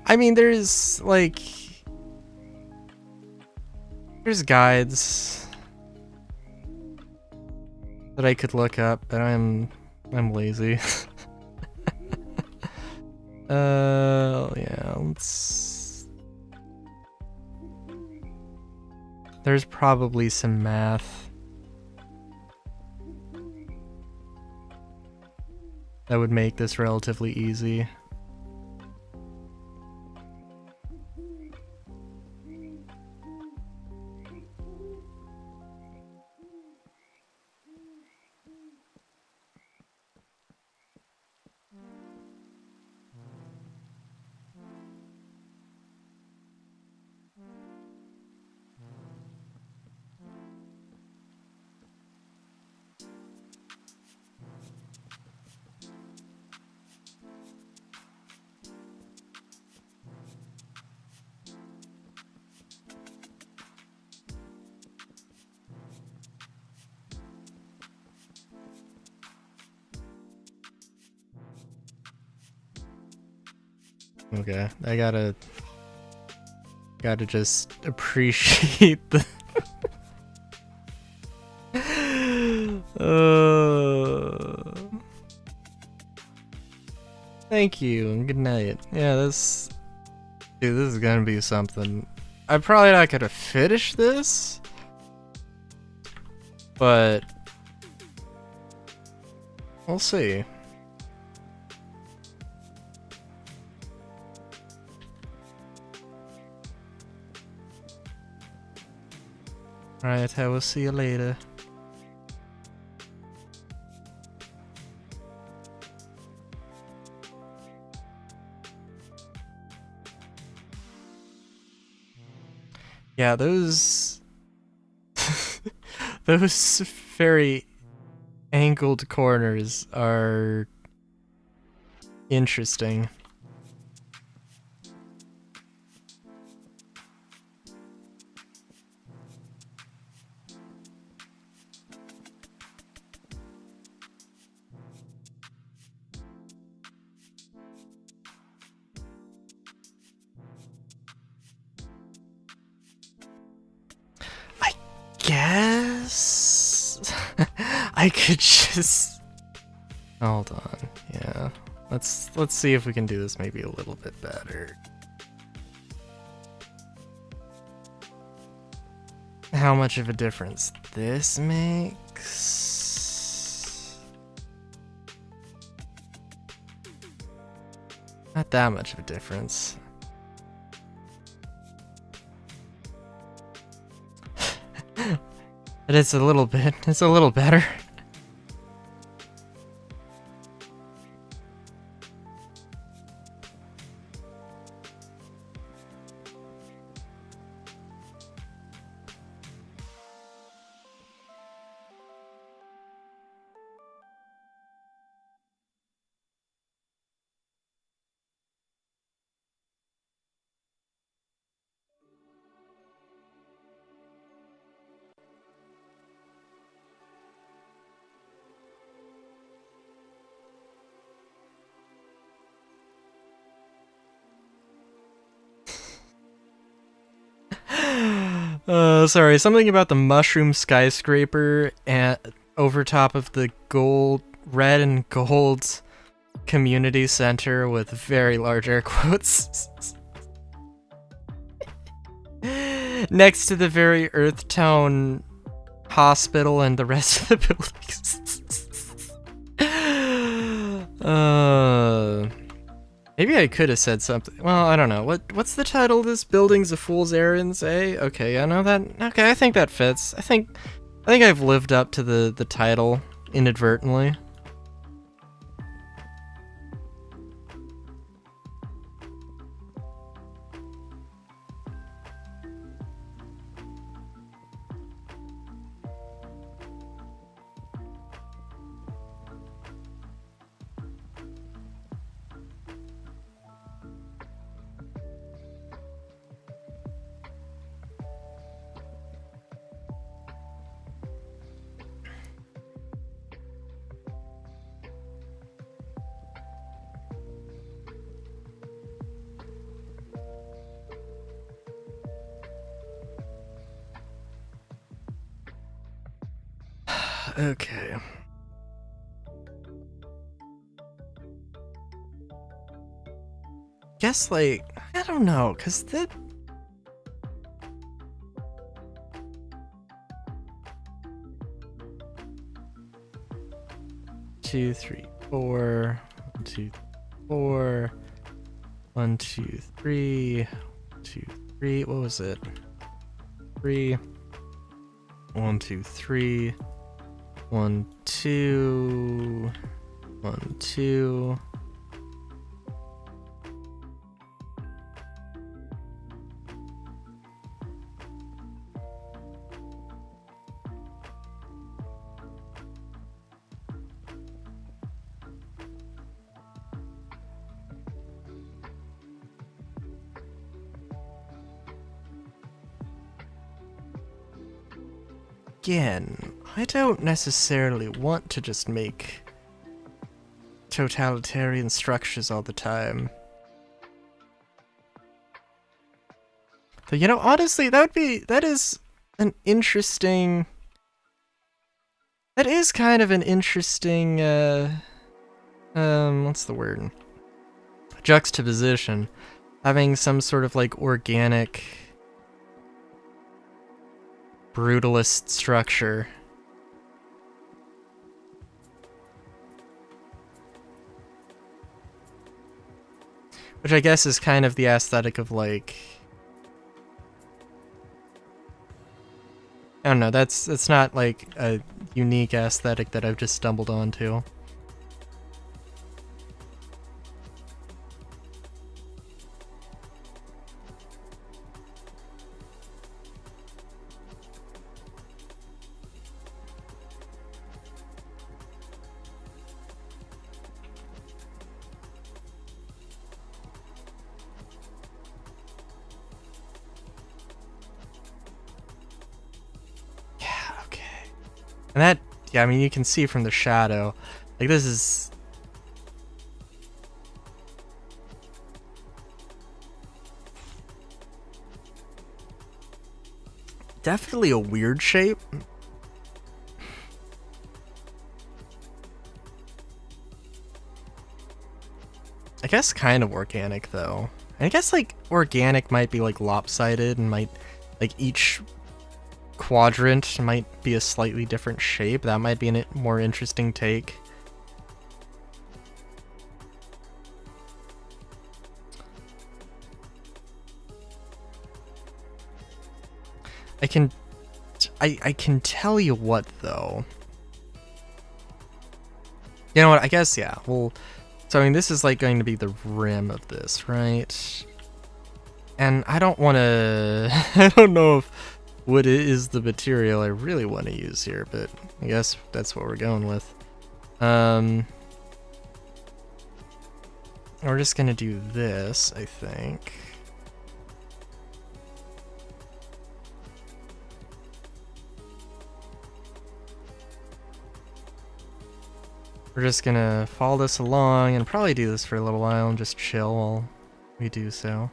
I mean, there's like... There's guides that I could look up, but I'm lazy. Yeah, let's... There's probably some math that would make this relatively easy. Okay, I gotta just appreciate the Thank you, and good night. Yeah, this... Dude, this is gonna be something. I'm probably not gonna finish this, but we'll see. Alright, I will see you later. Yeah, those those very angled corners are interesting. I guess I could just hold on. Yeah. Let's see if we can do this maybe a little bit better. How much of a difference this makes? Not that much of a difference. But it's a little bit. It's a little better. Sorry, something about the mushroom skyscraper over top of the red and gold community center with very large air quotes. Next to the very Earth Town hospital and the rest of the buildings. Maybe I could have said something. Well, I don't know. What's the title of this? Buildings of Fool's Errands, eh? Okay, I know that. Okay, I think that fits. I think I've lived up to the title inadvertently. Okay. Guess, like, I don't know, cause the... Two, three, four. 1, 2, 4. 1, 2, 3. 2, 3. What was it? 3. 1, 2, 3. 1, 2. 1, 2. Again, I don't necessarily want to just make totalitarian structures all the time. But you know, honestly, that is an interesting... That is kind of an interesting, what's the word? juxtaposition, having some sort of like organic brutalist structure. Which I guess is kind of the aesthetic of like, I don't know, that's not like a unique aesthetic that I've just stumbled onto. And that, yeah, I mean, you can see from the shadow, like this is... definitely a weird shape. I guess kind of organic though. I guess like organic might be like lopsided and might, like each quadrant might be a slightly different shape. That might be a more interesting take. I can tell you what though. You know what? I guess yeah. Well, so I mean, this is like going to be the rim of this, right? And I don't want to. I don't know if wood is the material I really want to use here, but I guess that's what we're going with. We're just gonna do this, I think. We're just gonna follow this along and probably do this for a little while and just chill while we do so.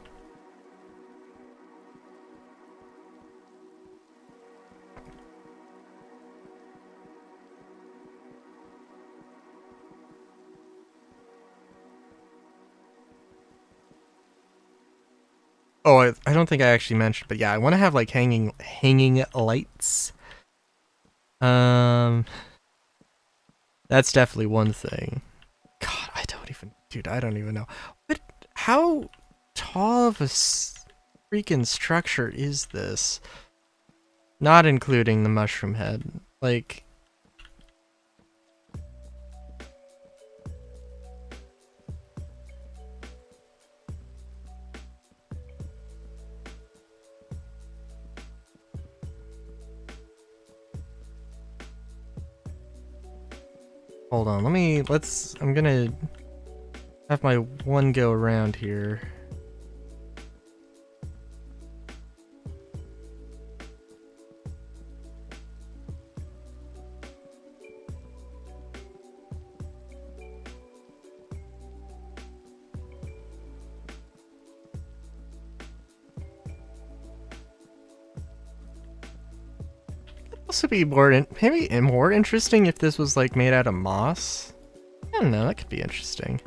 Oh, I don't think I actually mentioned, but yeah, I want to have like hanging lights. That's definitely one thing. God, I don't even know. But how tall of a freaking structure is this? Not including the mushroom head. Like, hold on, I'm gonna have my one go around here. Also be maybe more interesting if this was like made out of moss. I don't know, that could be interesting.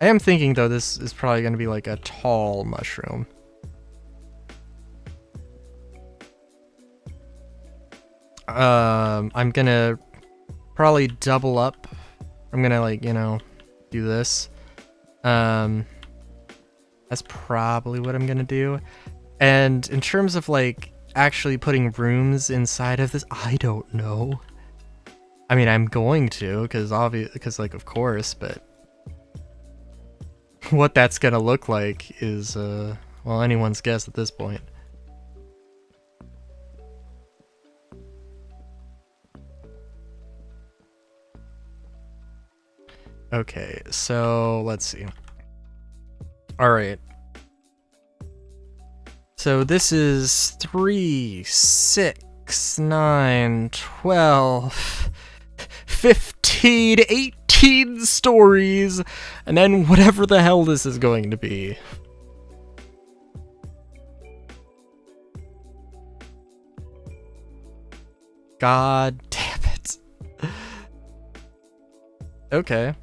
I am thinking though this is probably going to be like a tall mushroom. I'm gonna probably double up. I'm gonna like, you know, do this. That's probably what I'm gonna do. And in terms of like actually putting rooms inside of this, I don't know. I mean, I'm going to, because like of course, but what that's gonna look like is well, anyone's guess at this point. Okay, so let's see. All right. So this is 3, 6, 9, 12, 15, 18 stories, and then whatever the hell this is going to be. God damn it. Okay.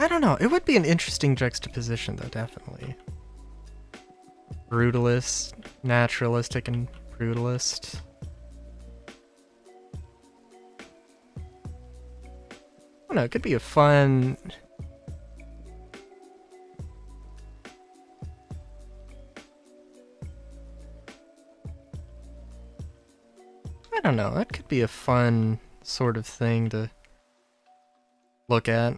I don't know. It would be an interesting juxtaposition, though, definitely. Brutalist, naturalistic, and brutalist. I don't know. It could be a fun. I don't know. That could be a fun sort of thing to look at.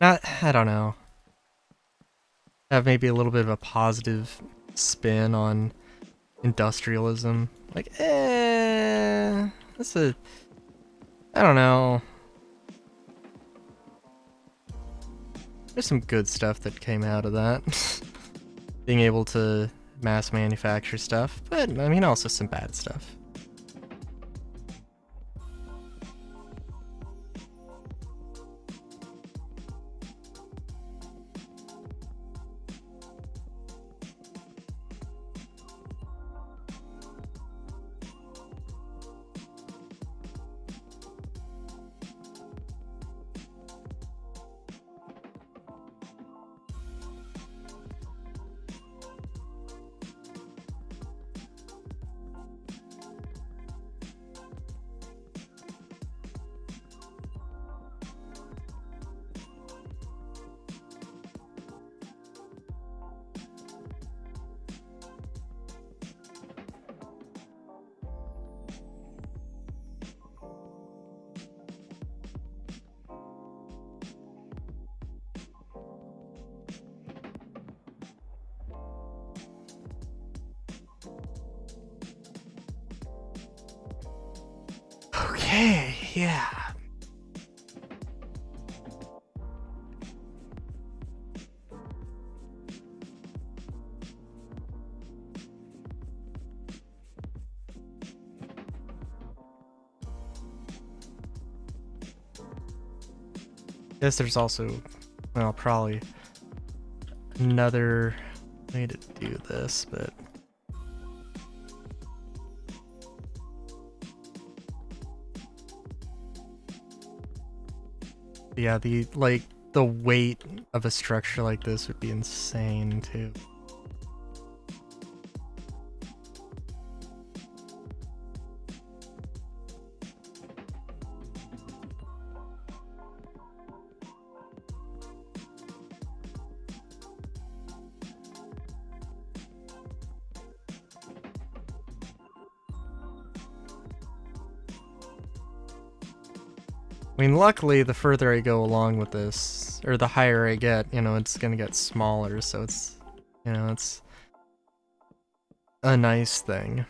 I don't know. Have maybe a little bit of a positive spin on industrialism. Like, that's a. I don't know. There's some good stuff that came out of that. Being able to mass manufacture stuff, but I mean, also some bad stuff. Okay, yeah. Guess there's also, well, probably another way to do this, but yeah, the weight of a structure like this would be insane too. I mean, luckily, the further I go along with this, or the higher I get, you know, it's gonna get smaller, so it's, you know, it's a nice thing.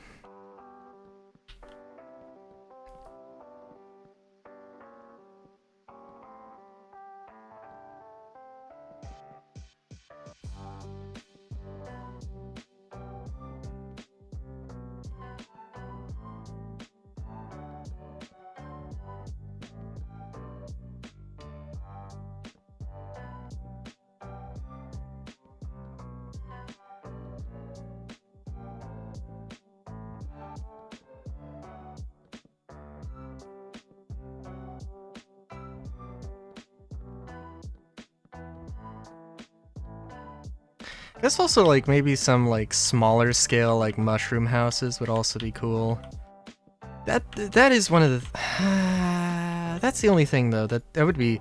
I guess also like maybe some like smaller scale like mushroom houses would also be cool. That is one of the that's the only thing though that would be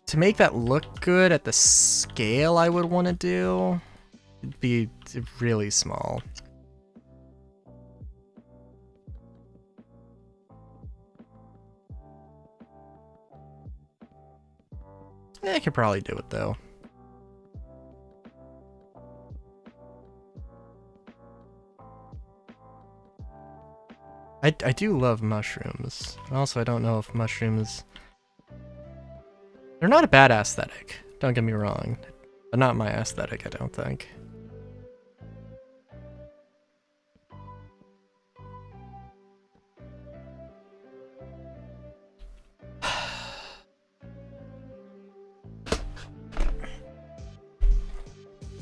to make that look good at the scale I would want to do. It'd be really small. I could probably do it though. I do love mushrooms. Also, I don't know if mushrooms... They're not a bad aesthetic, don't get me wrong. But not my aesthetic, I don't think.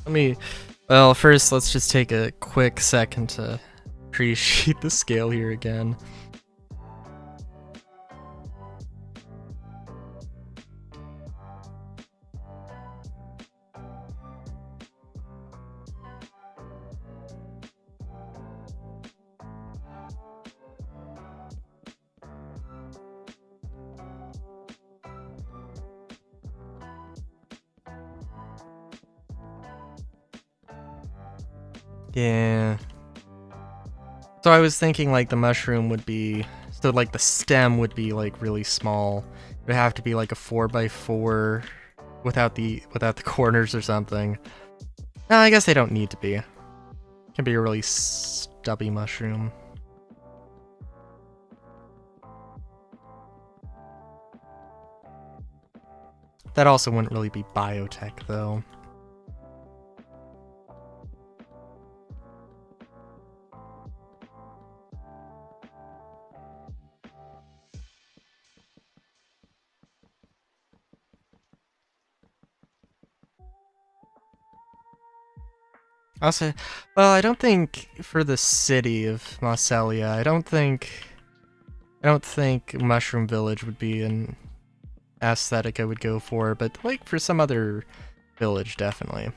Let me Well, first, let's just take a quick second to appreciate the scale here again. Yeah. So I was thinking like the mushroom would be, so like the stem would be like really small. It would have to be like a 4x4 without the corners or something. No, I guess they don't need to be. It can be a really stubby mushroom. That also wouldn't really be biotech though. Also, well, I don't think for the city of Marcellia, I don't think Mushroom Village would be an aesthetic I would go for, but like for some other village, definitely.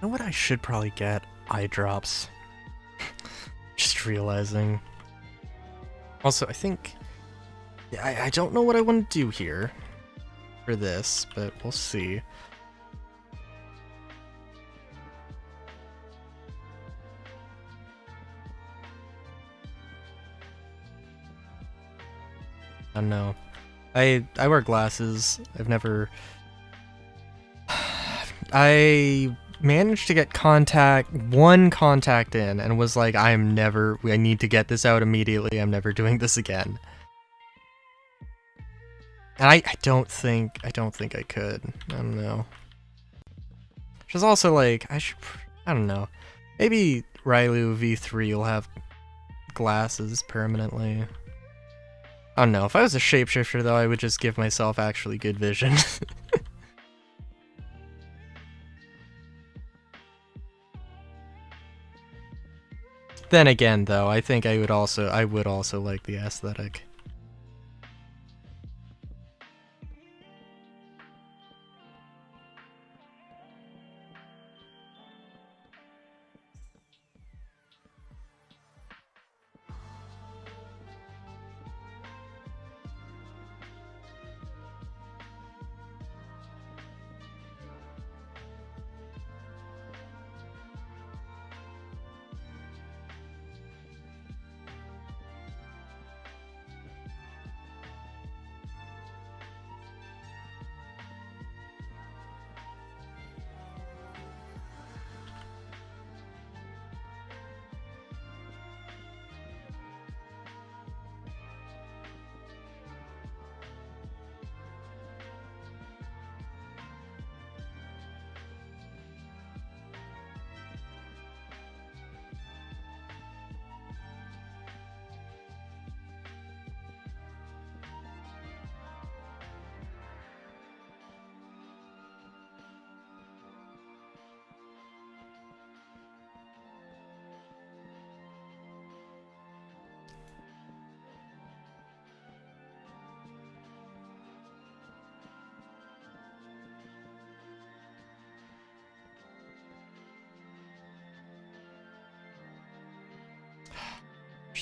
You know what I should probably get? Eye drops. Just realizing. Also, I think... Yeah, I don't know what I want to do here for this, but we'll see. I don't know. I wear glasses. I've never... I managed to get one contact in, and was like, I need to get this out immediately, I'm never doing this again. And I don't think I could. I don't know. Which is also like, I don't know. Maybe Railu V3 will have glasses permanently. I don't know. If I was a shapeshifter, though, I would just give myself actually good vision. Then again, though, I think I would also like the aesthetic.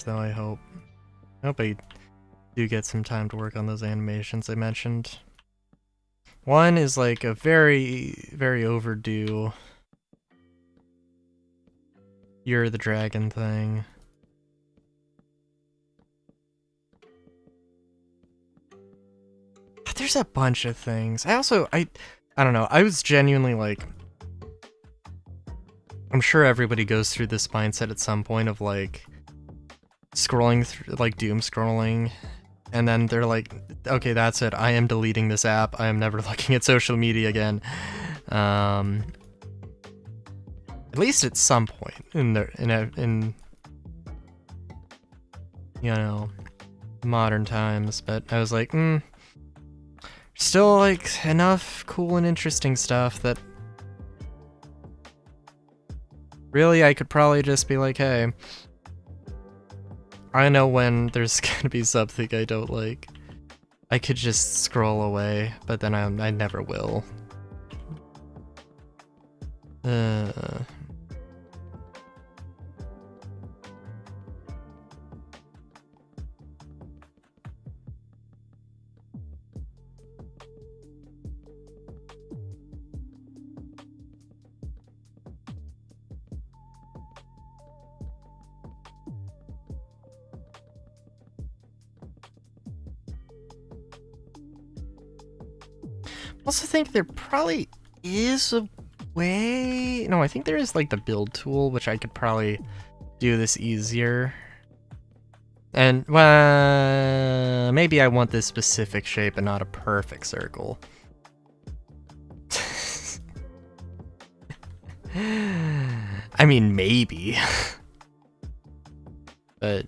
Though I hope I do get some time to work on those animations I mentioned. One is like a very, very overdue You're the Dragon thing. There's a bunch of things. I don't know. I was genuinely like, I'm sure everybody goes through this mindset at some point of like scrolling through, like doom scrolling, and then they're like, okay, that's it. I am deleting this app. I am never looking at social media again. At least at some point in you know, modern times. But I was like, still like enough cool and interesting stuff that really I could probably just be like, hey, I know when there's gonna be something I don't like. I could just scroll away, but then I never will. I also think there probably is a way. No, I think there is like the build tool, which I could probably do this easier. And, well, maybe I want this specific shape and not a perfect circle. I mean, maybe. But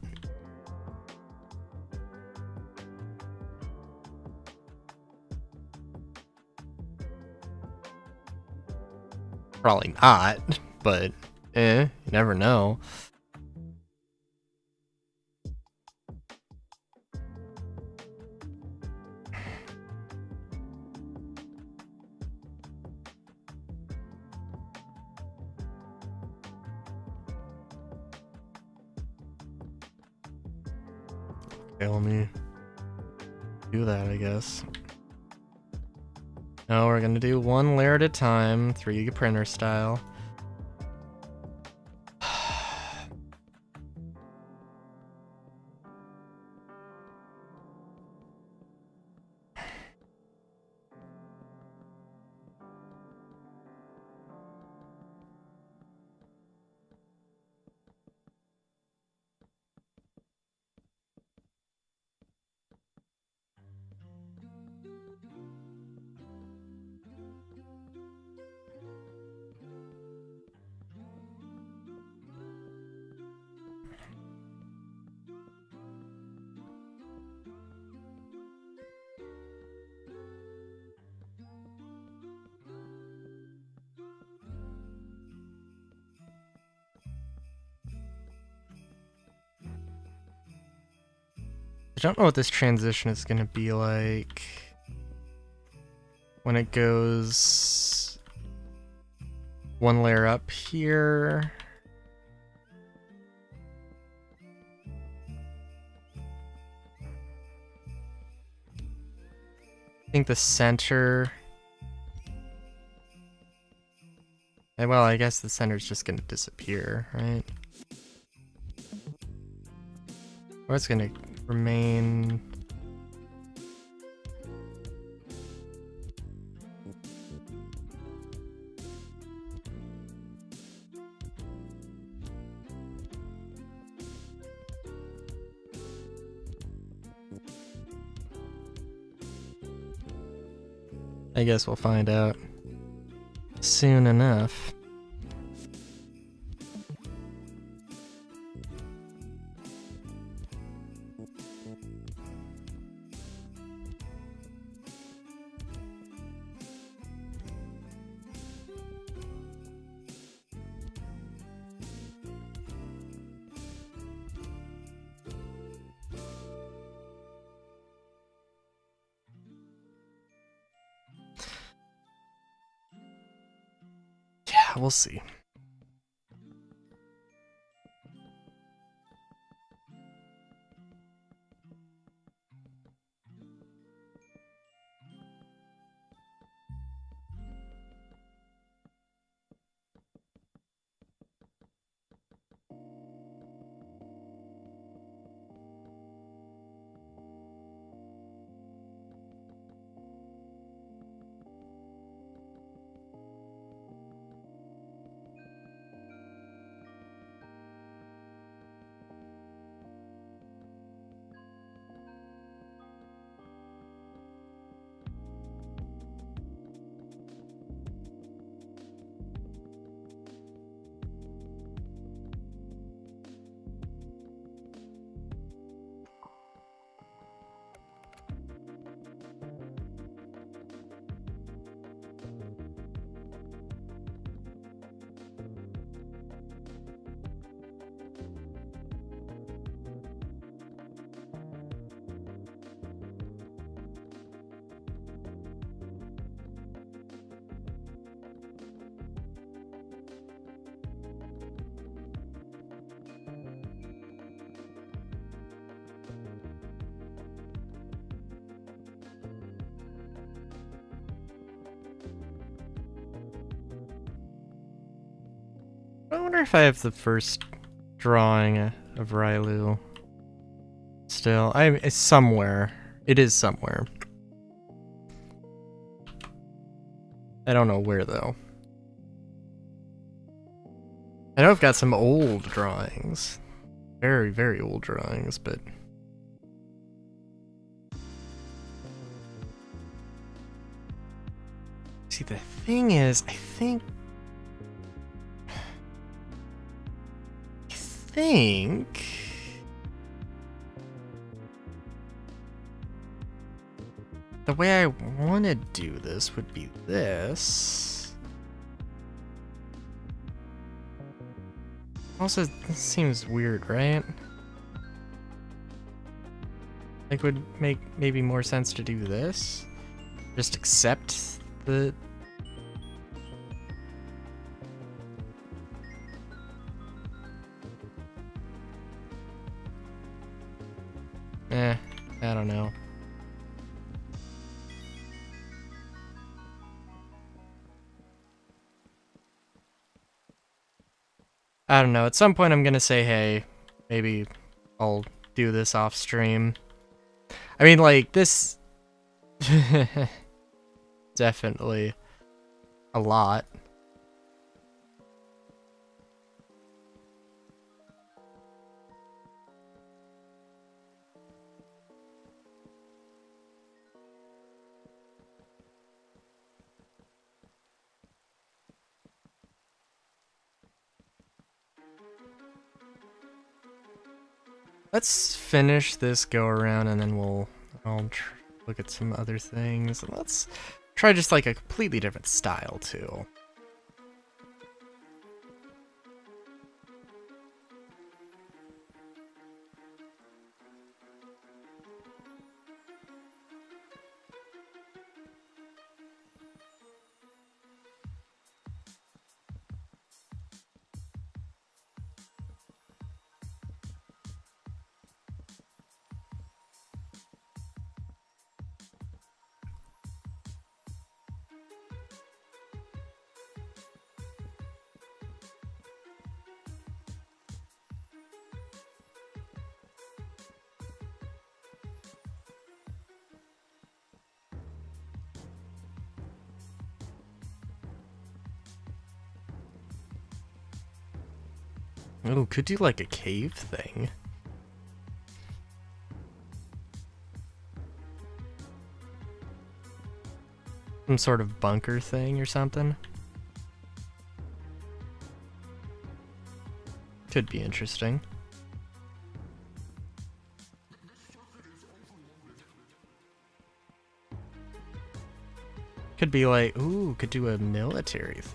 probably not, but you never know. Okay, let me do that, I guess. No, we're gonna do one layer at a time, 3D printer style. I don't know what this transition is gonna be like when it goes one layer up here. I think the center. Well, I guess the center's just gonna disappear, right? Or it's gonna remain. I guess we'll find out soon enough. We'll see. I wonder if I have the first drawing of Railu still. It's somewhere. It is somewhere. I don't know where though. I know I've got some old drawings. Very, very old drawings, but... See, the thing is, I think the way I want to do this would be this. Also, this seems weird, right? Like, would make maybe more sense to do this? Just accept the... I don't know. I don't know. At some point I'm gonna say, hey, maybe I'll do this off stream. I mean, like, this... definitely a lot. Let's finish this go around and then I'll look at some other things. And let's try just like a completely different style too. Oh, could do like a cave thing. Some sort of bunker thing or something. Could be interesting. Could be like, ooh, could do a military thing.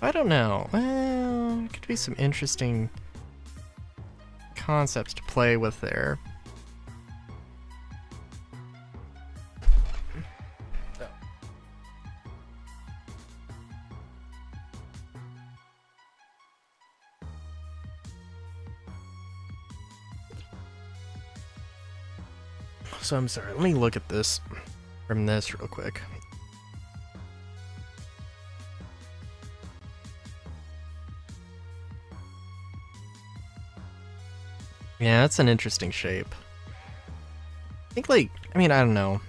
I don't know. Well, it could be some interesting concepts to play with there. So I'm sorry, let me look at this from this real quick. Yeah, that's an interesting shape. I think, like, I mean, I don't know.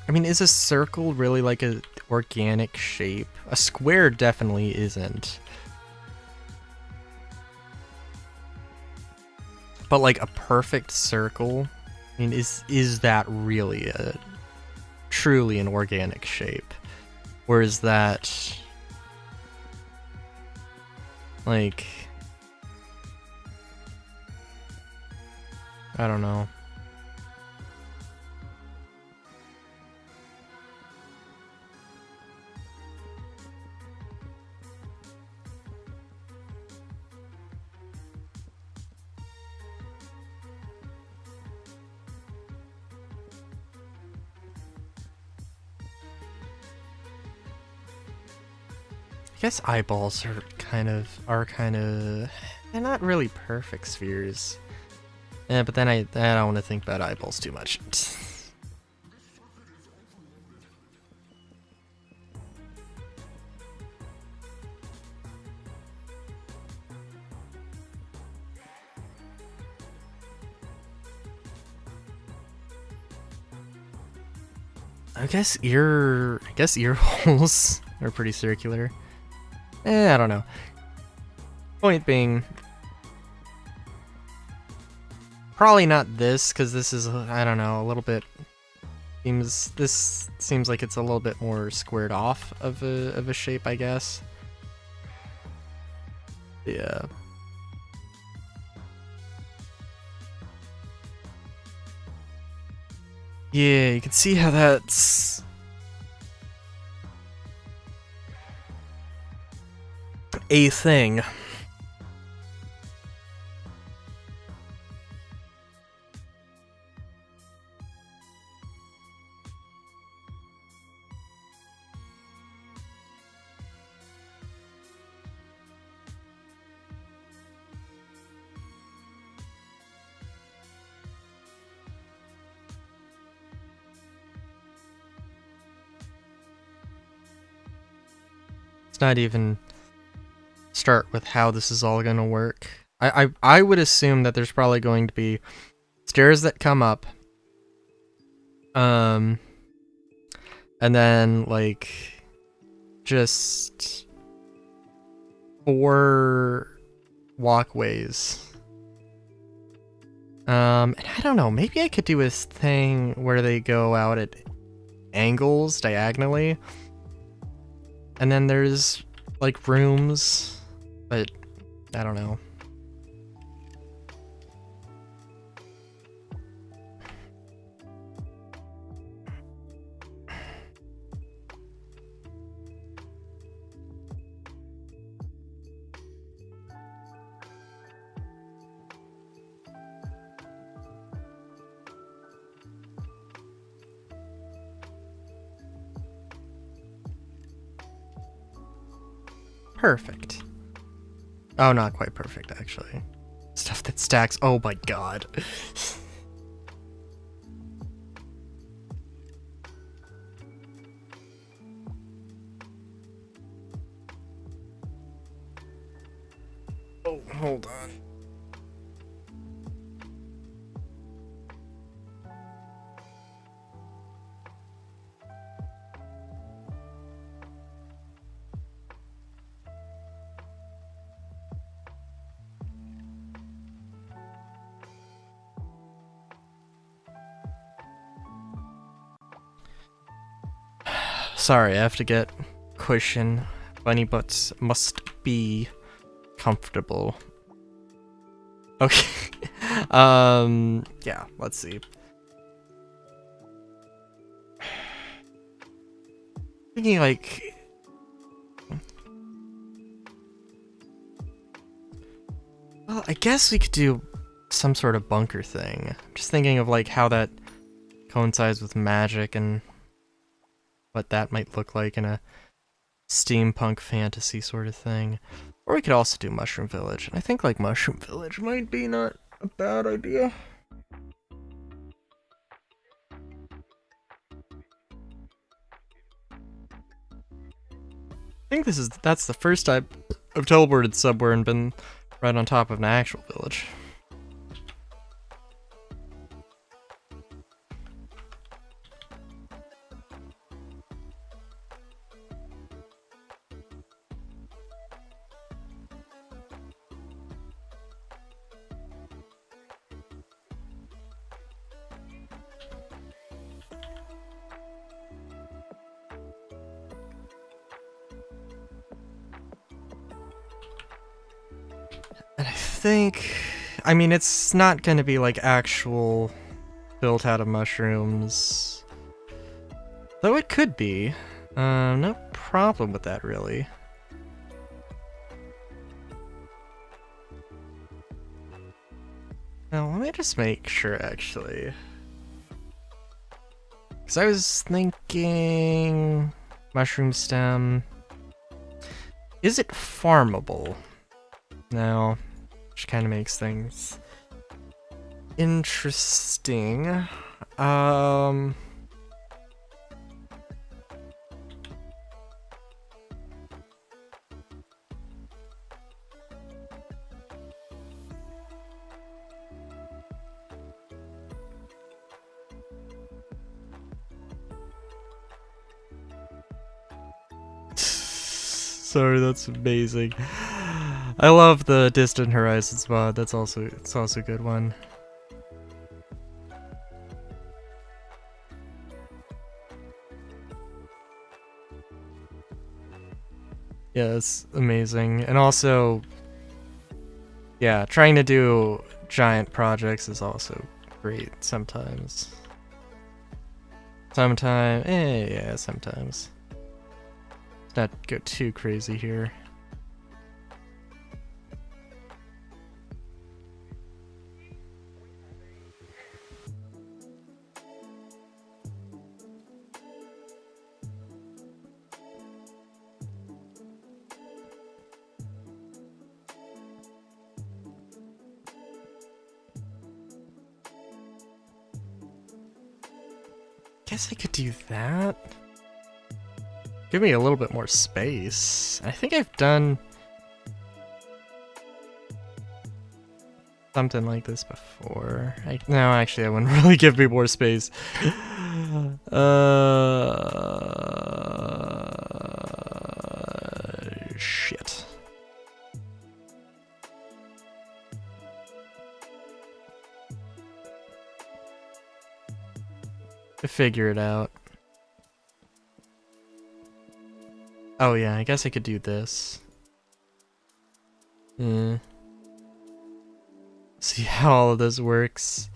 I mean, is a circle really like a organic shape? A square definitely isn't. But like a perfect circle, I mean, is that really a truly an organic shape? Or is that like, I don't know. I guess eyeballs are kind of, they're not really perfect spheres. Yeah, but then I don't want to think about eyeballs too much. I guess ear holes are pretty circular. I don't know. Point being, probably not this, because this is, I don't know, a little bit, this seems like it's a little bit more squared off of a shape, I guess. Yeah. Yeah, you can see how that's a thing. It's not even start with how this is all gonna work. I would assume that there's probably going to be stairs that come up, and then like just 4 walkways. And I don't know, maybe I could do a thing where they go out at angles diagonally, and then there's like rooms, but I don't know. Perfect. Oh, not quite perfect, actually. Stuff that stacks. Oh my god. Oh, hold on. Sorry, I have to get cushion. Bunny butts must be comfortable. Okay. Yeah, let's see. Thinking like, well, I guess we could do some sort of bunker thing. Just thinking of like how that coincides with magic and what that might look like in a steampunk fantasy sort of thing. Or we could also do Mushroom Village. I think like Mushroom Village might be not a bad idea. I think that's the first time I've teleported somewhere and been right on top of an actual village. And I think, I mean, it's not going to be like actual built out of mushrooms, though it could be. No problem with that, really. Now, let me just make sure, actually. Because I was thinking mushroom stem. Is it farmable? No, which kind of makes things interesting. Sorry, that's amazing. I love the Distant Horizons mod. It's also a good one. Yeah, it's amazing. And also, yeah, trying to do giant projects is also great sometimes. Sometimes, yeah, sometimes. Let's not go too crazy here. Guess I could do that. Give me a little bit more space. I think I've done something like this before. No, actually, I wouldn't really give me more space. Shit. To figure it out. Oh yeah, I guess I could do this. See how all of this works.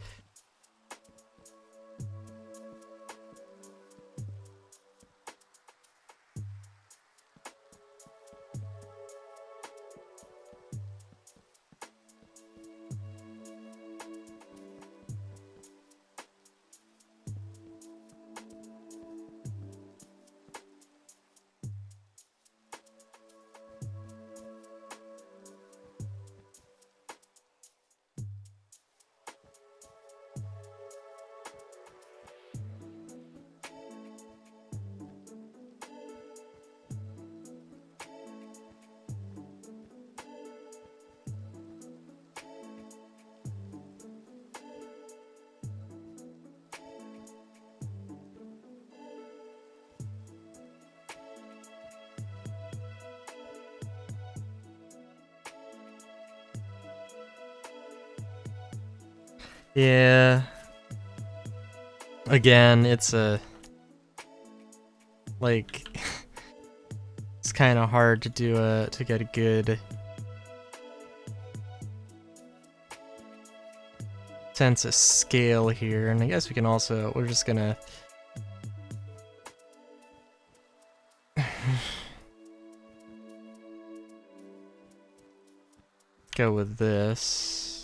Yeah. Again, it's like it's kind of hard to to get a good sense of scale here, and I guess we can also, we're just gonna go with this.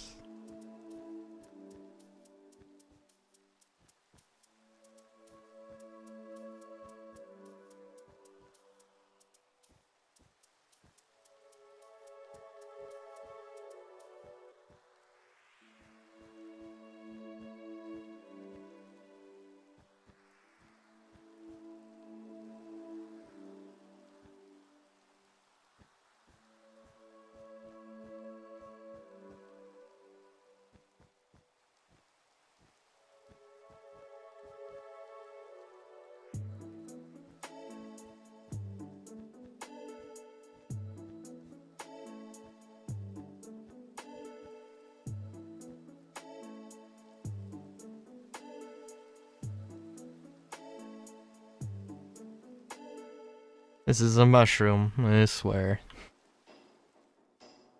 This is a mushroom, I swear.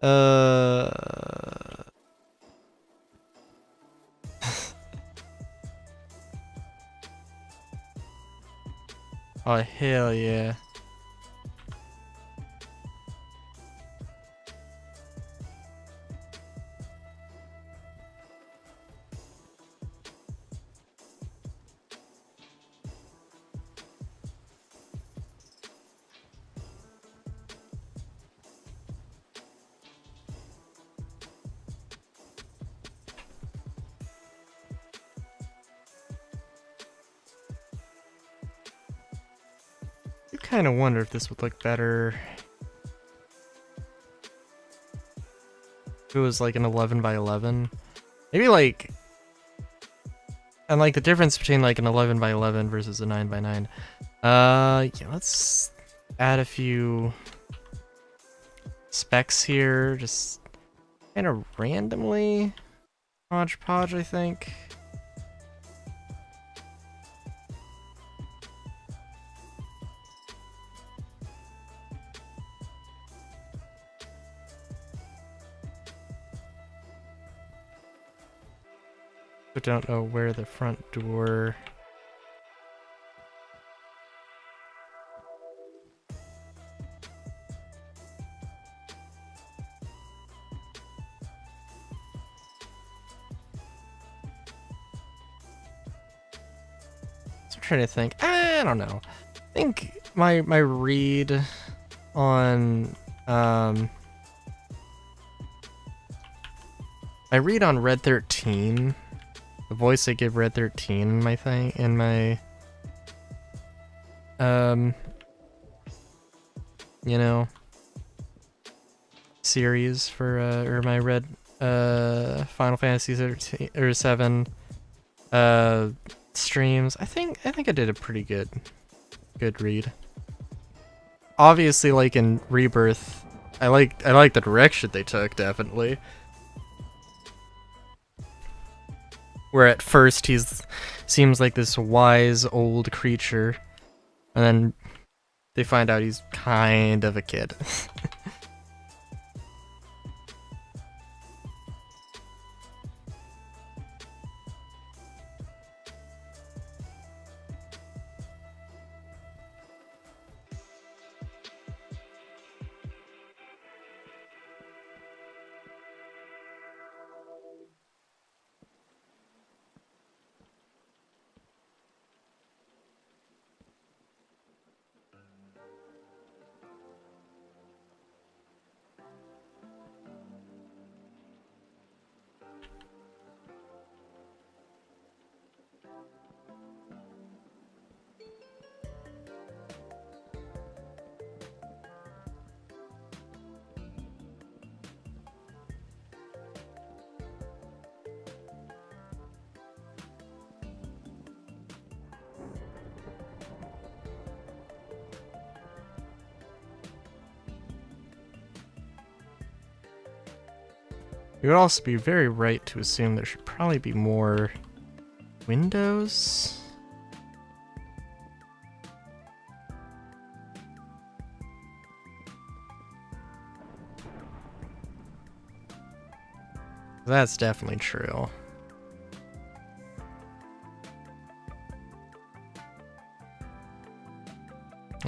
Oh, hell yeah. I kind of wonder if this would look better if it was like an 11 by 11. Maybe like, and like the difference between like an 11 by 11 versus a 9 by 9. Yeah, let's add a few specs here, just kind of randomly hodgepodge, I think. I don't know where the front door... I'm trying to think. I don't know. I think my read on my read on Red 13, the voice I give Red 13 in my thing, in my you know, series for or my Red Final Fantasy 13 or 7 streams. I think I did a pretty good read. Obviously, like in Rebirth, I like the direction they took, definitely. Where at first seems like this wise old creature, and then they find out he's kind of a kid. You would also be very right to assume there should probably be more windows. That's definitely true.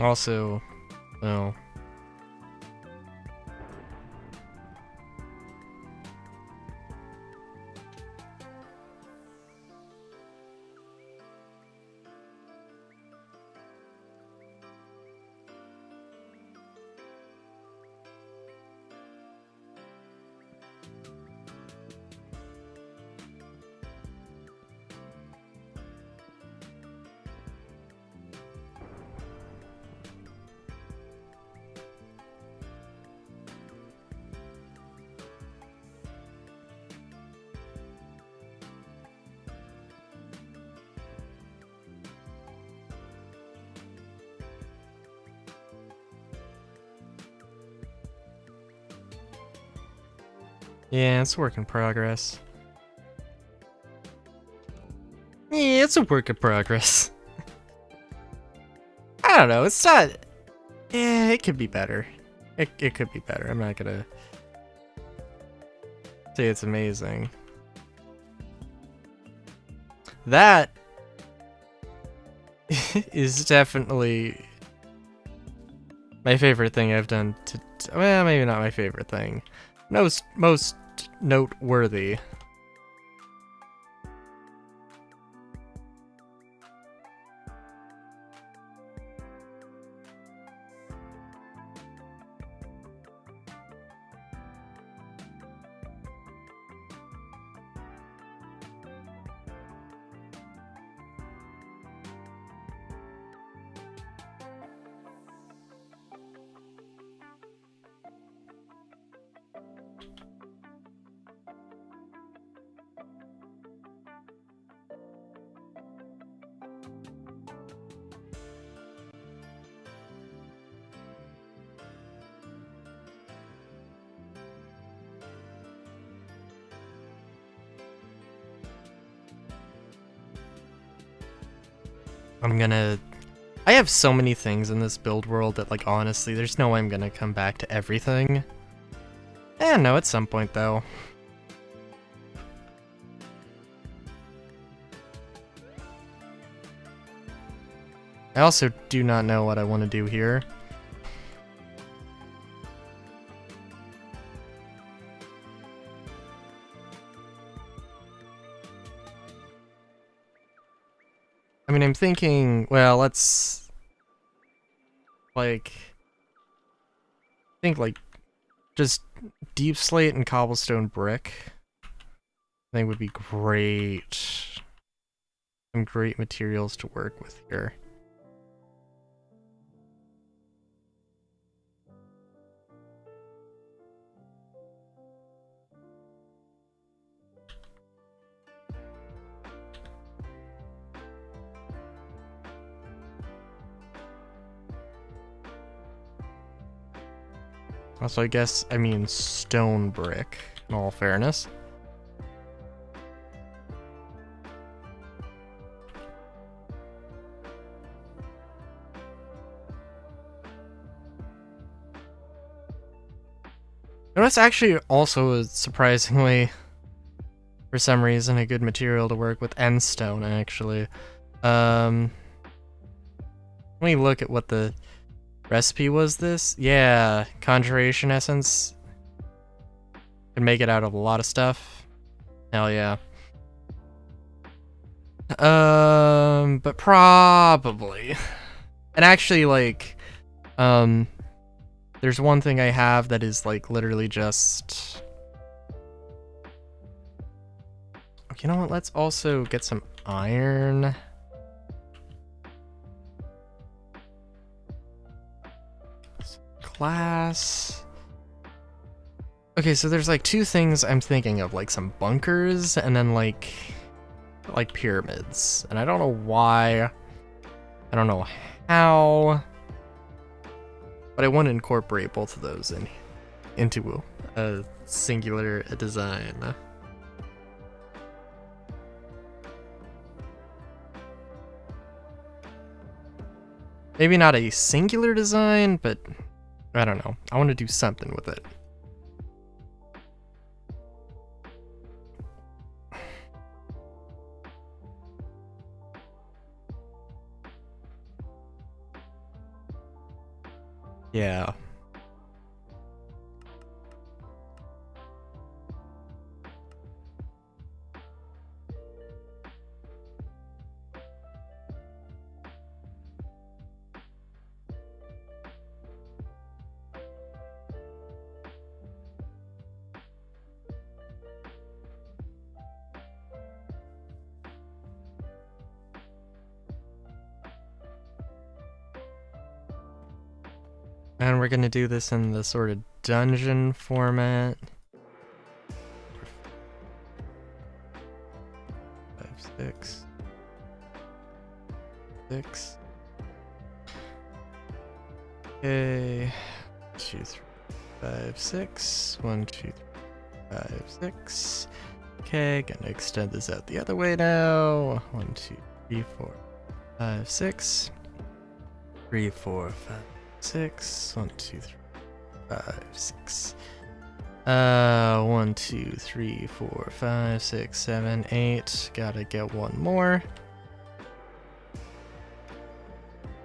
Also, well... Yeah, it's a work in progress. Yeah, it's a work in progress. I don't know, it's not... Yeah, it could be better. It could be better. I'm not gonna say it's amazing. That is definitely my favorite thing I've done to... Well, maybe not my favorite thing. Most noteworthy. I have so many things in this build world that, like, honestly, there's no way I'm gonna come back to everything. No, at some point, though. I also do not know what I want to do here. I mean, I'm thinking, well, let's, like, think, like, just deep slate and cobblestone brick. I think would be great. Some great materials to work with here. Also, I guess, I mean stone brick, in all fairness. And that's actually also a surprisingly, for some reason, a good material to work with, end stone, actually. Let me look at what the recipe was this. Yeah, conjuration essence. Can make it out of a lot of stuff. Hell yeah. But probably. And actually, like, there's one thing I have that is, like, literally just... You know what, let's also get some iron. Glass. Okay, so there's, like, two things I'm thinking of, like, some bunkers, and then, like pyramids. And I don't know why. I don't know how. But I want to incorporate both of those into a singular design. Maybe not a singular design, but I don't know. I want to do something with it. Yeah. And we're gonna do this in the sort of dungeon format. 5, 6. 6. Okay. 2, 3, 5, 6. 1, 2, 3, 5, 6. Okay, gonna extend this out the other way now. 1, 2, 3, 4, 5, 6. 3, 4, 5, 6. 1, 2, 3, 5, 6. 1, 2, 3, 4, 5, 6, 7, 8. Gotta get one more.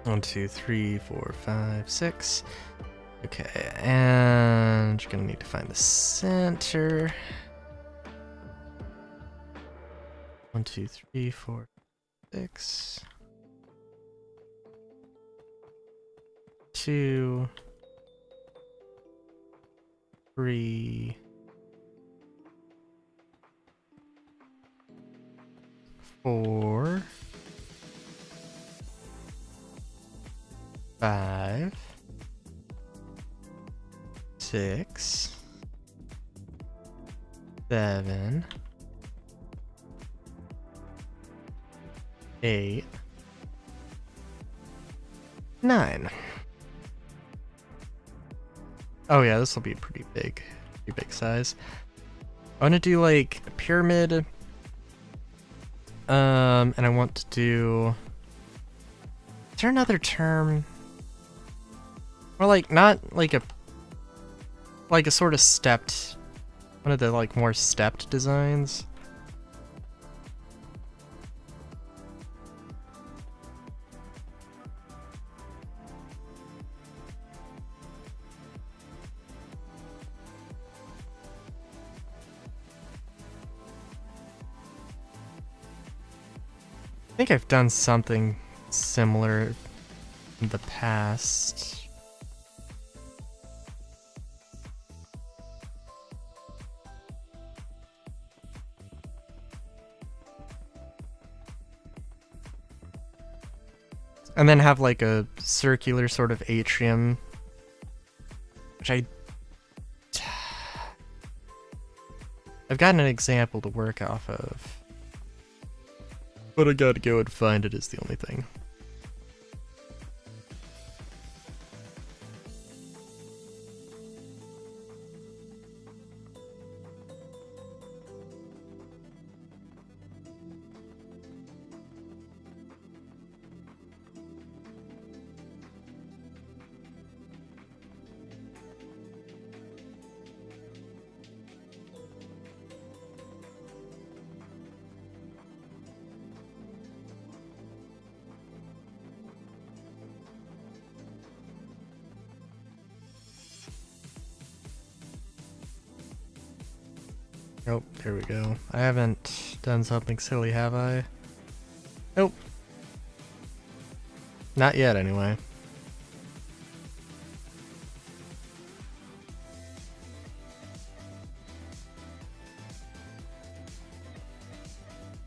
1, 2, 3, 4, 5, 6. Okay, and you're gonna need to find the center. 1, 2, 3, 4, 6. 2, 3, 4, 5, 6, 7, 8, 9. Oh yeah, this will be pretty big size. I want to do like a pyramid, and I want to do Is there another term? Or like, not like a sort of stepped, one of the like more stepped designs. I think I've done something similar in the past. And then have like a circular sort of atrium, which I've gotten an example to work off of. But I gotta go and find it is the only thing. Oh, there we go. I haven't done something silly, have I? Nope. Not yet, anyway.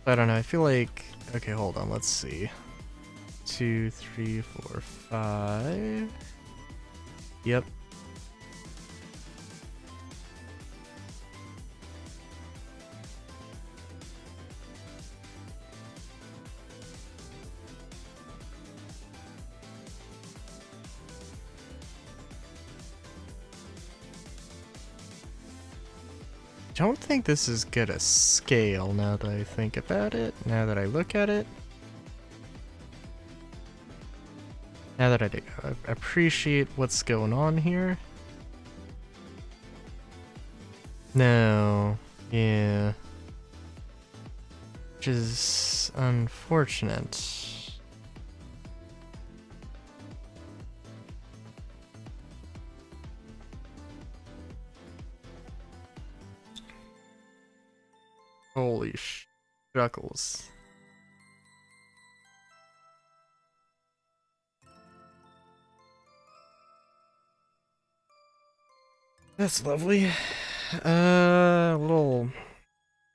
I don't know, I feel like... Okay, hold on, let's see. 2, 3, 4, 5... Yep. Don't think this is good a scale now that I think about it, now that I look at it. Now that I appreciate what's going on here. No, yeah. Which is unfortunate. Holy shuckles. That's lovely. A little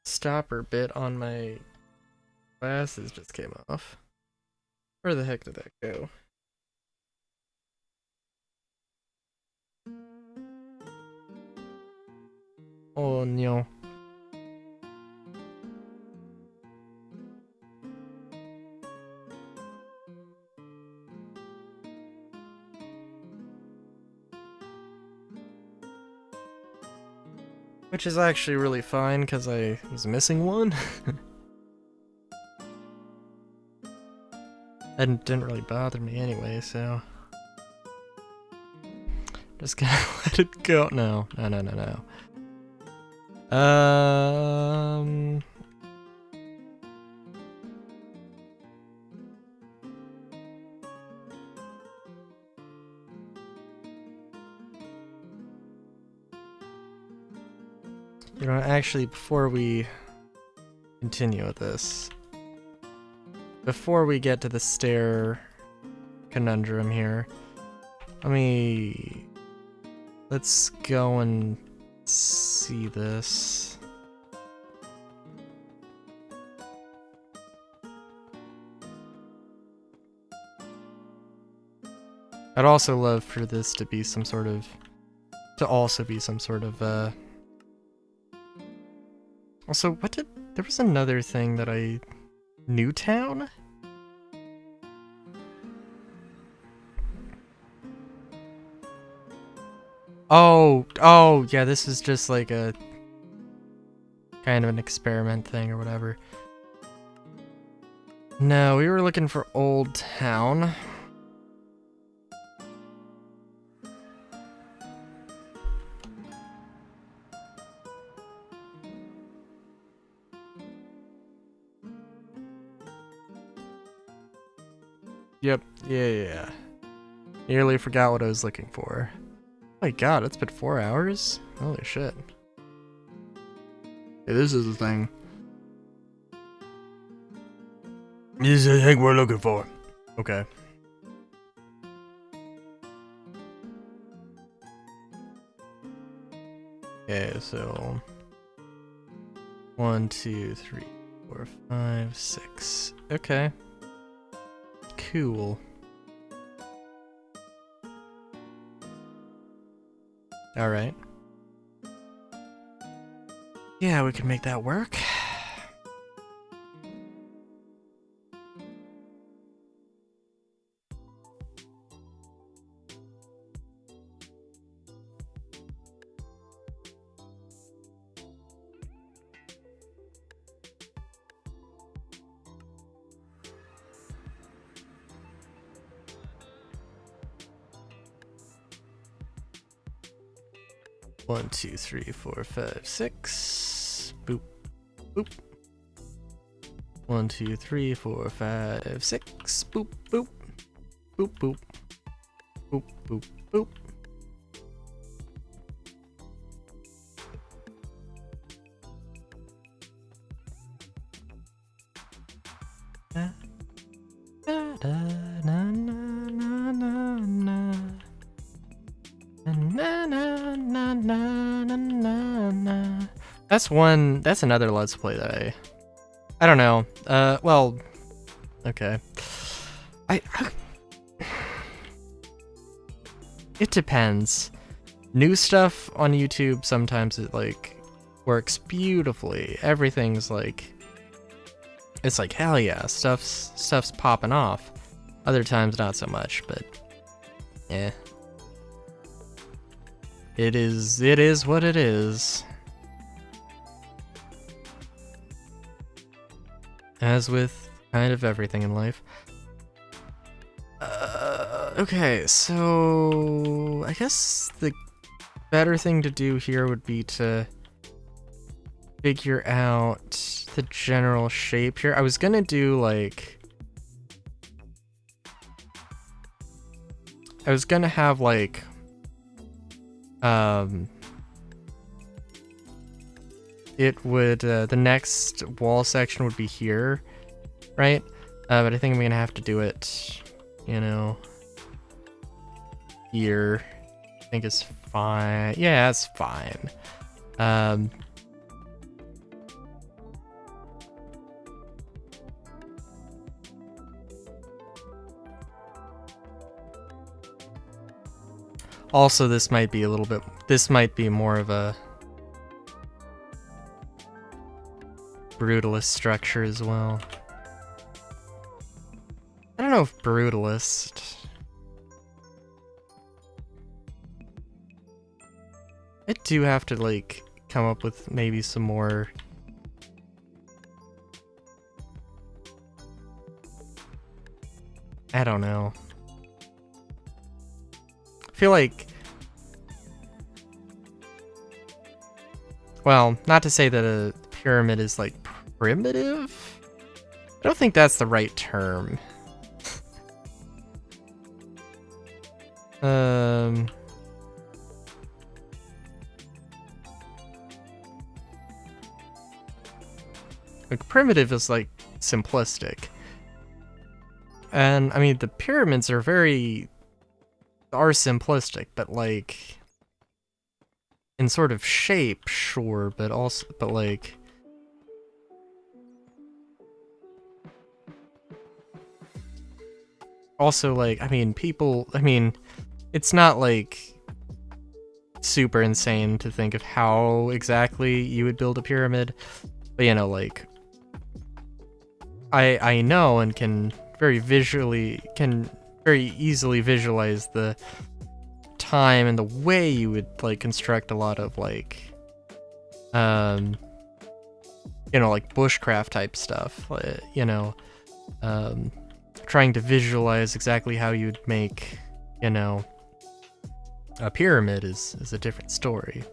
stopper bit on my glasses just came off. Where the heck did that go? Oh no. Which is actually really fine, because I was missing one. And didn't really bother me anyway, so... Just gonna let it go. No. You know, actually, before we continue with this, before we get to the stair conundrum here, let's go and see this. I'd also love for this to be some sort of, also, there was another thing that Newtown? Oh, yeah, this is just like a kind of an experiment thing or whatever. No, we were looking for Old Town. Yep. Yeah. Nearly forgot what I was looking for. Oh my god, it's been 4 hours? Holy shit. Yeah, this is the thing. This is the thing we're looking for. Okay. Okay, so 1, 2, 3, 4, 5, 6. Okay. Cool. Alright. Yeah, we can make that work. One, 2, 3, 4, 5, 6. Boop. Boop. 1, 2, 3, 4, 5, 6. Boop, boop. Boop, boop. Boop, boop, boop. Da, da, da, na, na, na, na, na. Na, na, na, na, na, na, na. That's another Let's Play that I don't know. Well, okay. I it depends. New stuff on YouTube, sometimes it like works beautifully. Everything's like, it's like hell yeah, stuff's popping off. Other times not so much, but yeah. It is what it is. As with kind of everything in life. Okay, so I guess the better thing to do here would be to figure out the general shape here. I was gonna do like, I was gonna have like, it would, the next wall section would be here, right? But I think I'm gonna have to do it, you know, here. I think it's fine. Yeah, it's fine. Also, this might be more of a brutalist structure as well. I don't know if brutalist. I do have to like come up with maybe some more. I don't know. I feel like, well, not to say that a pyramid is like primitive. I don't think that's the right term. Like primitive is like simplistic. And I mean the pyramids are simplistic, but like in sort of shape, sure, but like also like, I mean it's not like super insane to think of how exactly you would build a pyramid, but you know, like I know and can very easily visualize the time and the way you would like construct a lot of like you know, like bushcraft type stuff, you know, trying to visualize exactly how you'd make, you know, a pyramid is a different story.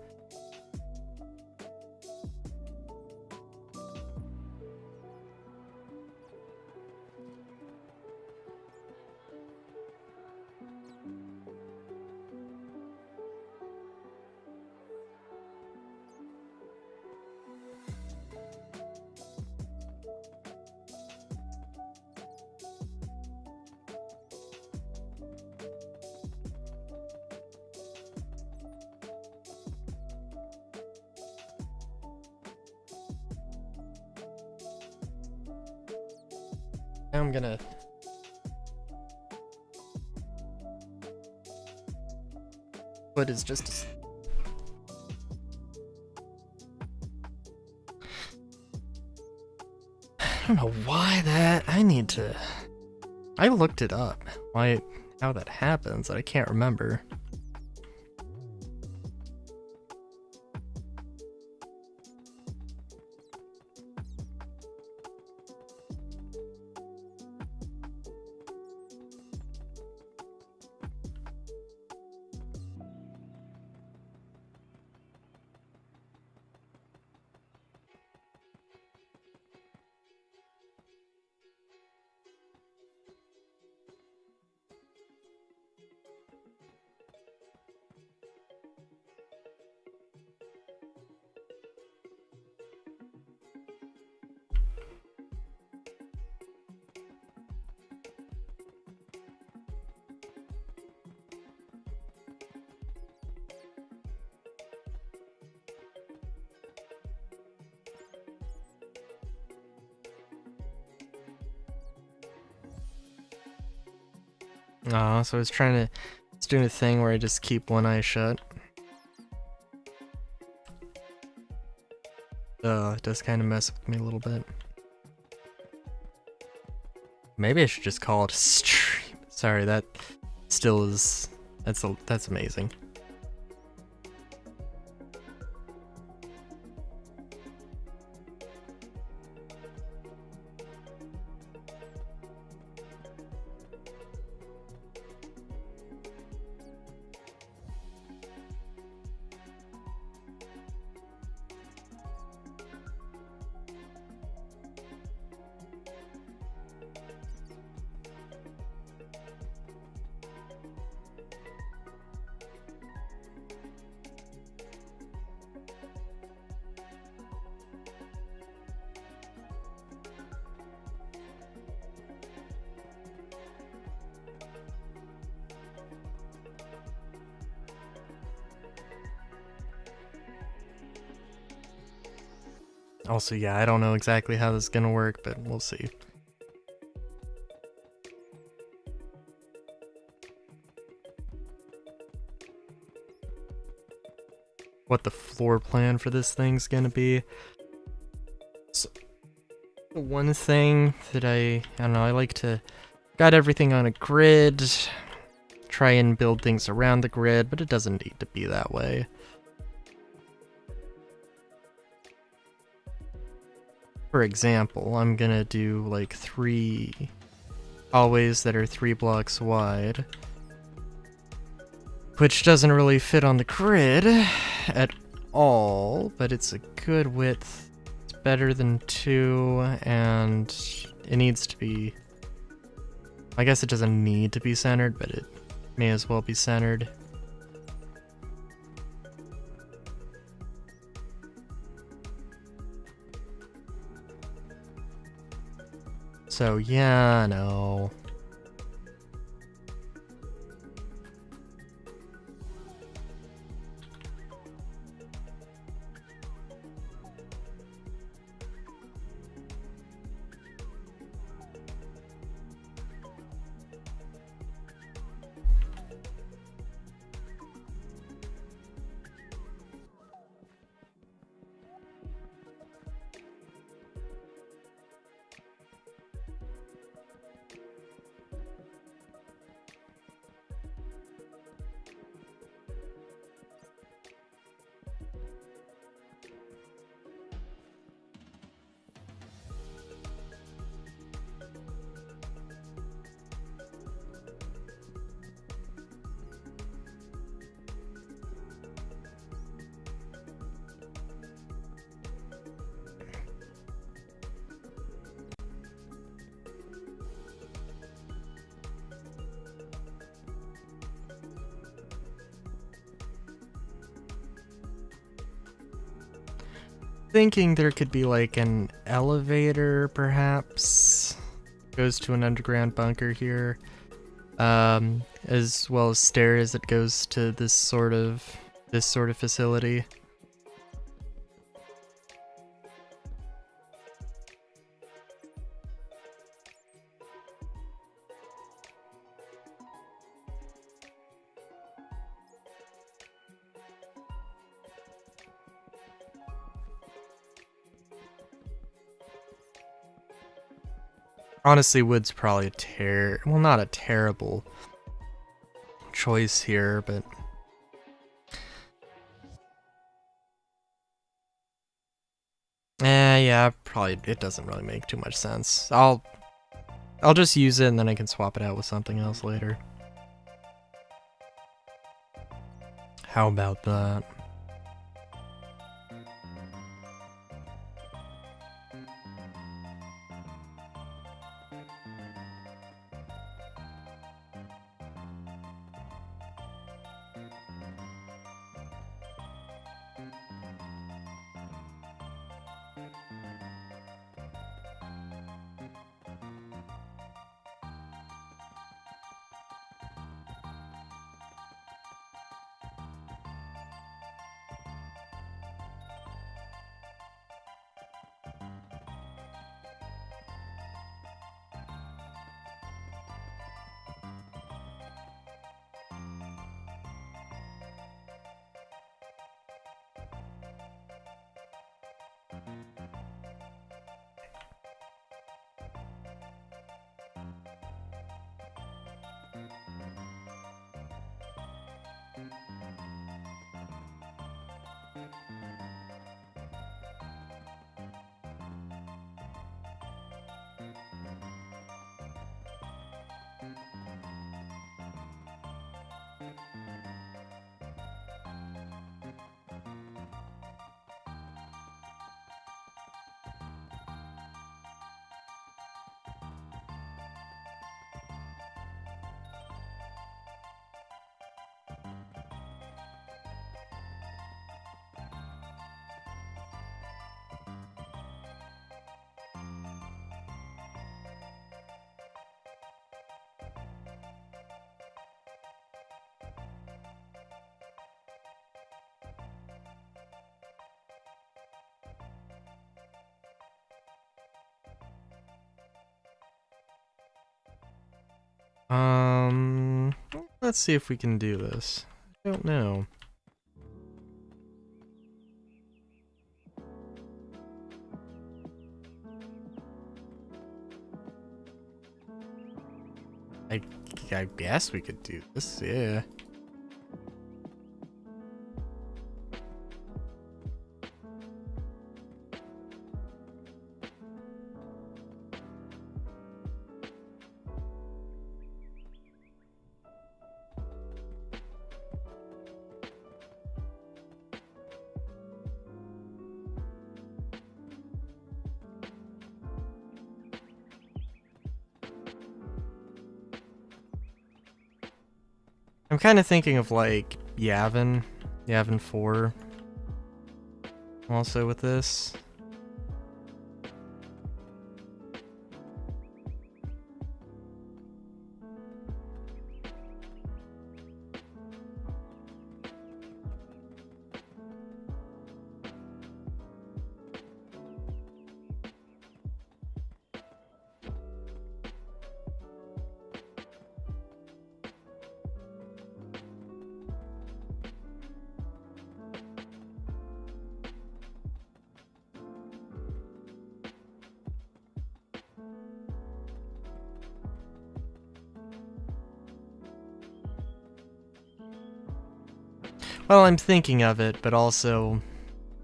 I'm gonna... What is just... I don't know why that... I need to... I looked it up. Why... How that happens, I can't remember. Oh, so I was trying to... It's doing a thing where I just keep one eye shut. It does kind of mess with me a little bit. Maybe I should just call it a stream. Sorry, that still is... That's amazing. Also, yeah, I don't know exactly how this is gonna work, but we'll see. What the floor plan for this thing's gonna be. So, the one thing that I don't know, I like to got everything on a grid, try and build things around the grid, but it doesn't need to be that way. For example, I'm gonna do like 3 hallways that are 3 blocks wide, which doesn't really fit on the grid at all, but it's a good width. It's better than 2, and it needs to be... I guess it doesn't need to be centered, but it may as well be centered. So yeah, no. Thinking there could be like an elevator, perhaps, goes to an underground bunker here, as well as stairs that goes to this sort of facility. Honestly, wood's probably well, not a terrible choice here, but yeah, probably it doesn't really make too much sense. I'll just use it and then I can swap it out with something else later. How about that? Let's see if we can do this. I don't know. I guess we could do this, yeah. I'm kind of thinking of like Yavin 4 also with this. Well, I'm thinking of it, but also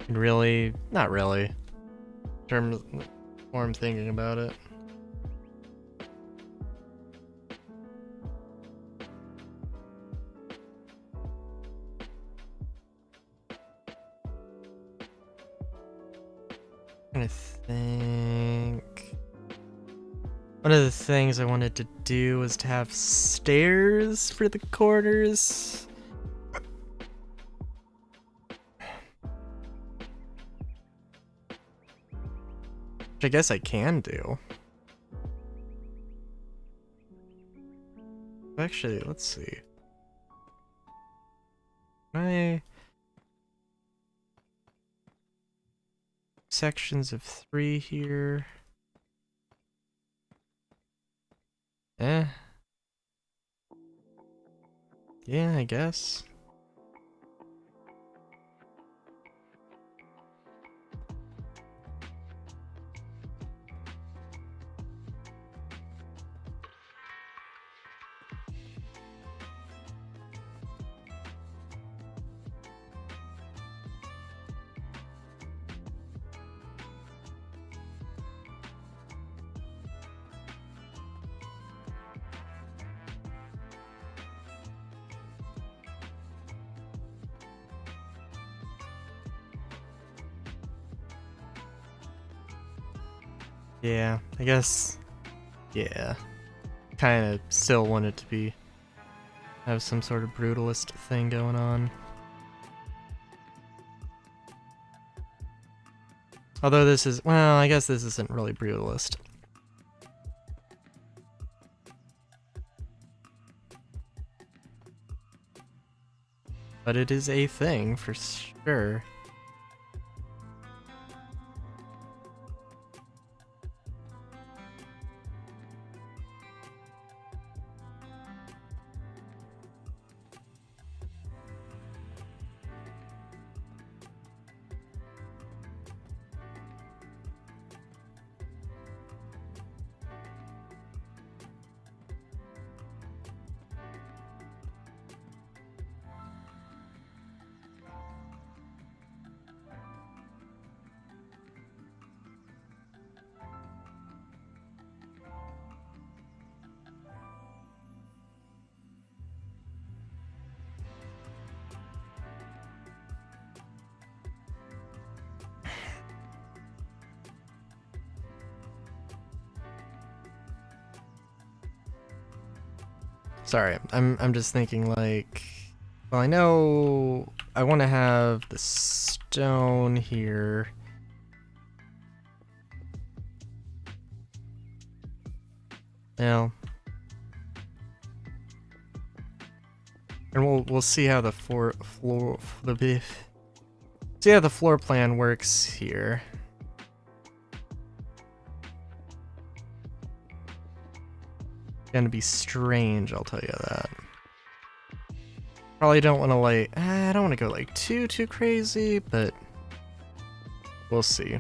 really, not really. In terms of more I'm thinking about it. I think one of the things I wanted to do was to have stairs for the corners. Which I guess I can do. Actually, let's see. Sections of 3 here. Yeah, I guess. Yeah, I guess. Yeah. Kind of still want it to be have some sort of brutalist thing going on. Although this is, well, I guess this isn't really brutalist. But it is a thing for sure. Sorry, I'm just thinking like, well, I know I want to have the stone here. Well, and we'll see how the see how the floor plan works here. Gonna be strange, I'll tell you that. Probably don't want to like, I don't want to go like too crazy, but we'll see.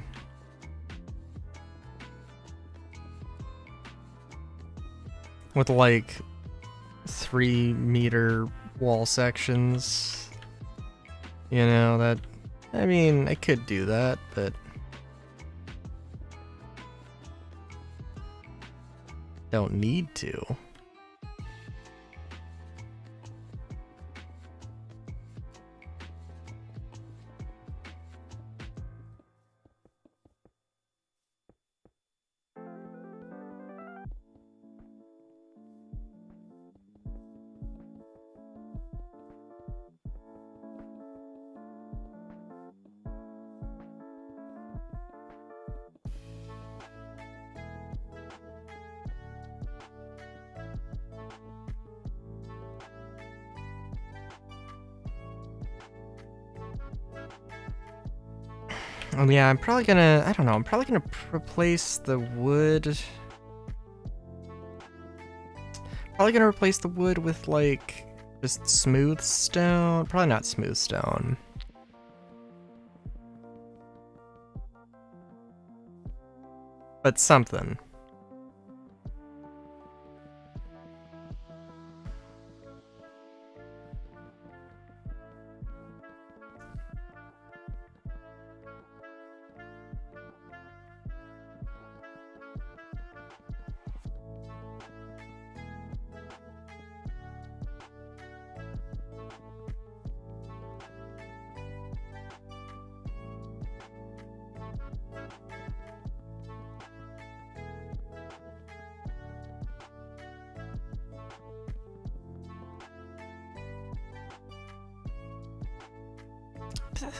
With like 3-meter wall sections, you know, that, I mean, I could do that, but don't need to. Oh yeah, I'm probably gonna, I don't know, I'm probably gonna replace the wood. Probably gonna replace the wood with like just smooth stone. Probably not smooth stone. But something.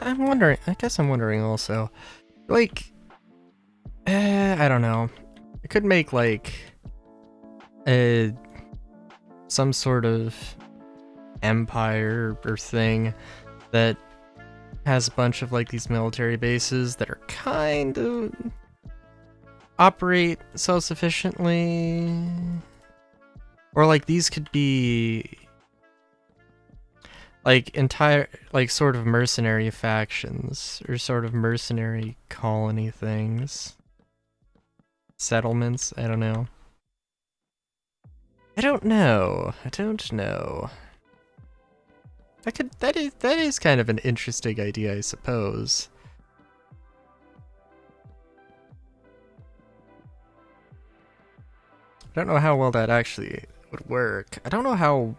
I'm wondering, I guess I'm wondering also, like, I don't know. I could make like some sort of empire or thing that has a bunch of like these military bases that are kind of operate self-sufficiently, or like these could be like entire, like sort of mercenary factions or sort of mercenary colony things, settlements. I don't know. I don't know. That is kind of an interesting idea, I suppose. I don't know how well that actually would work. I don't know how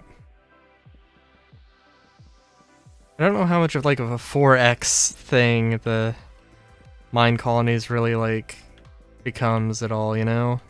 much of like of a 4x thing the mine colonies really like becomes at all, you know?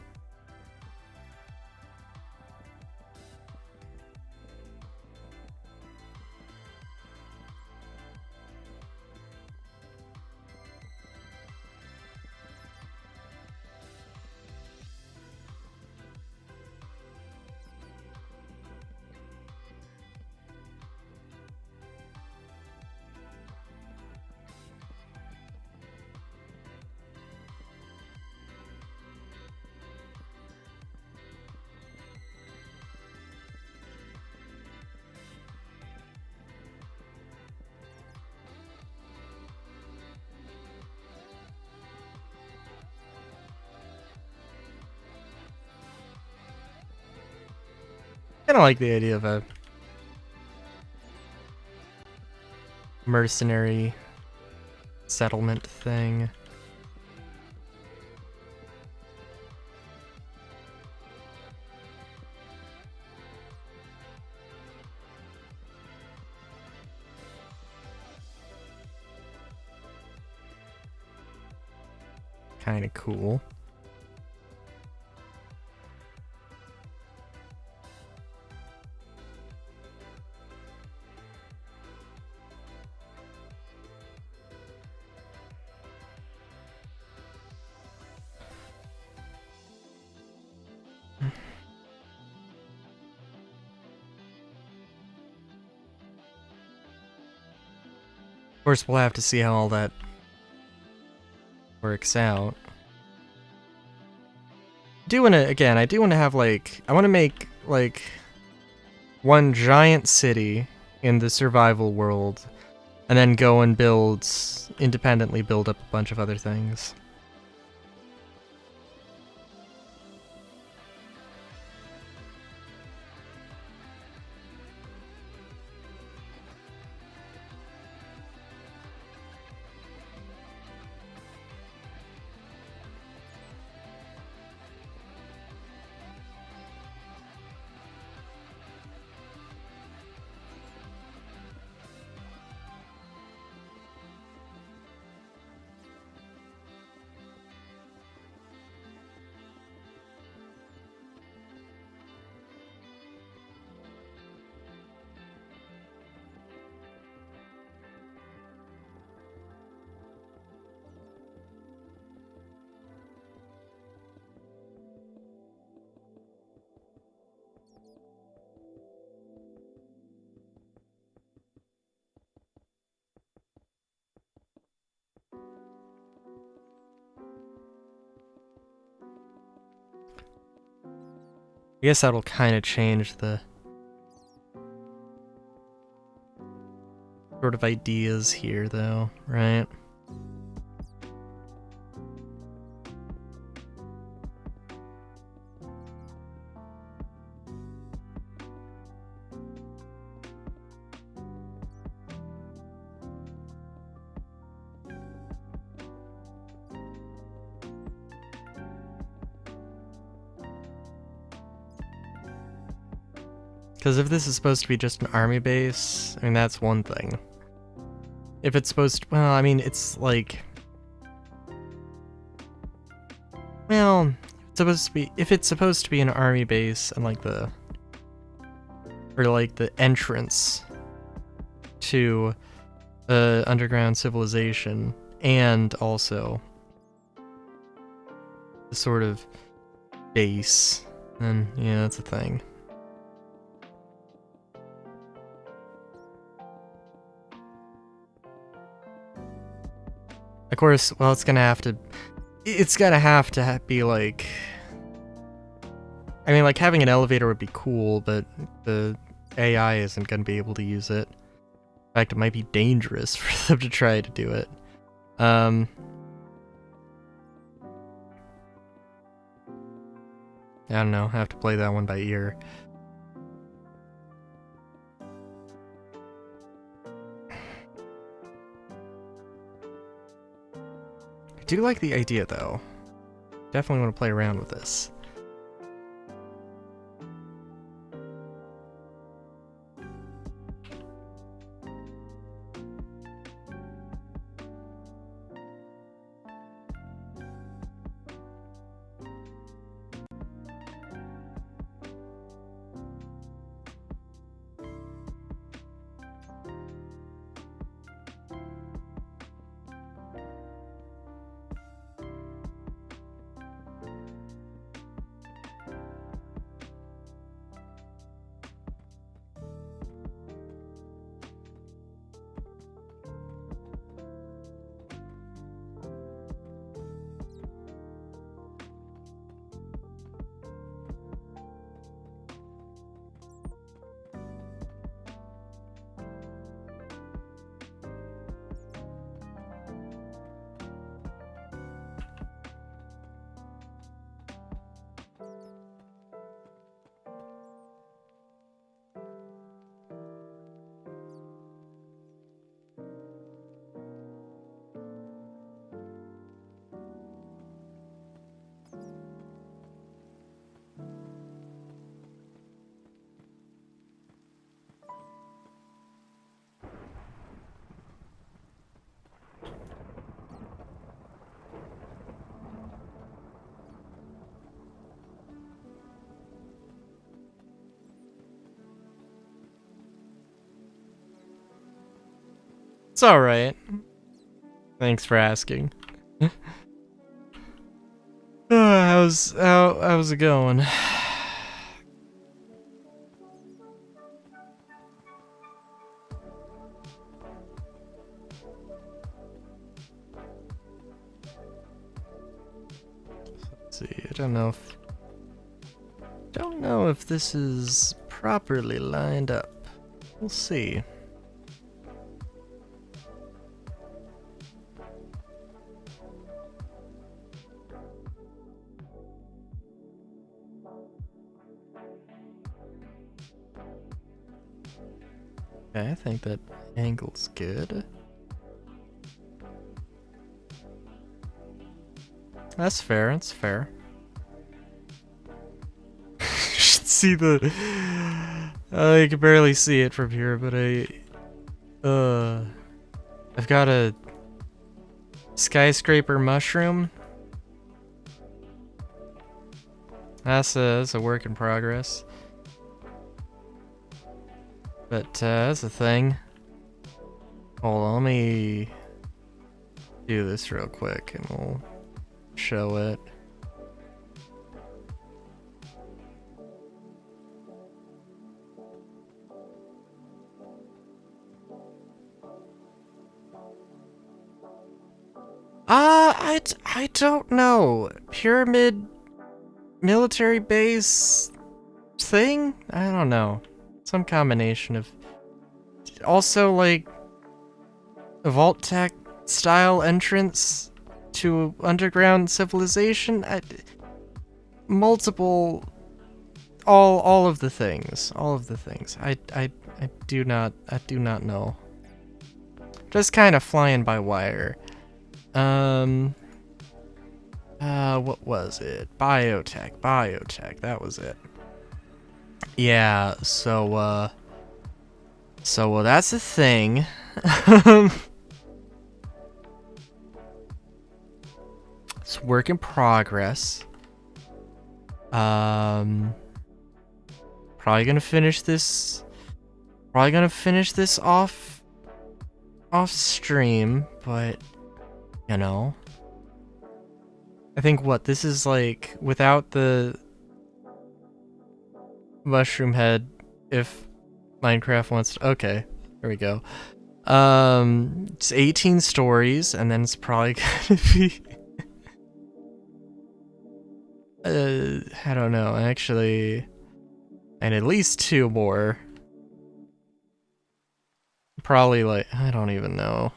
I like the idea of a mercenary settlement thing. Kind of cool. Of course, we'll have to see how all that works out. I do want to have, like, I want to make, like, one giant city in the survival world, and then go and independently build up a bunch of other things. I guess that'll kind of change the sort of ideas here, though, right? Because if this is supposed to be just an army base, I mean, that's one thing. If it's supposed to, well, I mean, it's like, well, if it's supposed to be an army base and like the entrance to underground civilization, and also the sort of base, then yeah, that's a thing. Of course, well, it's gonna have to be like, I mean, like, having an elevator would be cool, but the AI isn't gonna be able to use it. In fact, it might be dangerous for them to try to do it. I don't know, I have to play that one by ear. I do like the idea, though. Definitely want to play around with this. It's alright. Thanks for asking. How's it going? Let's see, I don't know if this is properly lined up. We'll see. Okay, I think that angle's good. That's fair, that's fair. You should see the... you can barely see it from here, but I've got a skyscraper mushroom. That's a work in progress. But that's a thing. Hold on, let me do this real quick and we'll show it. I don't know. Pyramid military base thing? I don't know. Some combination of... Also, like, a vault tech style entrance to underground civilization? Multiple... All of the things. All of the things. I do not know. Just kind of flying by wire. What was it? Biotech, that was it. Yeah, so that's a thing. It's work in progress. Probably gonna finish this off stream, but you know, I think this is like without the mushroom head, if Minecraft wants to, okay, there we go. It's 18 stories, and then it's probably gonna be I don't know, actually, and at least 2 more. Probably like, I don't even know.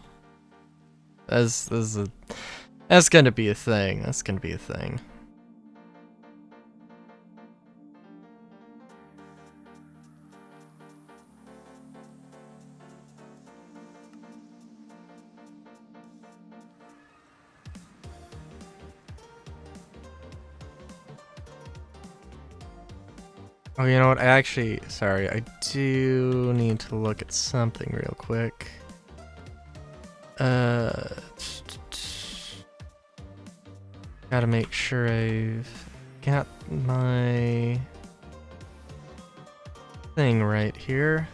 That's gonna be a thing. That's gonna be a thing. Oh, you know what? Sorry, I do need to look at something real quick. Gotta make sure I've got my thing right here.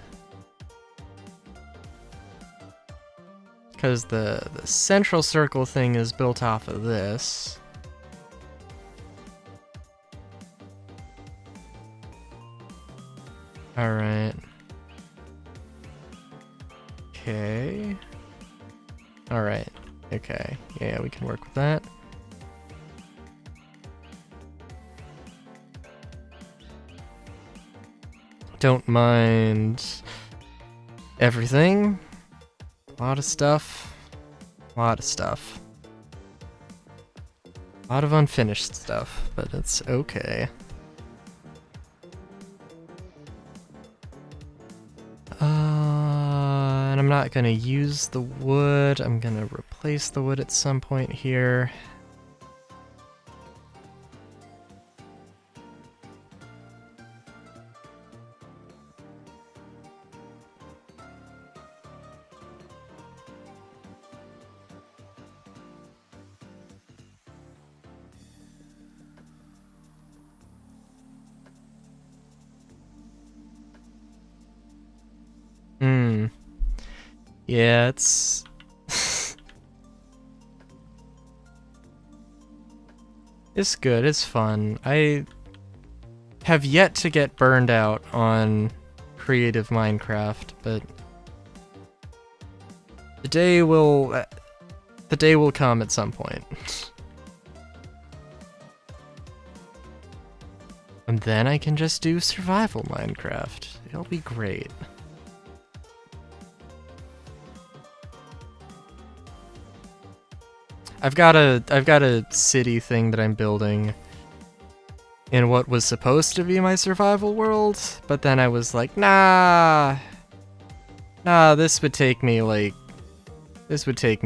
Because the central circle thing is built off of this. Alright. Okay. Alright. Okay. Yeah, we can work with that. Don't mind everything. A lot of stuff. A lot of stuff. A lot of unfinished stuff, but it's okay. And I'm not gonna use the wood. I'm gonna replace the wood at some point here. Yeah, it's... It's good, it's fun. I have yet to get burned out on creative Minecraft, but the day will come at some point. And then I can just do survival Minecraft. It'll be great. I've got a city thing that I'm building in what was supposed to be my survival world, but then I was like, nah, this would take me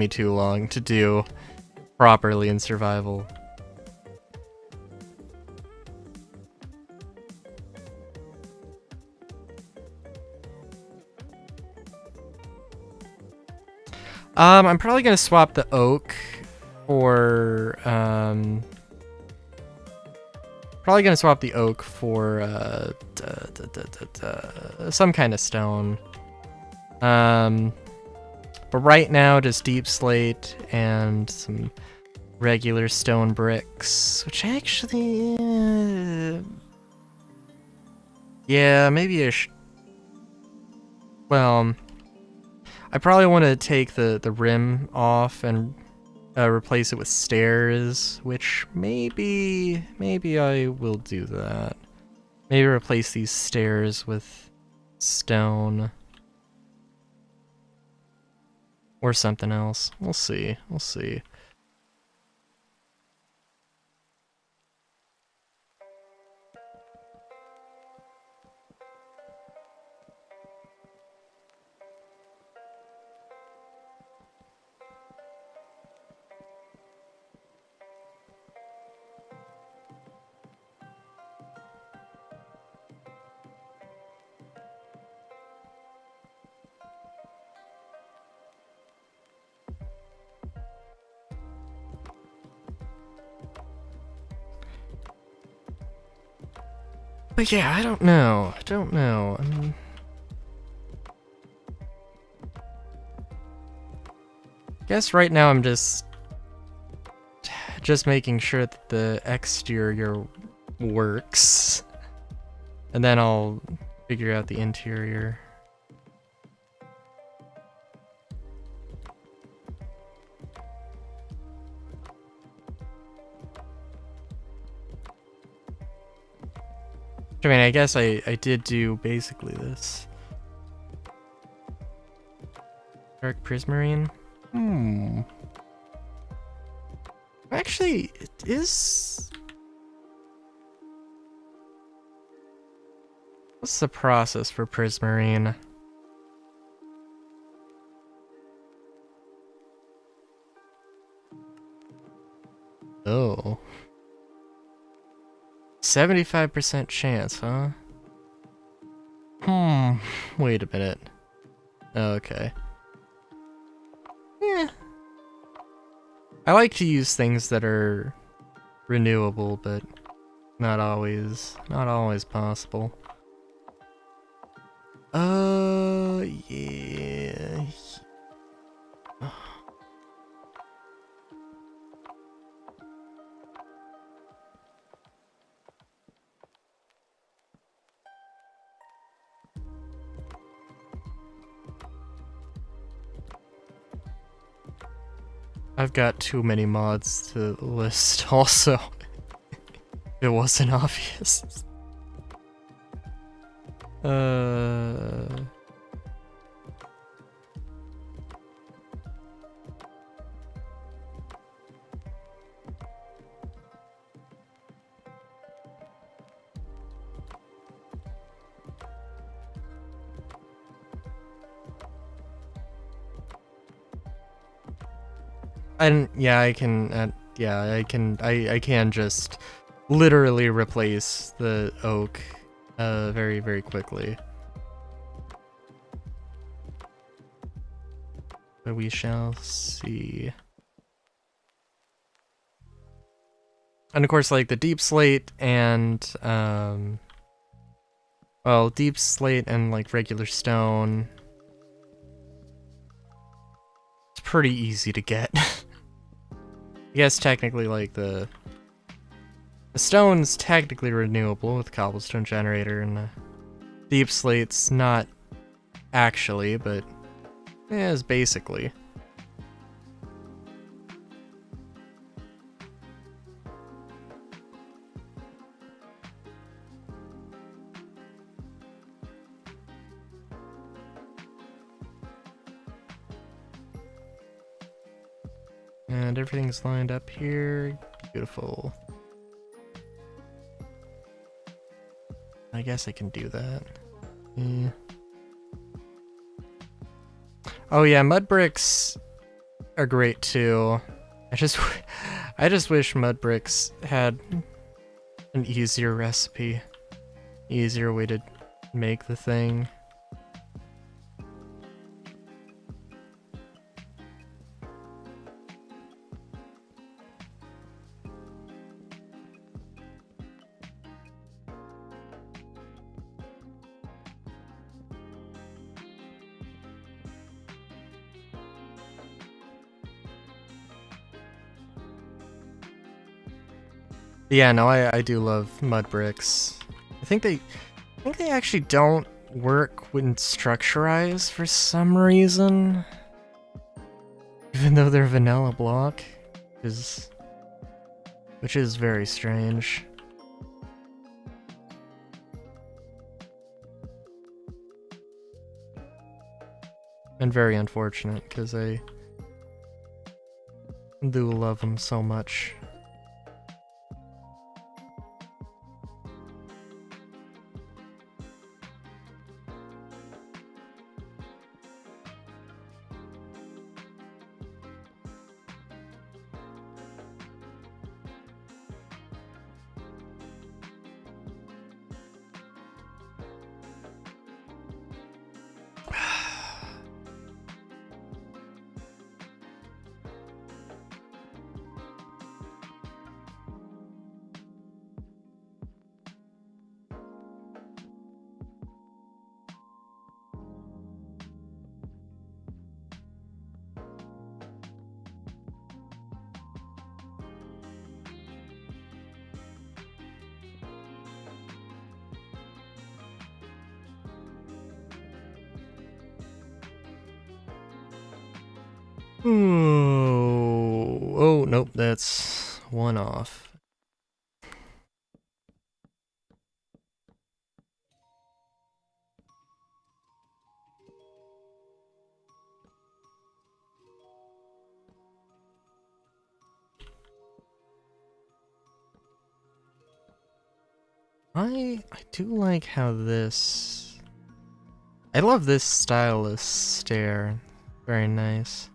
too long to do properly in survival. I'm probably gonna swap the oak for some kind of stone. But right now, just deep slate and some regular stone bricks, which I actually, yeah, maybe well, I probably want to take the rim off and replace it with stairs, which maybe I will do that. Maybe replace these stairs with stone. Or something else. We'll see. We'll see. But yeah, I don't know. I mean, guess right now I'm just making sure that the exterior works, and then I'll figure out the interior. I mean, I guess I did do basically this. Dark prismarine? Actually, it is... What's the process for prismarine? Oh. 75% chance, huh? Wait a minute. Okay. Yeah. I like to use things that are renewable, but not always possible. Yeah. I've got too many mods to list also. It wasn't obvious. And yeah, I can just literally replace the oak very, very quickly. But we shall see. And of course, like the deep slate and well, deep slate and like regular stone pretty easy to get. I guess technically, like, the stone's technically renewable with cobblestone generator, and the deep slate's not actually, but it is basically. And everything's lined up here. Beautiful. I guess I can do that. Yeah. Oh yeah, mud bricks are great too. I just wish mud bricks had an easier recipe, easier way to make the thing. Yeah, no, I do love mud bricks. I think they actually don't work when structurized for some reason. Even though they're vanilla block, which is very strange. And very unfortunate, because I do love them so much. Oh, nope, that's one off. I do like how this... I love this stylus stair. Very nice.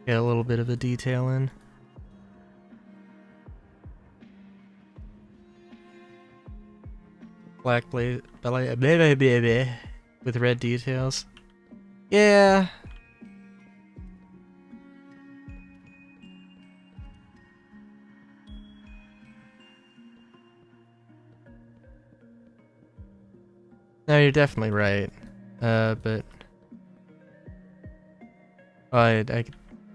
Get a little bit of a detail in. Black blade with red details. Yeah. No, you're definitely right. But I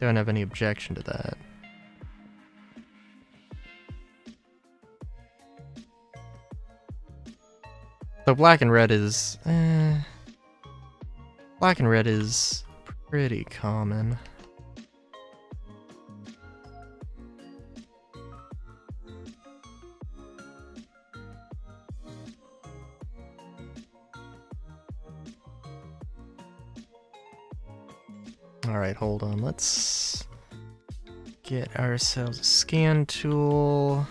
don't have any objection to that. So black and red is pretty common. Alright, hold on. Let's get ourselves a scan tool.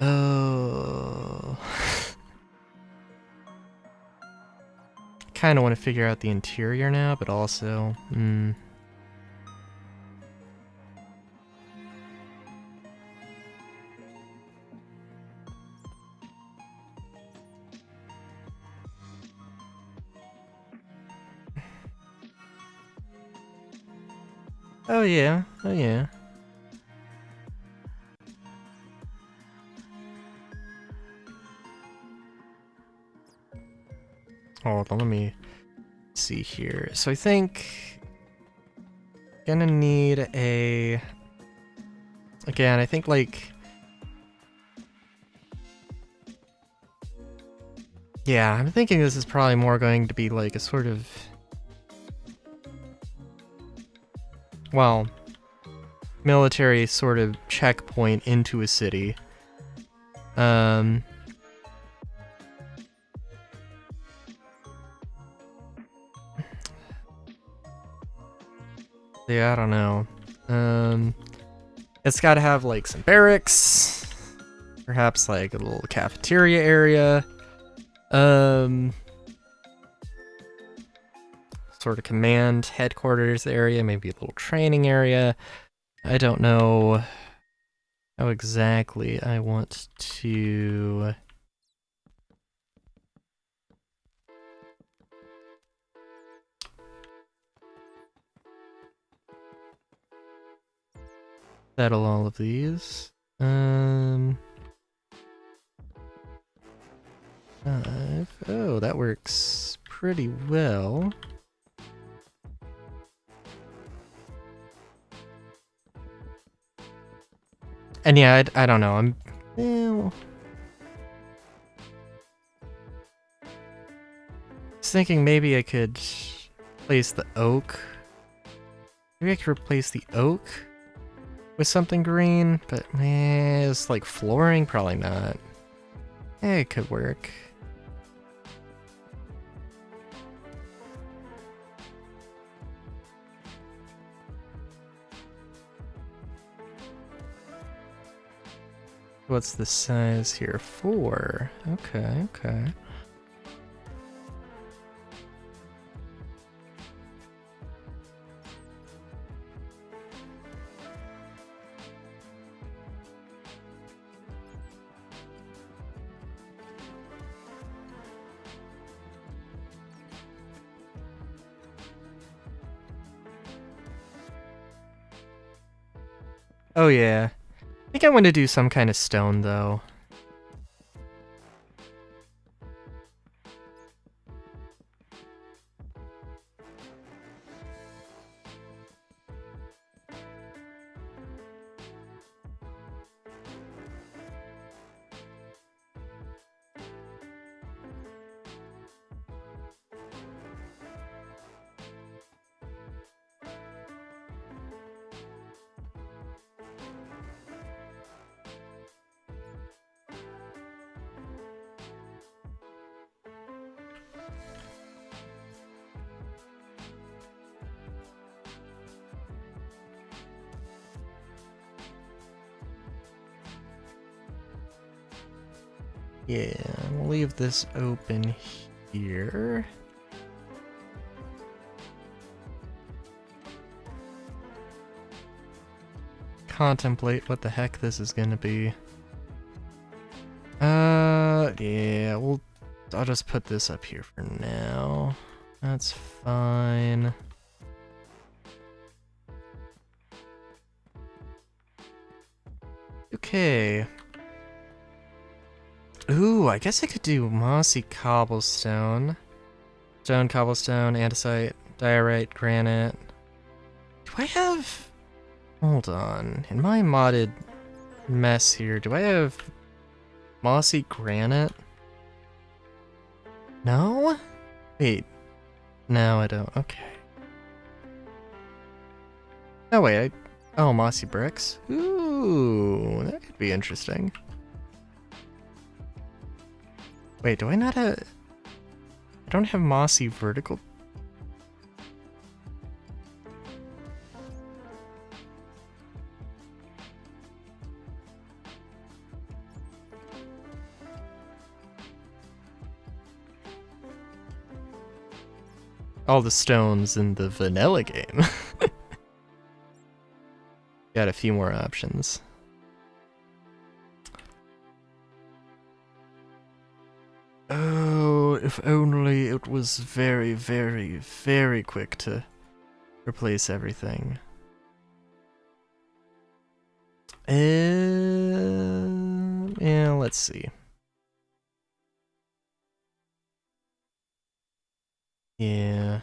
Oh. Kind of want to figure out the interior now, but also... Oh yeah, oh yeah. Hold on, let me see here. So I think gonna need a... Again, I think like... Yeah, I'm thinking this is probably more going to be like a sort of... Well, military sort of checkpoint into a city. Yeah, I don't know. It's gotta have like some barracks, perhaps like a little cafeteria area, sort of command headquarters area, maybe a little training area. I don't know how exactly I want to... settle all of these. Oh, that works pretty well. And yeah, I don't know. I'm just thinking maybe I could place the oak. Maybe I could replace the oak with something green, but it's like flooring, probably not. It could work. What's the size here? 4. Okay, okay. Oh yeah. I think I want to do some kind of stone though. Yeah, we'll leave this open here. Contemplate what the heck this is gonna be. Yeah, I'll just put this up here for now. That's fine. Okay. Ooh, I guess I could do mossy cobblestone. Stone, cobblestone, andesite, diorite, granite. Do I have... Hold on. In my modded mess here, do I have mossy granite? No? Wait. No, I don't. Okay. Oh, wait. Oh, mossy bricks? Ooh, that could be interesting. Wait, do I not have... I don't have mossy vertical... All the stones in the vanilla game. Got a few more options. Oh, if only it was very, very, very quick to replace everything. Yeah, let's see. Yeah.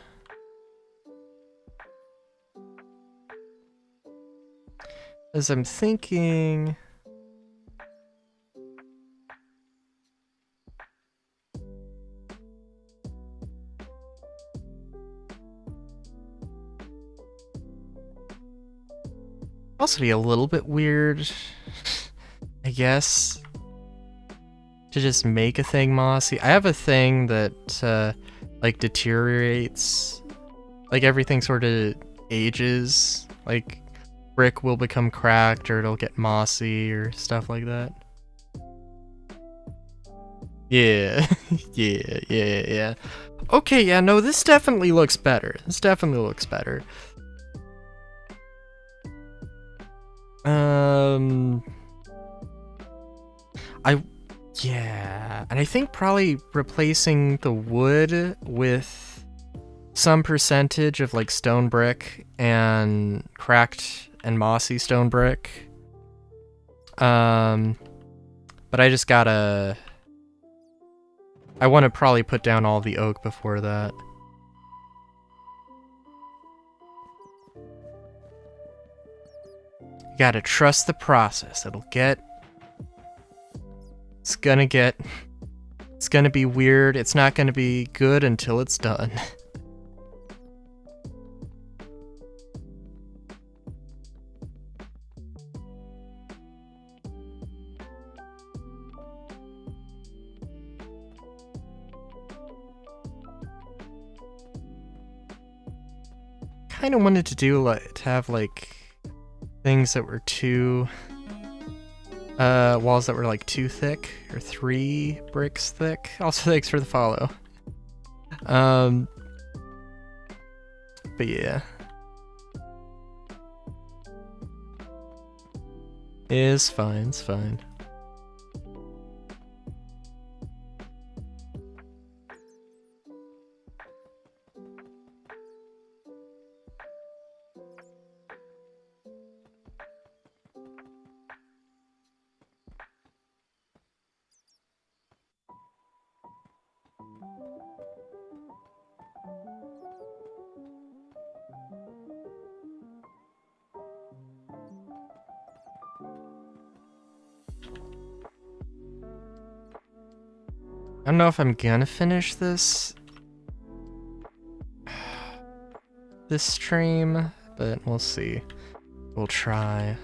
As I'm thinking... also be a little bit weird, I guess, to just make a thing mossy. I have a thing that, like, deteriorates. Like, everything sort of ages. Like, brick will become cracked, or it'll get mossy, or stuff like that. Yeah, yeah. Okay, yeah, no, this definitely looks better. This definitely looks better. Yeah, and I think probably replacing the wood with some percentage of like stone brick and cracked and mossy stone brick. But I just gotta... I want to probably put down all the oak before that. You gotta trust the process. It's gonna be weird. It's not gonna be good until it's done. Kind of wanted to do to have like things that were too walls that were like 2 thick or 3 bricks thick. Also, thanks for the follow. But yeah, it's fine. It's fine. I don't know if I'm gonna finish this stream, but we'll see. We'll try.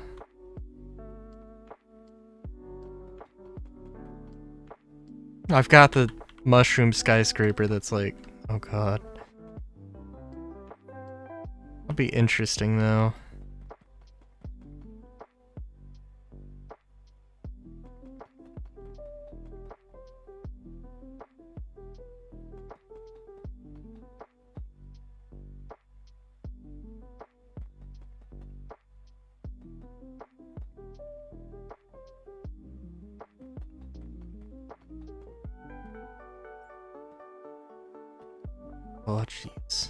I've got the mushroom skyscraper that's like, oh god. That'll be interesting though. Oh, jeez.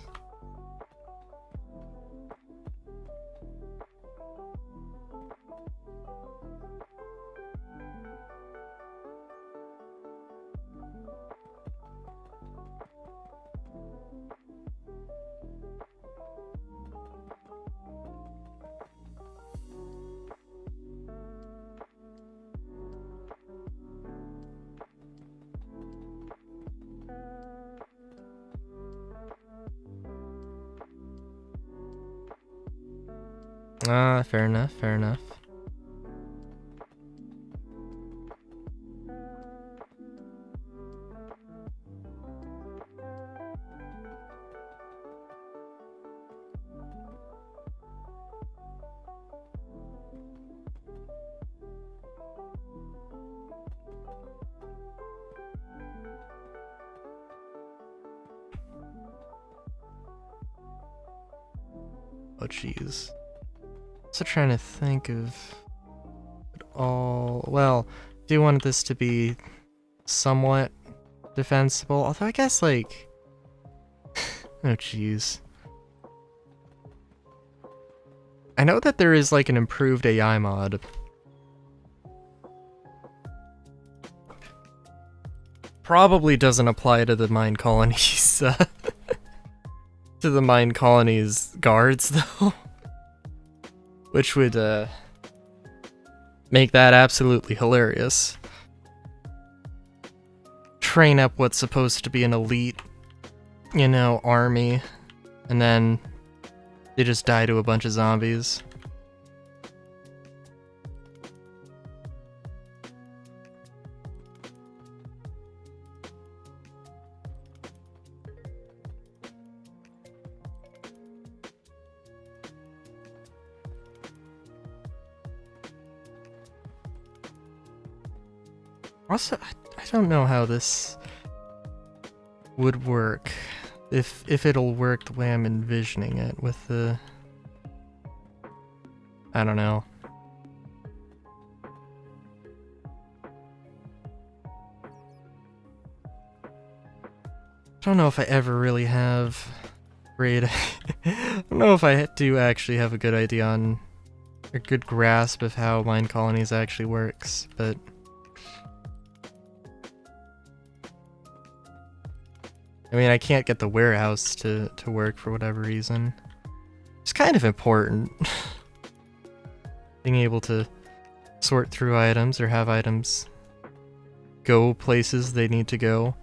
Fair enough, fair enough. Oh, jeez. Also trying to think of it all. Well, do want this to be somewhat defensible. Although I guess like, oh jeez. I know that there is like an improved AI mod. Probably doesn't apply to the mine colonies. to the mine colony's guards, though. Which would, make that absolutely hilarious. Train up what's supposed to be an elite, you know, army, and then they just die to a bunch of zombies. Also, I don't know how this would work. If it'll work the way I'm envisioning it with the... I don't know. I don't know if I ever really have great... I don't know if I do actually have a good idea on... a good grasp of how mine colonies actually works, but... I mean, I can't get the warehouse to work for whatever reason. It's kind of important. Being able to sort through items or have items go places they need to go.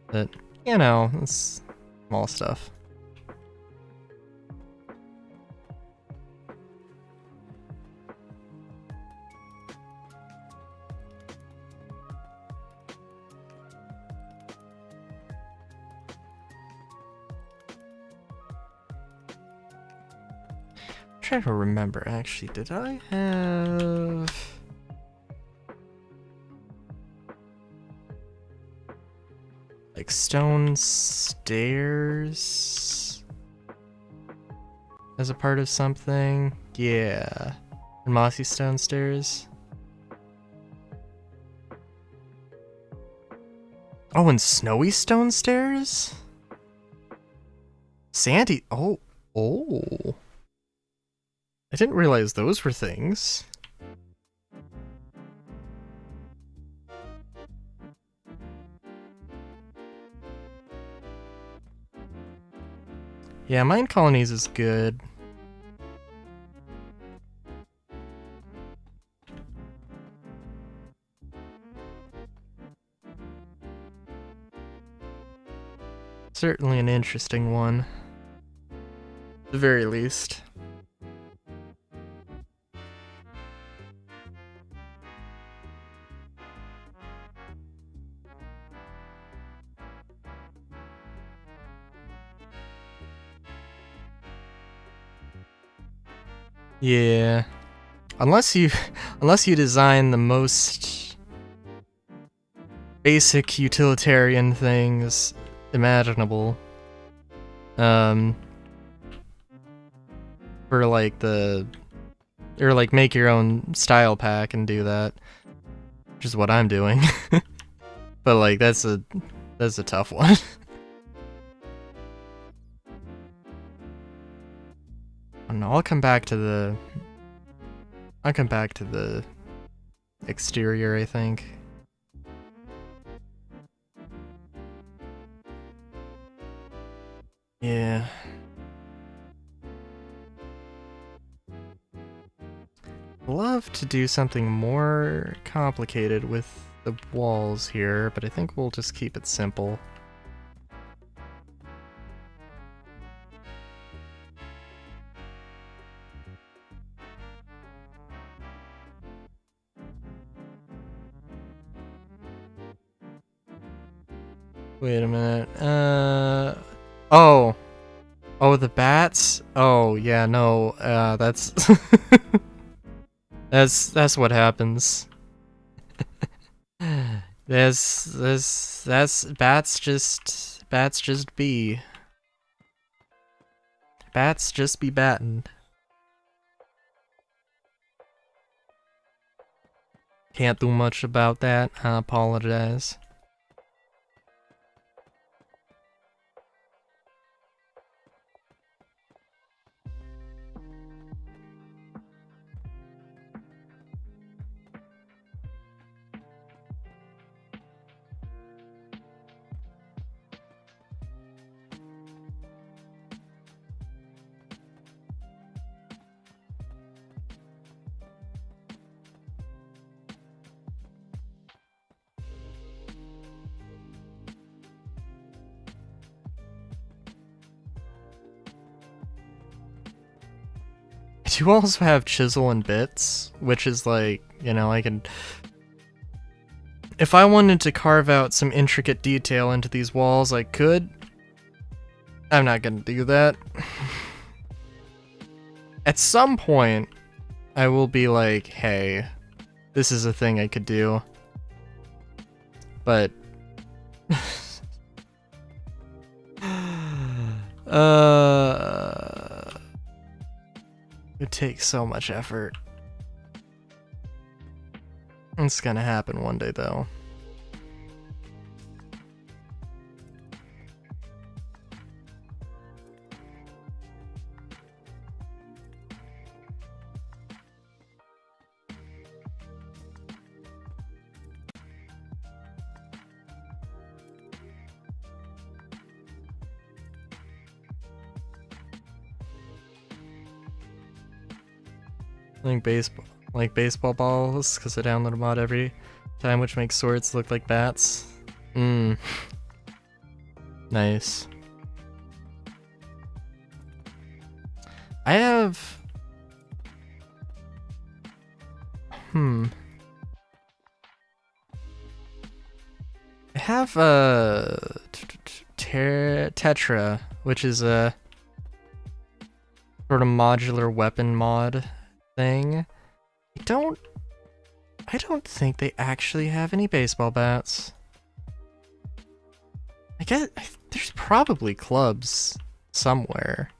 But, you know, it's small stuff. I'm trying to remember, actually, did I have... like stone stairs as a part of something? Yeah. And mossy stone stairs. Oh, and snowy stone stairs? Sandy... Oh. Oh. I didn't realize those were things. Yeah, mine colonies is good. Certainly an interesting one. At the very least. Yeah. Unless you design the most basic utilitarian things imaginable. For like or like make your own style pack and do that. Which is what I'm doing. But like that's a tough one. No, I'll come back to the exterior, I think. Yeah. Love to do something more complicated with the walls here, but I think we'll just keep it simple. Wait a minute. Oh. Oh, the bats? Oh, yeah, no. That's that's what happens. That's bats just be. Bats just be battin'. Can't do much about that. I apologize. do also have chisel and bits, which is like, you know, I can... If I wanted to carve out some intricate detail into these walls, I could. I'm not gonna do that. At some point, I will be like, hey, this is a thing I could do. But... it takes so much effort. It's gonna happen one day, though. Like baseball balls, because I download a mod every time, which makes swords look like bats. Nice. I have... I have Tetra, which is a sort of modular weapon mod thing. I don't think they actually have any baseball bats. I guess there's probably clubs somewhere.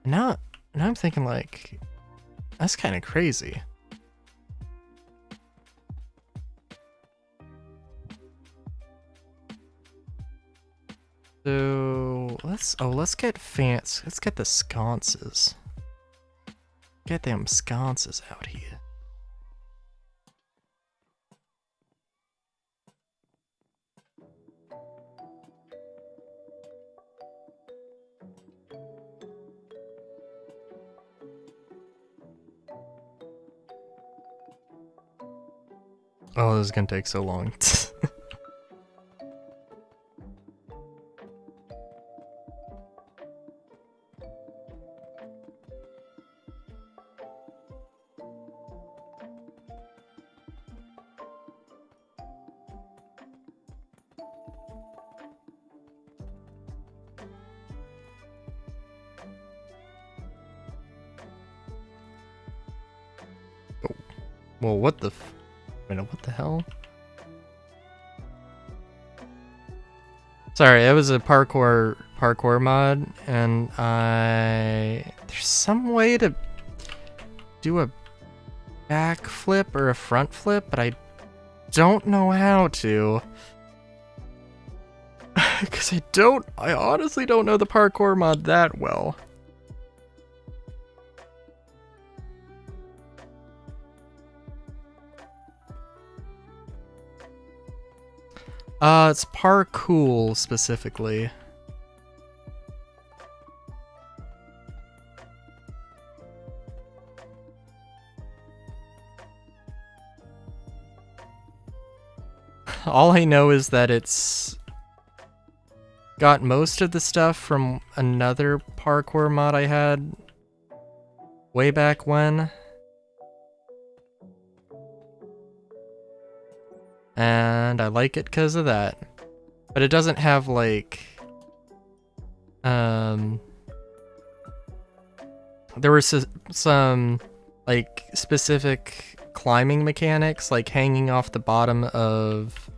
Now I'm thinking like, that's kind of crazy. So let's get fancy. Let's get the sconces. Get them sconces out here. Oh, this is gonna take so long. Well, what the what the hell? Sorry, it was a parkour mod, and there's some way to do a backflip or a front flip, but I don't know how to. Because I honestly don't know the parkour mod that well. It's parkour specifically. All I know is that it's got most of the stuff from another parkour mod I had way back when. And I like it because of that. But it doesn't have like... there were some like specific climbing mechanics, like hanging off the bottom of...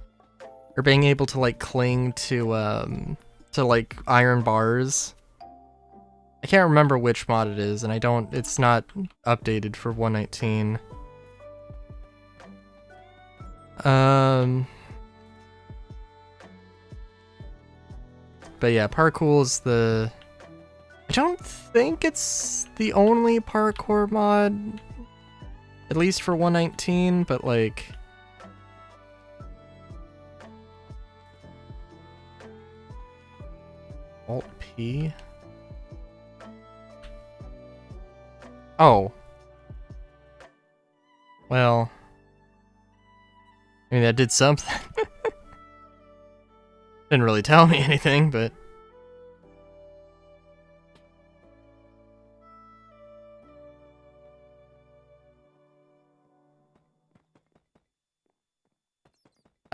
or being able to like cling to like iron bars. I can't remember which mod it is, and it's not updated for 1.19. But yeah, parkour is I don't think it's the only parkour mod, at least for 1.19, but like... Alt-P? Oh. Well... I mean, that did something. Didn't really tell me anything, but...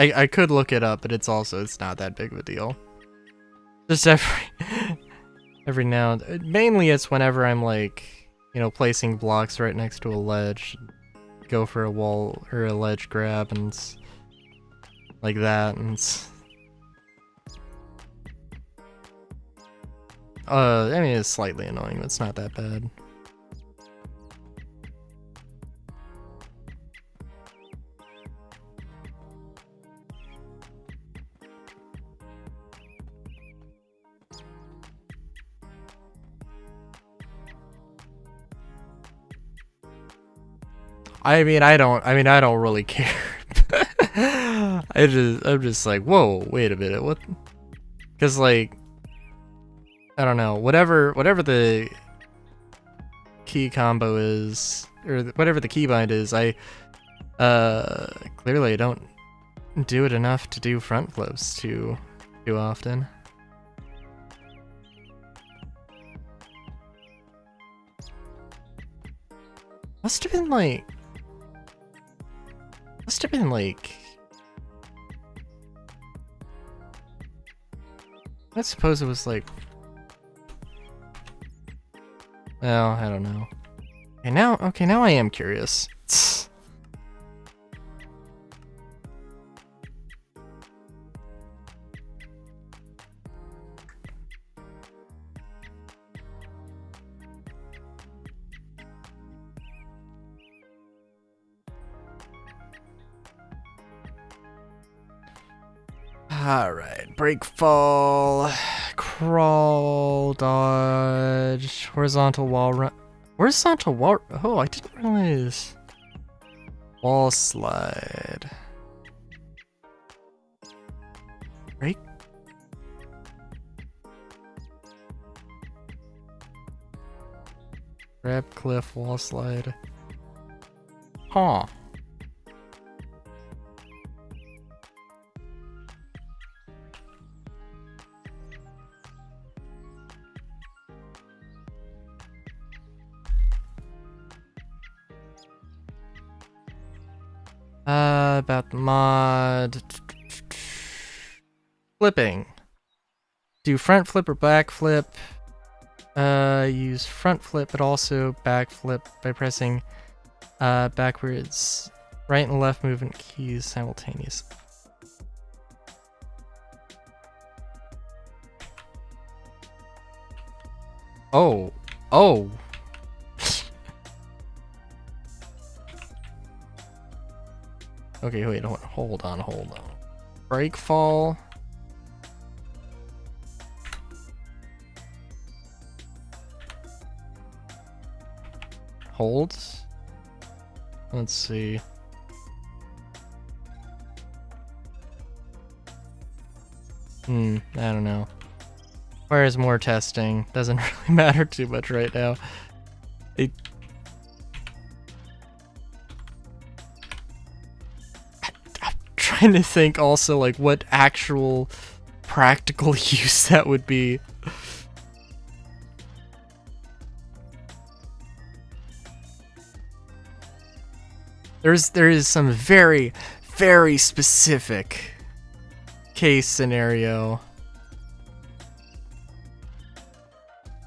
I could look it up, but it's not that big of a deal. Just every now and mainly it's whenever I'm like, you know, placing blocks right next to a ledge, go for a wall or a ledge grab and like that, and I mean it's slightly annoying, but it's not that bad. I mean, I don't really care. I'm just like, whoa, wait a minute, what? Because like, I don't know, whatever the key combo is, or whatever the keybind is, clearly I don't do it enough to do front flips too often. Must have been like, I suppose it was like, well, I don't know. Okay, now I am curious. Alright, break, fall, crawl, dodge, horizontal wall run. Horizontal wall. Oh, I didn't realize. Wall slide. Break. Grab cliff, wall slide. Huh. About the mod. Flipping. Do front flip or back flip. Use front flip, but also back flip by pressing backwards right and left movement keys simultaneously. Oh. Okay, wait, hold on. Break, fall. Hold. Let's see. I don't know. Where's more testing? Doesn't really matter too much right now. Trying to think also like what actual practical use that would be. There is some very, very specific case scenario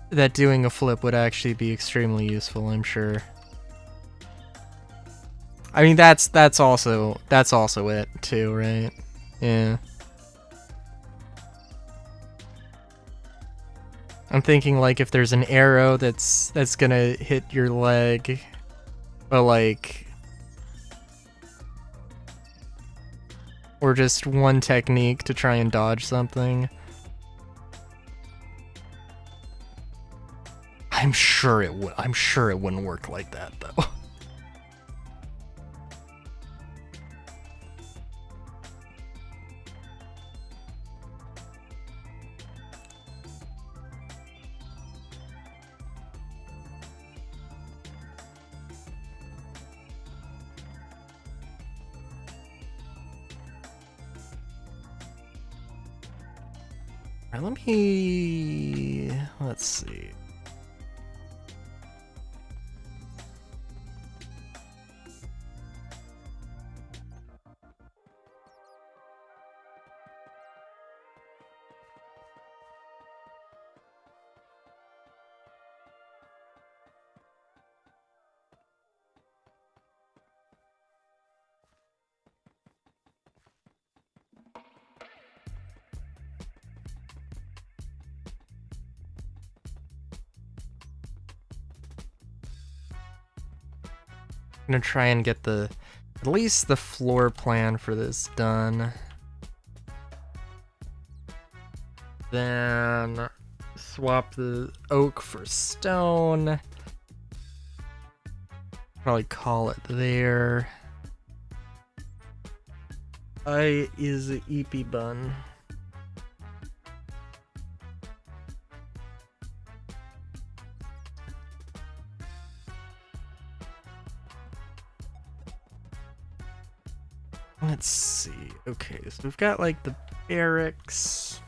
that doing a flip would actually be extremely useful, I'm sure. I mean, that's also it too, right? Yeah. I'm thinking like if there's an arrow that's gonna hit your leg, but like, or just one technique to try and dodge something. I'm sure it wouldn't work like that though. Alright, let's see. gonna try and get at least the floor plan for this done. Then swap the oak for stone. Probably call it there. I is a EP bun. Let's see. Okay, so we've got like the barracks.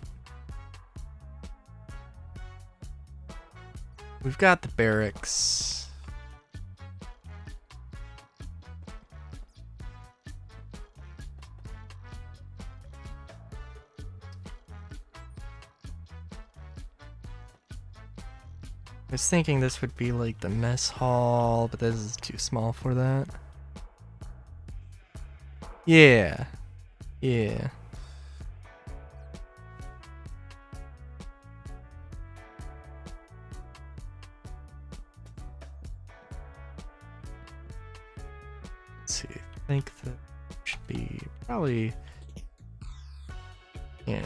We've got the barracks. I was thinking this would be like the mess hall, but this is too small for that. Yeah. Yeah. Let's see. I think that should be probably. Yeah.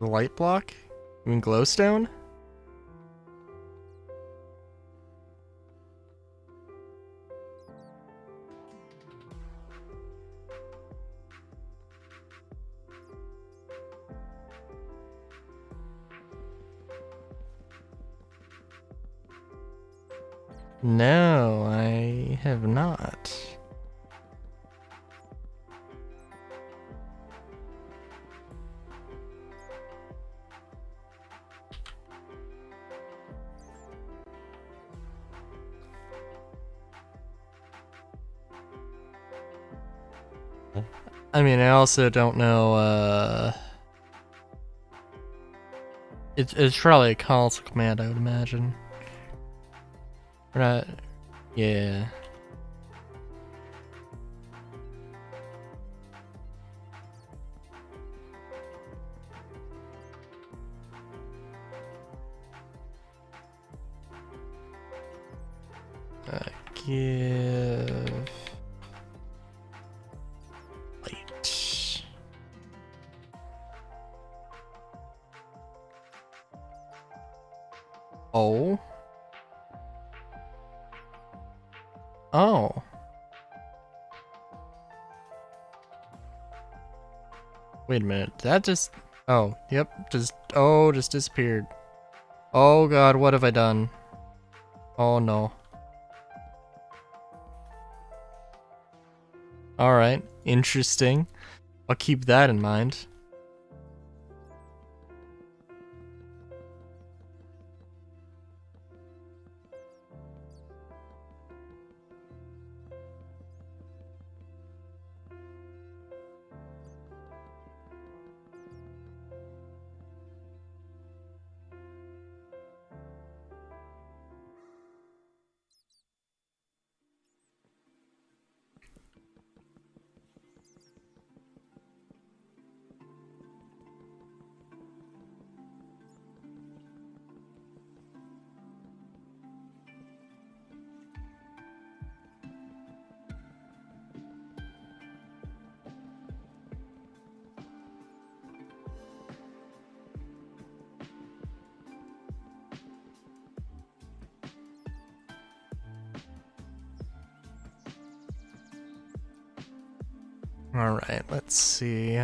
The light block? You mean glowstone? No, I have not. I mean, I also don't know, it's probably a console command, I would imagine. Right. Yeah. Give light. Oh. Oh. Wait a minute. That just. Oh, yep. Just disappeared. Oh god, what have I done? Oh no. Alright, interesting. I'll keep that in mind. Alright, let's see.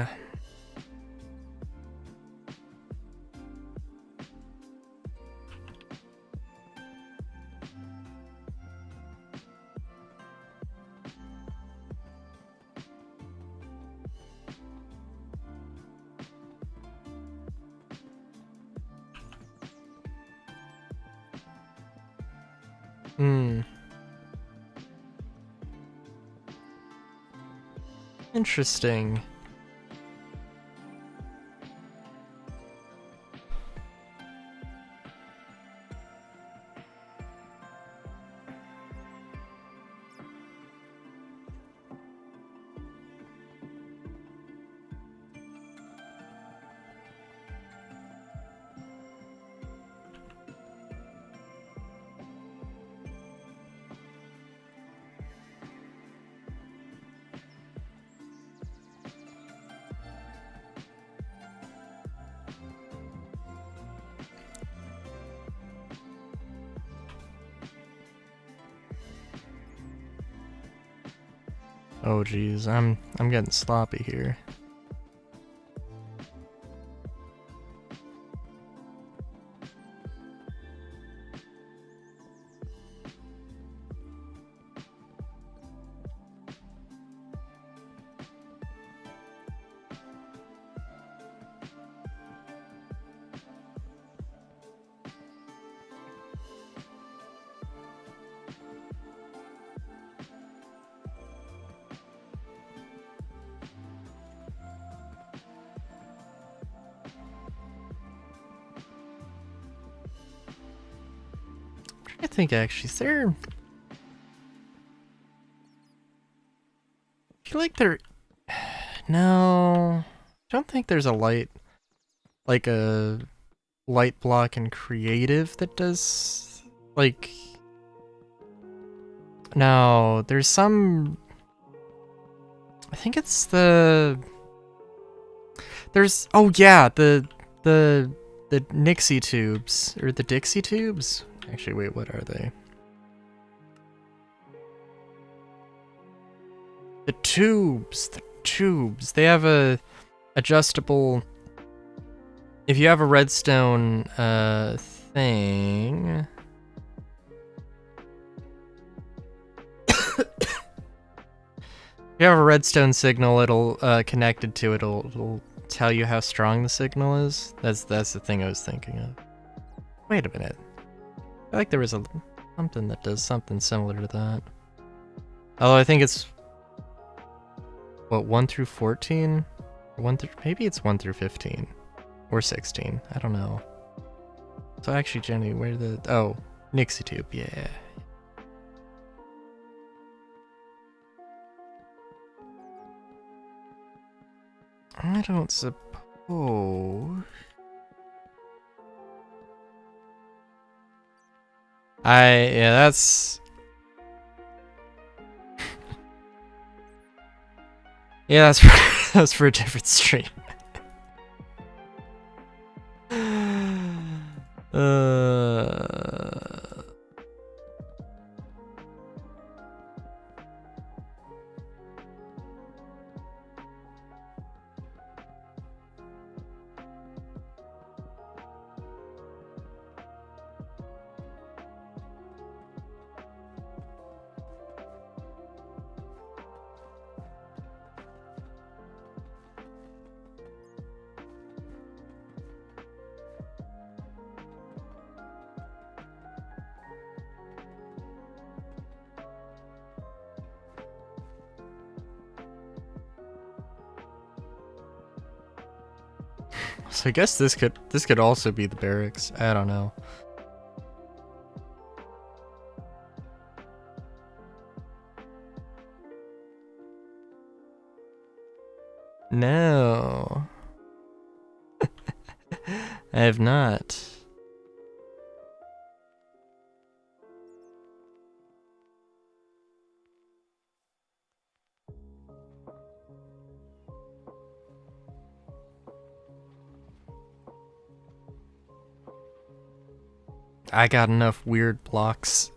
Hmm. Interesting. Oh geez, I'm getting sloppy here. I think actually, is there... I feel like there... No... I don't think there's a light... Like a... light block in creative that does... Like... No, there's some... I think it's the... There's... Oh yeah, the Nixie tubes. Or the Dixie tubes? Actually, wait, what are they? The tubes! The tubes! They have a... adjustable... If you have a redstone, thing... If you have a redstone signal, it'll, connected to it, it'll tell you how strong the signal is. That's the thing I was thinking of. Wait a minute. I feel like there was something that does something similar to that. Although I think it's... What, 1 through 14? Maybe it's 1 through 15. Or 16. I don't know. So actually, Jenny, where the... Oh, Nixie tube, yeah. I don't suppose... Yeah, that's... Yeah, that's for a different stream. So I guess this could also be the barracks. I don't know. No. I have not. I got enough weird blocks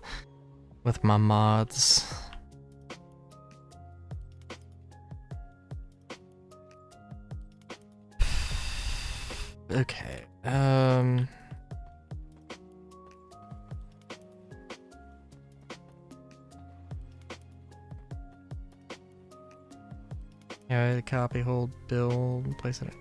with my mods. Okay, yeah, copy, hold, build, place it.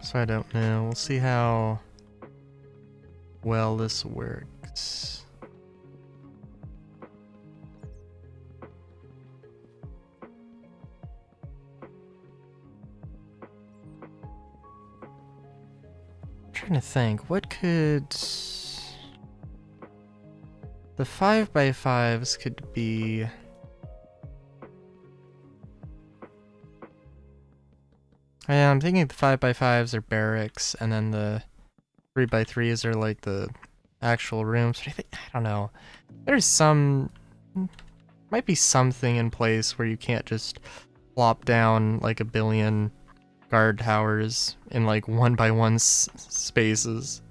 So I don't know. We'll see how well this works. I'm trying to think, what could... The 5x5s could be... Yeah, I'm thinking the 5x5s are barracks, and then the 3x3s are like the actual rooms. But I don't know. There's some... Might be something in place where you can't just plop down like a billion guard towers in like 1x1 spaces.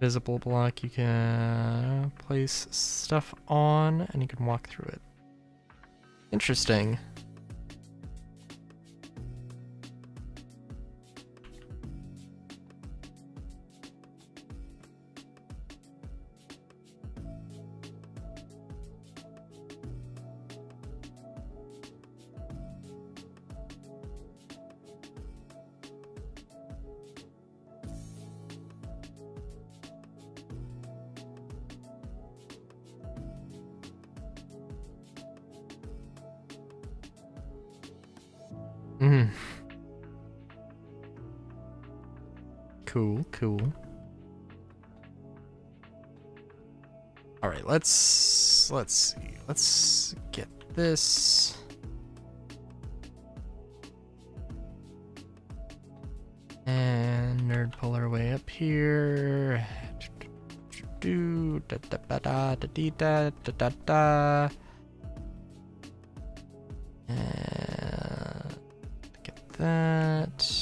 Visible block you can place stuff on, and you can walk through it. Interesting. Cool, cool. All right, let's see. Let's get this. And nerd pull our way up here. Do da da da da da da da da da. And get that.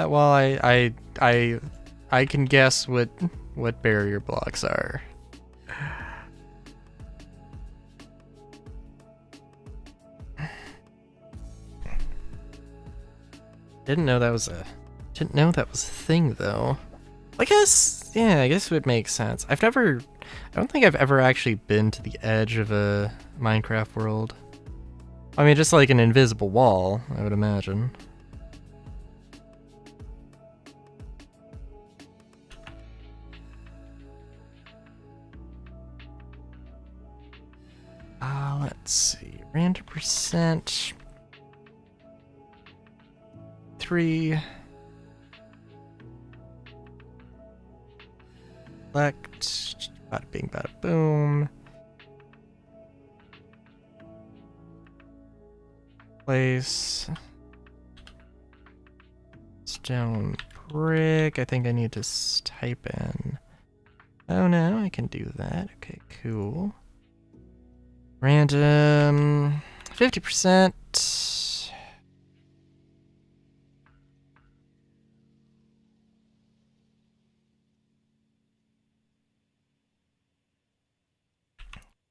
Well, I can guess what barrier blocks are. Didn't know that was a thing though. I guess it would make sense. I don't think I've ever actually been to the edge of a Minecraft world. I mean, just like an invisible wall, I would imagine. Let's see, random percent 3 select, bada bing bada boom, place stone brick. I think I need to type in, oh no, I can do that. Okay, cool. Random 50%.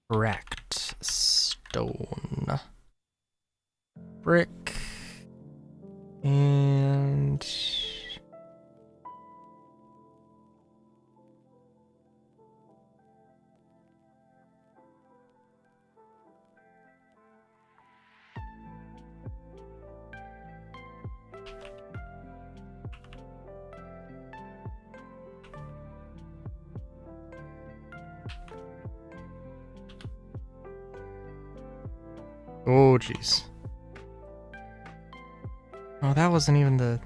Correct. Stone. Brick. And... oh, jeez. Oh, that wasn't even the...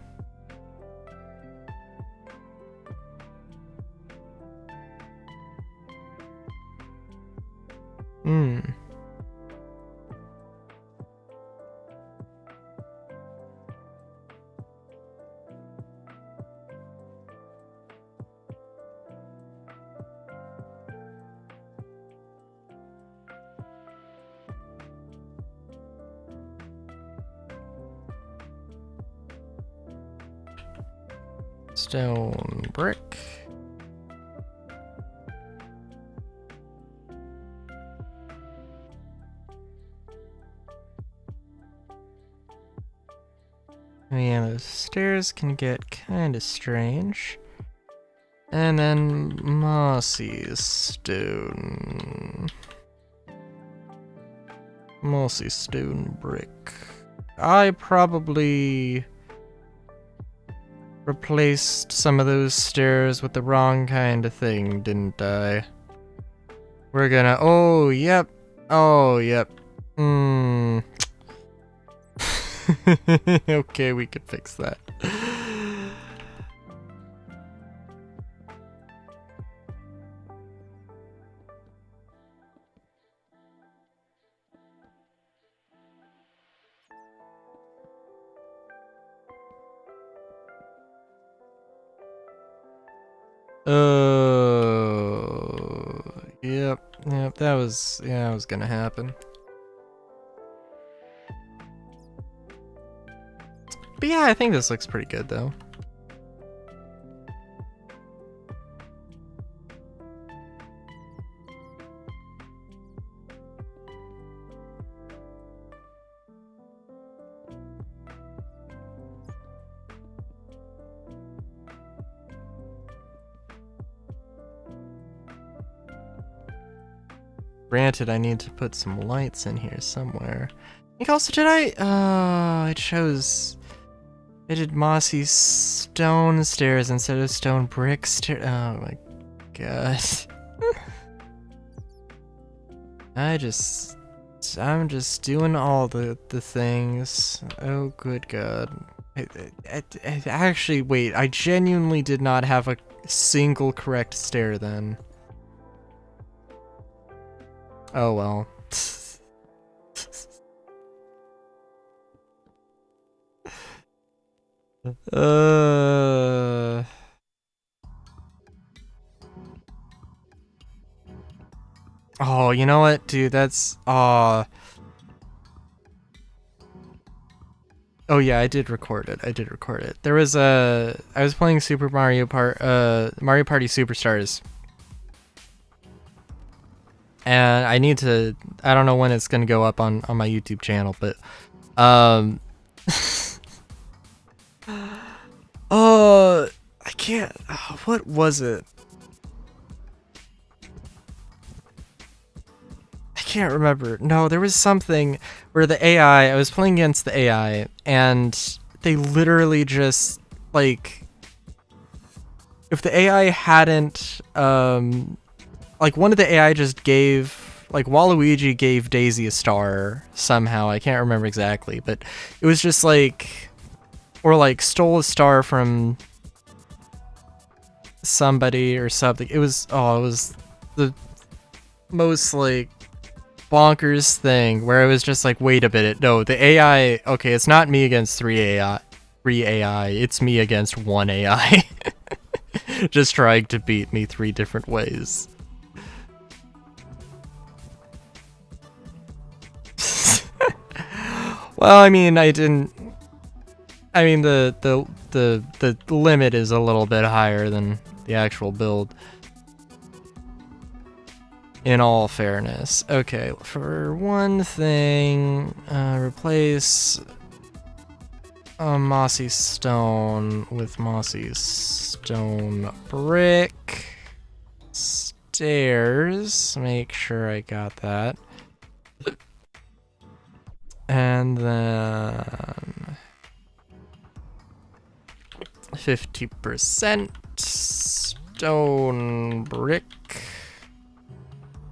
Stone brick. mean, the stairs can get kind of strange. And then mossy stone. Mossy stone brick. I probably replaced some of those stairs with the wrong kind of thing, didn't I? We're gonna... Oh, yep. Oh, yep. Okay, we could fix that. Oh, yep, that was gonna happen. But yeah, I think this looks pretty good though. Granted, I need to put some lights in here somewhere. I think also, did I did mossy stone stairs instead of stone brick stairs. Oh my god. I'm just doing all the things. Oh good god. Actually, wait, I genuinely did not have a single correct stair then. Oh well. Oh, you know what, dude? That's Oh yeah, I did record it. There was I was playing Mario Party Superstars. And I don't know when it's gonna go up on my YouTube channel, but I can't, what was it? I can't remember. No, there was something where I was playing against the AI, and they literally just, like, if the AI hadn't, like, one of the AI just gave, like, Waluigi gave Daisy a star somehow. I can't remember exactly, but it was just like, or like stole a star from somebody or something. It was the most, like, bonkers thing where it was just like, wait a minute, no, the AI, okay, it's not me against three AI, it's me against one AI. Just trying to beat me 3 different ways. Well, I mean, the limit is a little bit higher than the actual build. In all fairness. Okay, for one thing, replace mossy stone with mossy stone brick. Stairs, make sure I got that. And then 50% stone brick.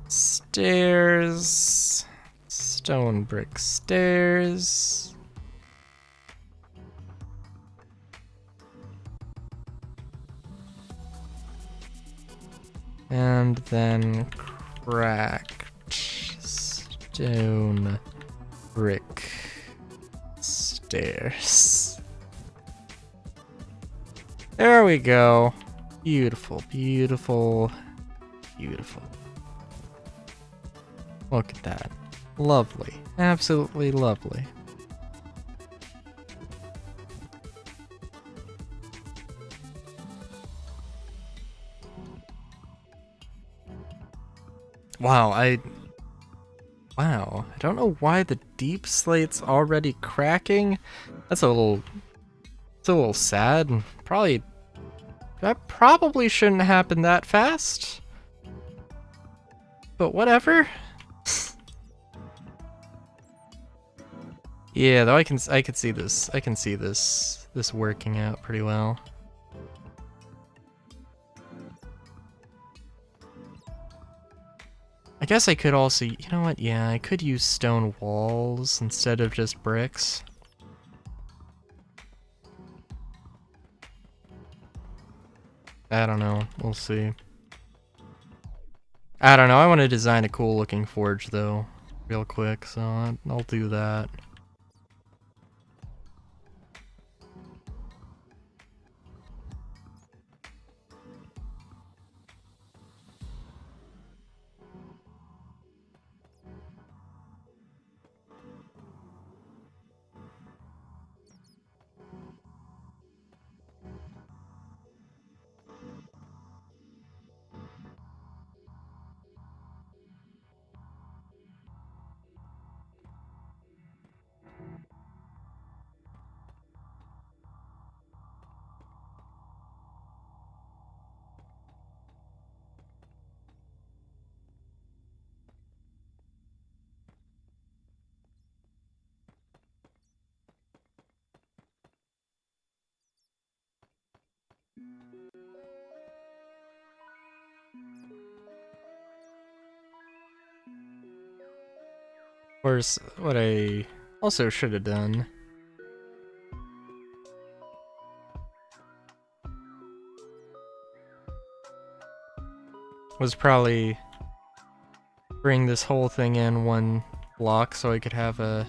Stairs. Stone brick stairs. And then cracked stone brick stairs. There we go. Beautiful, beautiful, beautiful. Look at that. Lovely. Absolutely lovely. Wow, I don't know why the deep slate's already cracking. That's a little It's a little sad, and that probably shouldn't happen that fast. But whatever. Yeah, though I can see this. I can see this working out pretty well. I guess I could also, you know what? Yeah, I could use stone walls instead of just bricks. I don't know. We'll see. I don't know. I want to design a cool looking forge though, real quick, so I'll do that. Of course, what I also should have done was probably bring this whole thing in one block so I could have a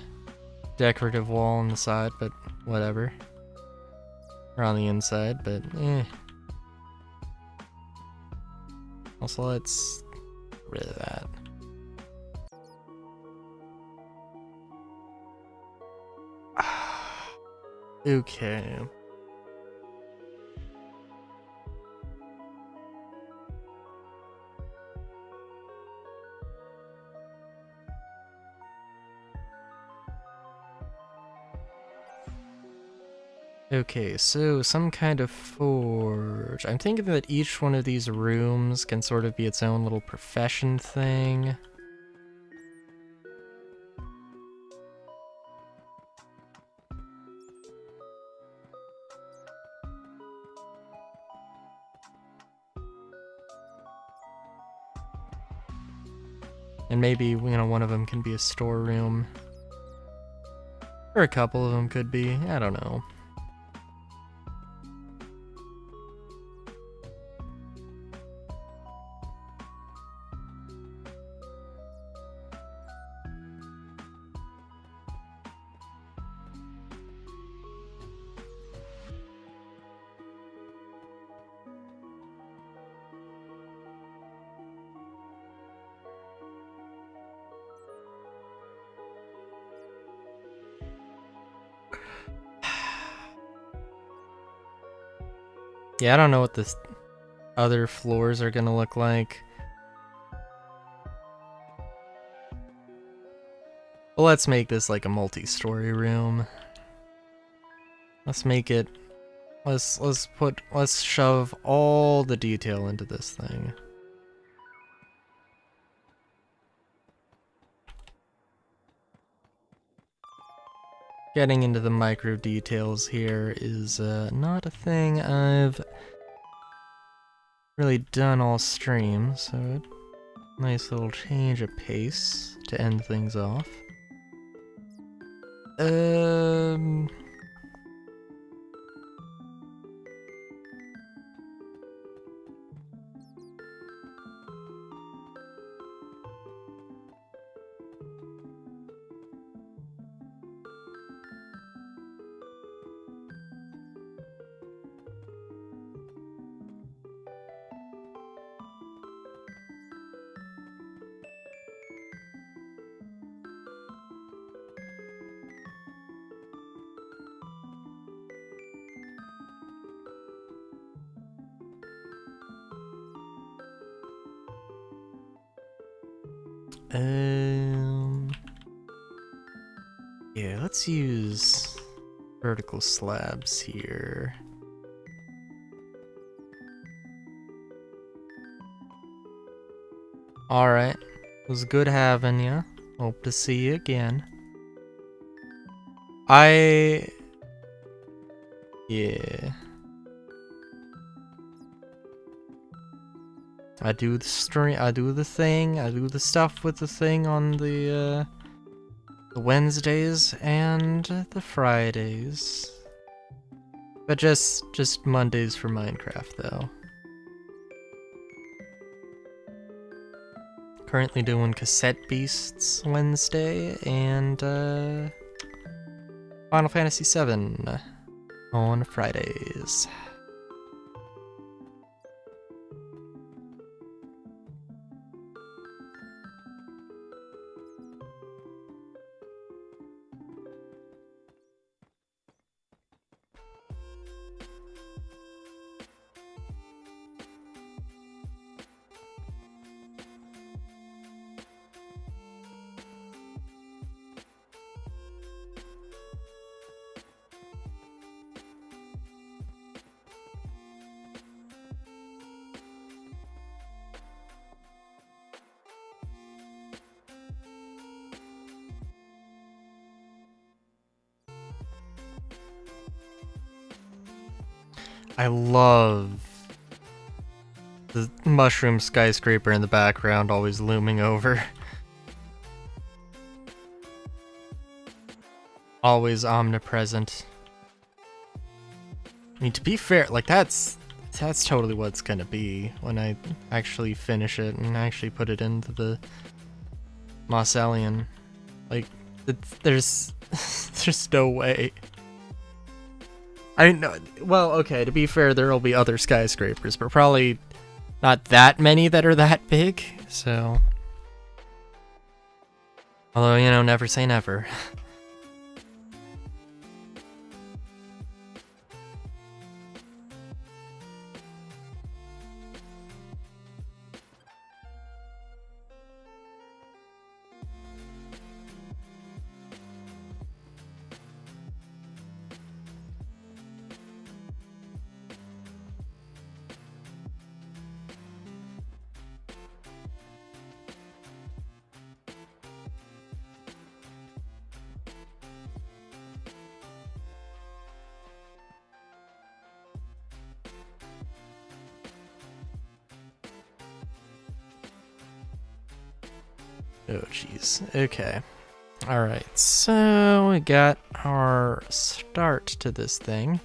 decorative wall on the side, but whatever. Or on the inside, but eh. Also, let's get rid of that. Okay. Okay, so some kind of forge. I'm thinking that each one of these rooms can sort of be its own little profession thing. And maybe, you know, one of them can be a storeroom. Or a couple of them could be, I don't know. Yeah, I don't know what the other floors are gonna look like. Well, let's make this like a multi-story room. Let's make it. Let's shove all the detail into this thing. Getting into the micro details here is not a thing I've really done all stream, so nice little change of pace to end things off. Yeah, let's use vertical slabs here. Alright. It was good having you. Hope to see you again. Yeah. I do the stream, I do the thing, I do the stuff with the thing on the Wednesdays and the Fridays. But just Mondays for Minecraft though. Currently doing Cassette Beasts Wednesday and Final Fantasy VII on Fridays. I love the mushroom skyscraper in the background always looming over. Always omnipresent. I mean, to be fair, like that's totally what it's gonna be when I actually finish it and actually put it into the Mosselian. Like, there's no way. I know. Well, okay. To be fair, there'll be other skyscrapers, but probably not that many that are that big. So, although never say never. Oh, jeez. Okay. Alright, so we got our start to this thing.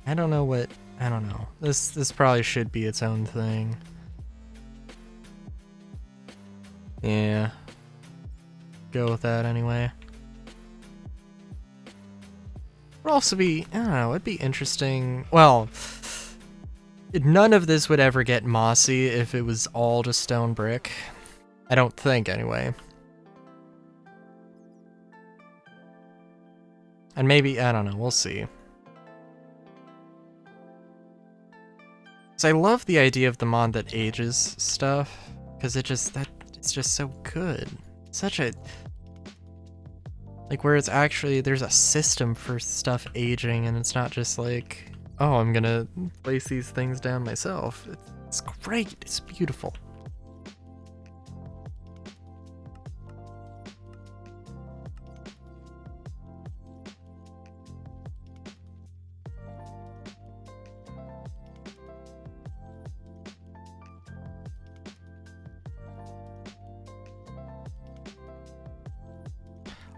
I don't know. This probably should be its own thing. Yeah. Go with that anyway. Would also be, I don't know, it'd be interesting. Well, none of this would ever get mossy if it was all just stone brick. I don't think, anyway. And maybe, I don't know, we'll see. So I love the idea of the mod that ages stuff, because it's just so good. Such a, like, where it's actually, there's a system for stuff aging, and it's not just like, oh, I'm gonna place these things down myself. It's great, it's beautiful.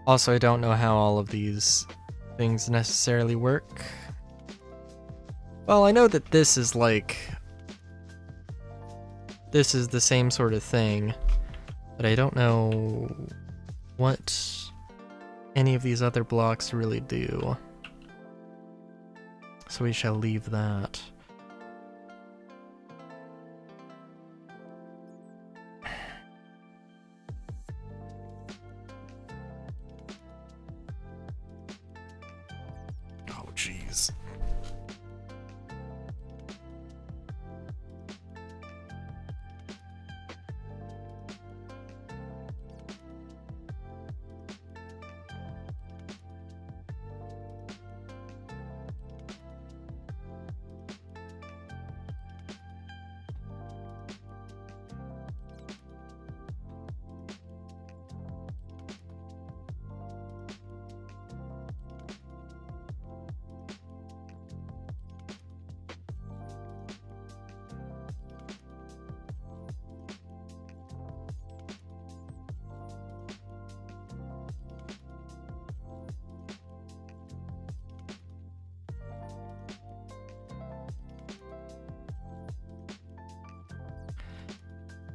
Also, I don't know how all of these things necessarily work. Well, I know that this is like... this is the same sort of thing, but I don't know what any of these other blocks really do. So we shall leave that.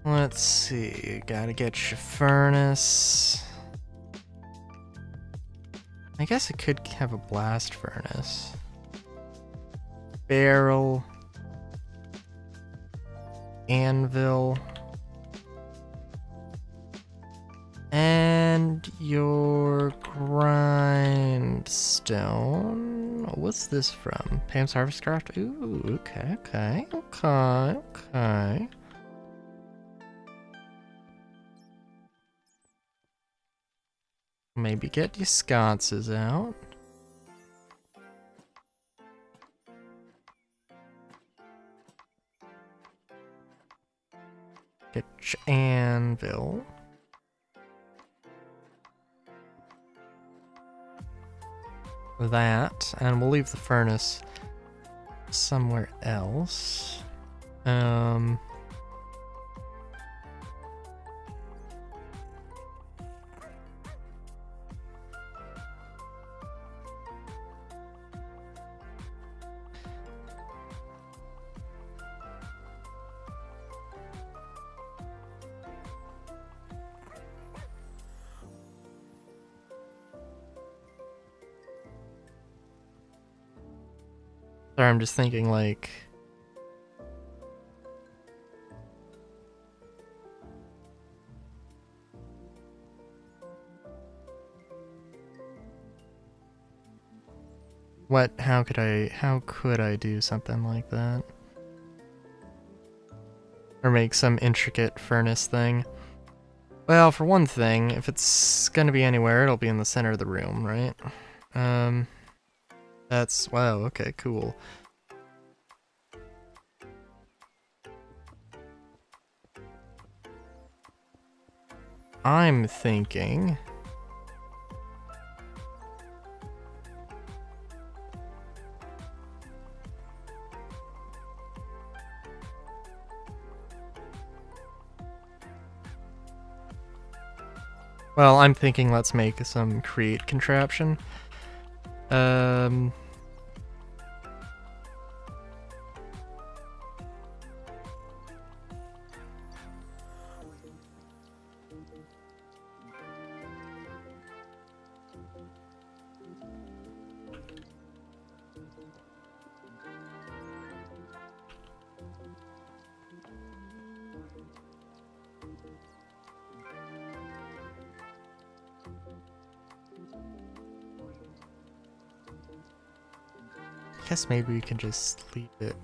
Let's see, gotta get your furnace. I guess it could have a blast furnace. Barrel. Anvil. And your grindstone. What's this from? Pam's Harvest Craft? Ooh, okay. Maybe get your sconces out. Get your anvil. That, and we'll leave the furnace somewhere else. Sorry, I'm just thinking, like... how could I do something like that? Or make some intricate furnace thing? Well, for one thing, if it's gonna be anywhere, it'll be in the center of the room, right? Wow, okay, cool. I'm thinking... Well, I'm thinking let's make some create contraption. I guess maybe we can just leave it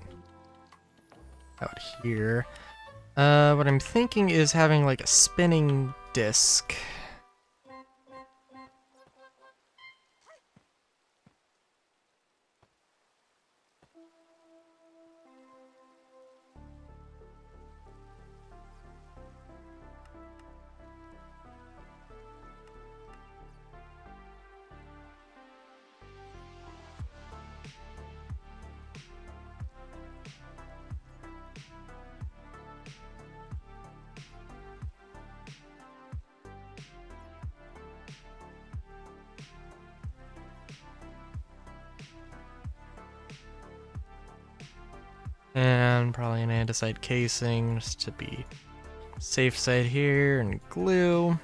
out here. What I'm thinking is having like a spinning disc. And probably an andesite casing just to be safe side here, and glue.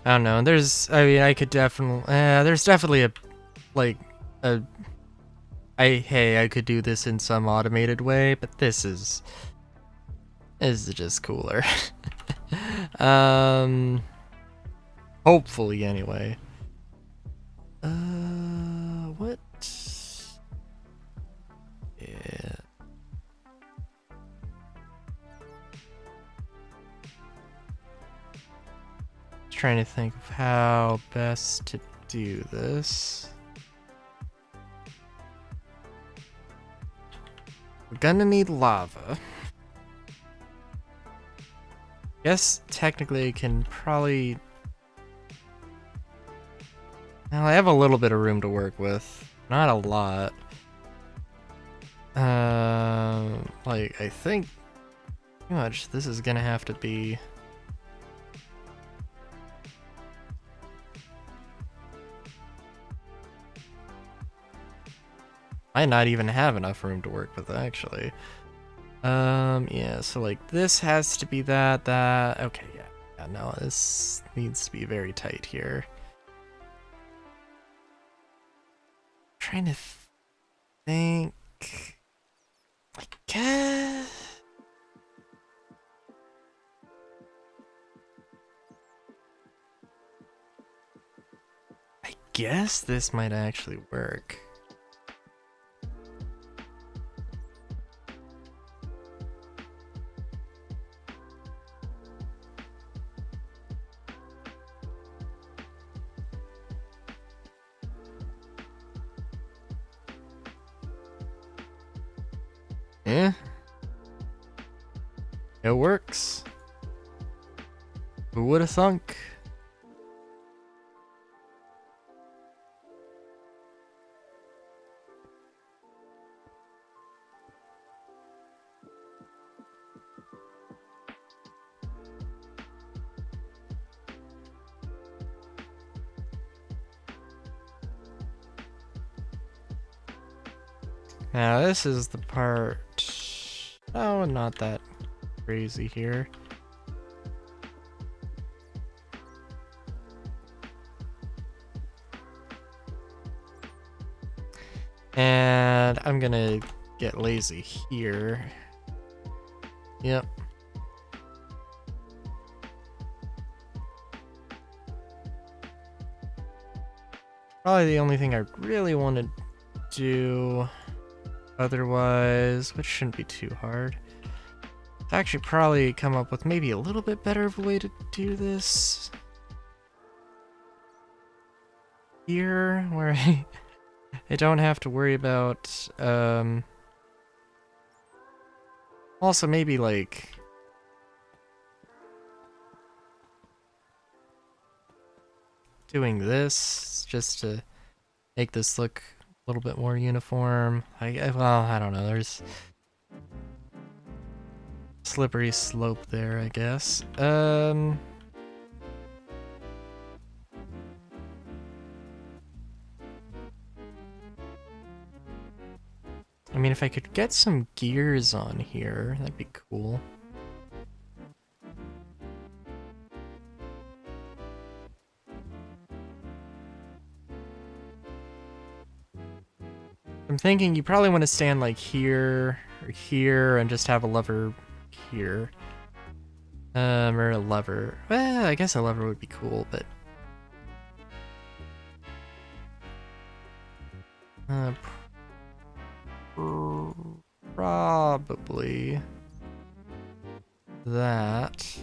I don't know. I could definitely, there's definitely I could do this in some automated way, but this is just cooler. Hopefully anyway. What? Yeah. Trying to think of how best to do this. We're gonna need lava. Guess technically I can probably... Well, I have a little bit of room to work with. Not a lot. Like, I think pretty much this is gonna have to be... Might not even have enough room to work with, actually. Yeah, so like this has to be that, okay, yeah, no, this needs to be very tight here. Trying to think, I guess this might actually work. Yeah. It works. Who would have thunk? Now this is the part... Oh, not that crazy here. And I'm gonna get lazy here. Yep. Probably the only thing I really want to do otherwise, which shouldn't be too hard. To actually probably come up with maybe a little bit better of a way to do this. Here, where I don't have to worry about, also maybe like... doing this, just to make this look a little bit more uniform. Well, I don't know, there's... slippery slope there, I guess. I mean, if I could get some gears on here, that'd be cool. I'm thinking you probably want to stand like here or here and just have a lever here. Or a lever. Well, I guess a lever would be cool, but... probably... that.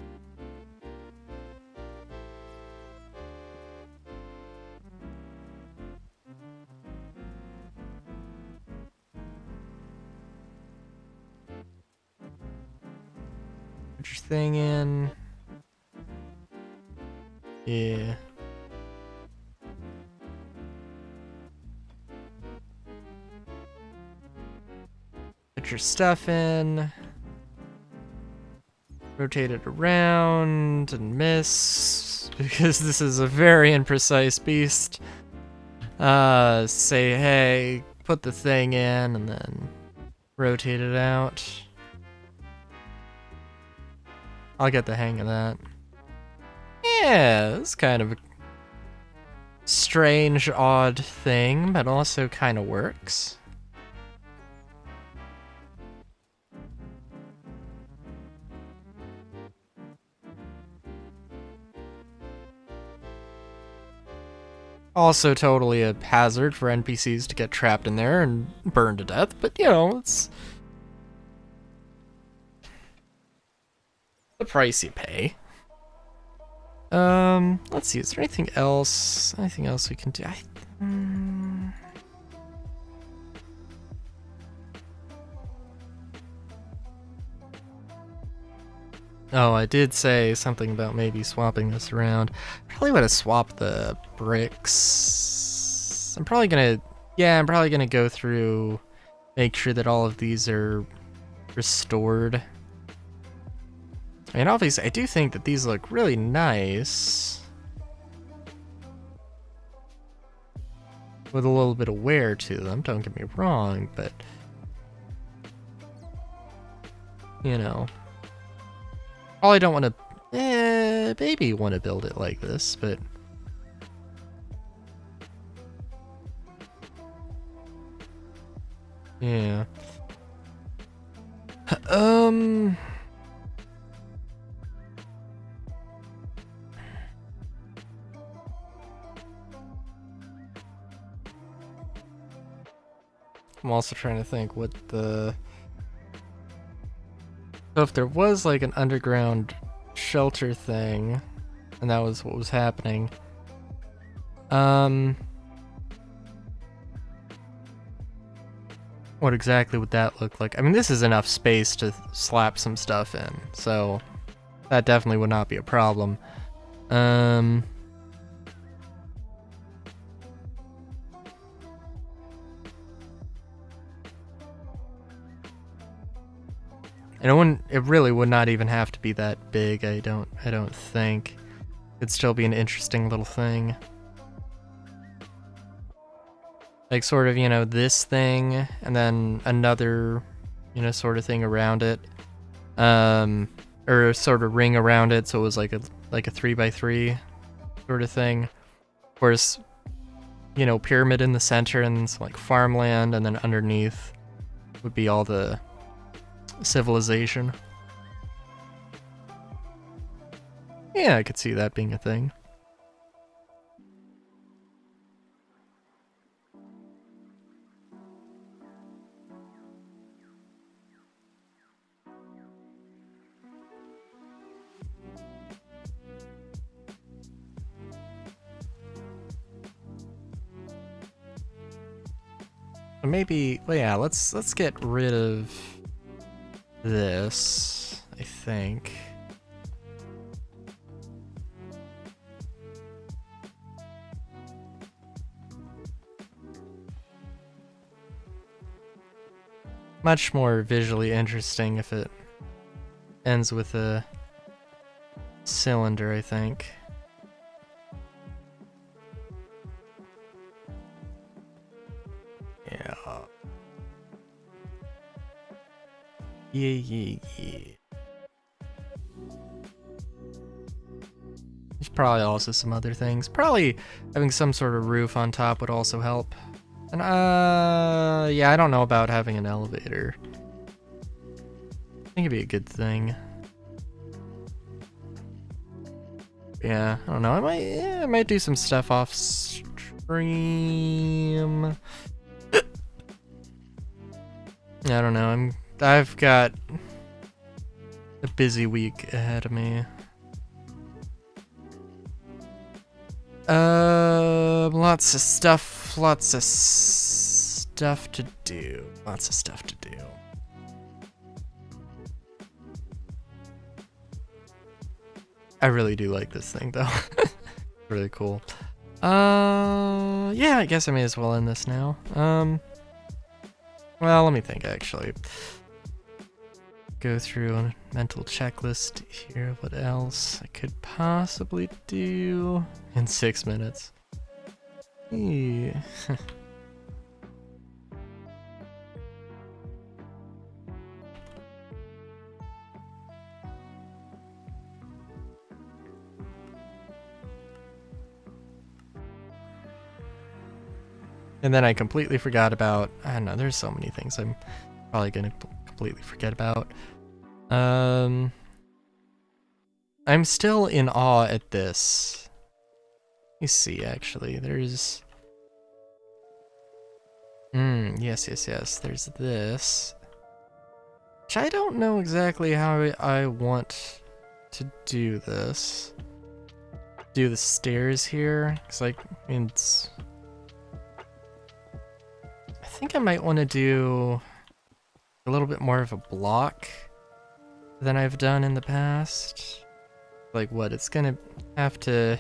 Put your thing in. Yeah. Put your stuff in. Rotate it around and miss, because this is a very imprecise beast. Say, hey, put the thing in and then rotate it out. I'll get the hang of that. Yeah, it's kind of a strange, odd thing, but also kind of works. Also totally a hazard for NPCs to get trapped in there and burned to death, but you know, it's the price you pay. Let's see, is there anything else? Anything else we can do? Oh, I did say something about maybe swapping this around. Probably would have swapped the bricks. I'm probably gonna go through, make sure that all of these are restored. I mean, obviously, I do think that these look really nice. With a little bit of wear to them, don't get me wrong, but... You know... Probably don't want to... maybe want to build it like this, but... Yeah. I'm also trying to think what the... So if there was like an underground shelter thing, and that was what was happening, what exactly would that look like? I mean, this is enough space to slap some stuff in, so that definitely would not be a problem. And it really would not even have to be that big, I don't think. It'd still be an interesting little thing. Like sort of, you know, this thing, and then another, you know, sort of thing around it. Or sort of ring around it, so it was like a 3x3 sort of thing. Of course, you know, pyramid in the center and some like farmland, and then underneath would be all the civilization. Yeah, I could see that being a thing. Maybe, well, yeah, let's get rid of this, I think. Much more visually interesting if it ends with a cylinder, I think. Yeah. Yeah. There's probably also some other things. Probably having some sort of roof on top would also help. And yeah, I don't know about having an elevator. I think it'd be a good thing. Yeah, I don't know. I might do some stuff off stream. I don't know. I've got a busy week ahead of me. Lots of stuff to do. I really do like this thing though. Really cool. Yeah, I guess I may as well end this now. Well, let me think actually. Go through a mental checklist here. What else I could possibly do in 6 minutes? Yeah. And then I completely forgot about, I don't know, there's so many things I'm probably gonna completely forget about. I'm still in awe at this. me see, actually. There's... yes, there's this. Which I don't know exactly how I want to do this. Do the stairs here, because like, it's... I think I might want to do a little bit more of a block than I've done in the past. Like what, it's gonna have to...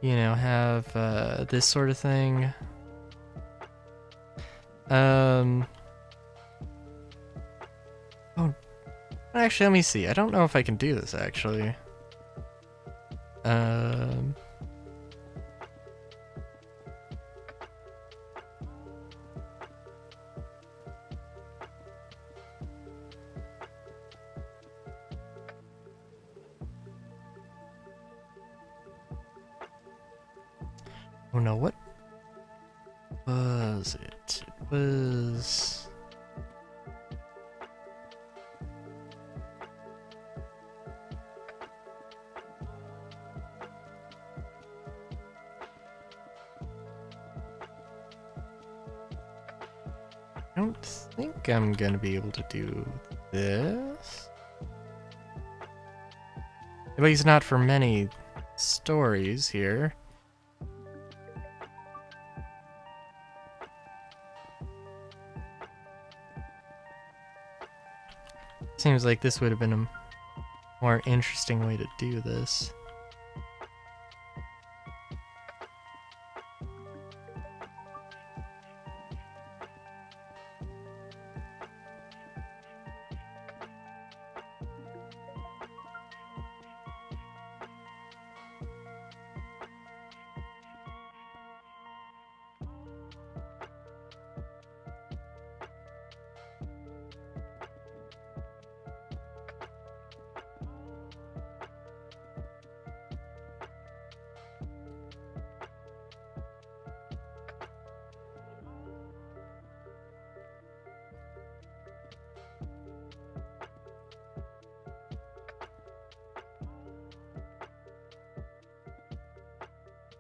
you know, have this sort of thing. Oh, actually, let me see. I don't know if I can do this, actually. Oh no, what was it? It was... I don't think I'm gonna be able to do this. At least not for many stories here. Seems like this would have been a more interesting way to do this.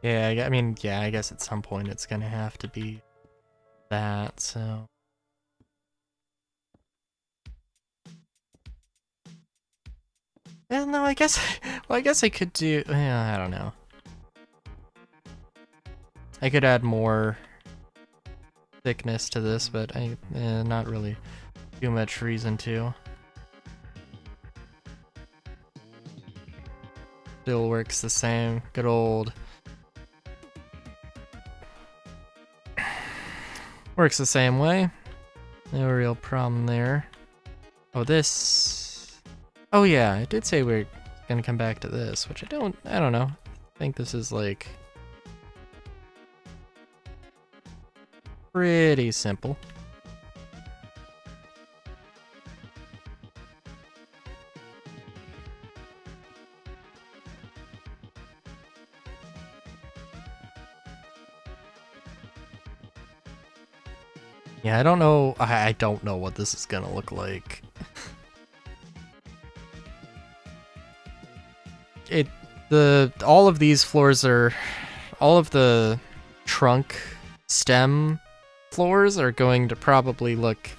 Yeah, I mean, yeah, I guess at some point it's gonna have to be that, so... Yeah, no, I guess... Well, I guess I could do... Yeah, I don't know. I could add more thickness to this, but not really too much reason to. Still works the same. Good old... Works the same way. No real problem there. Oh, this... Oh yeah, I did say we're gonna come back to this, which I don't know. I think this is like... pretty simple. Yeah, I don't know what this is gonna look like. All of these floors are... all of the trunk stem floors are going to probably look...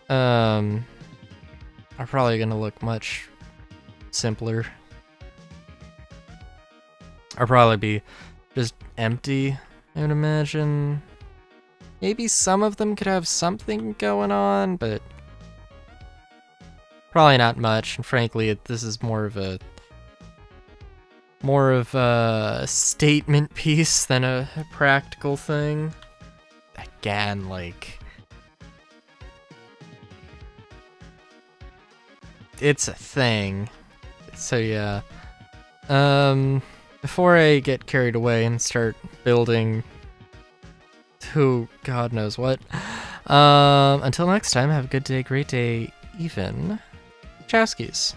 are probably gonna look much simpler. Or probably be just empty, I would imagine. Maybe some of them could have something going on, but probably not much. And frankly, this is more of a statement piece than a practical thing. Again, like, it's a thing. So yeah. Before I get carried away and start building who God knows what. Until next time, have a good day, great day, even. Chowskis.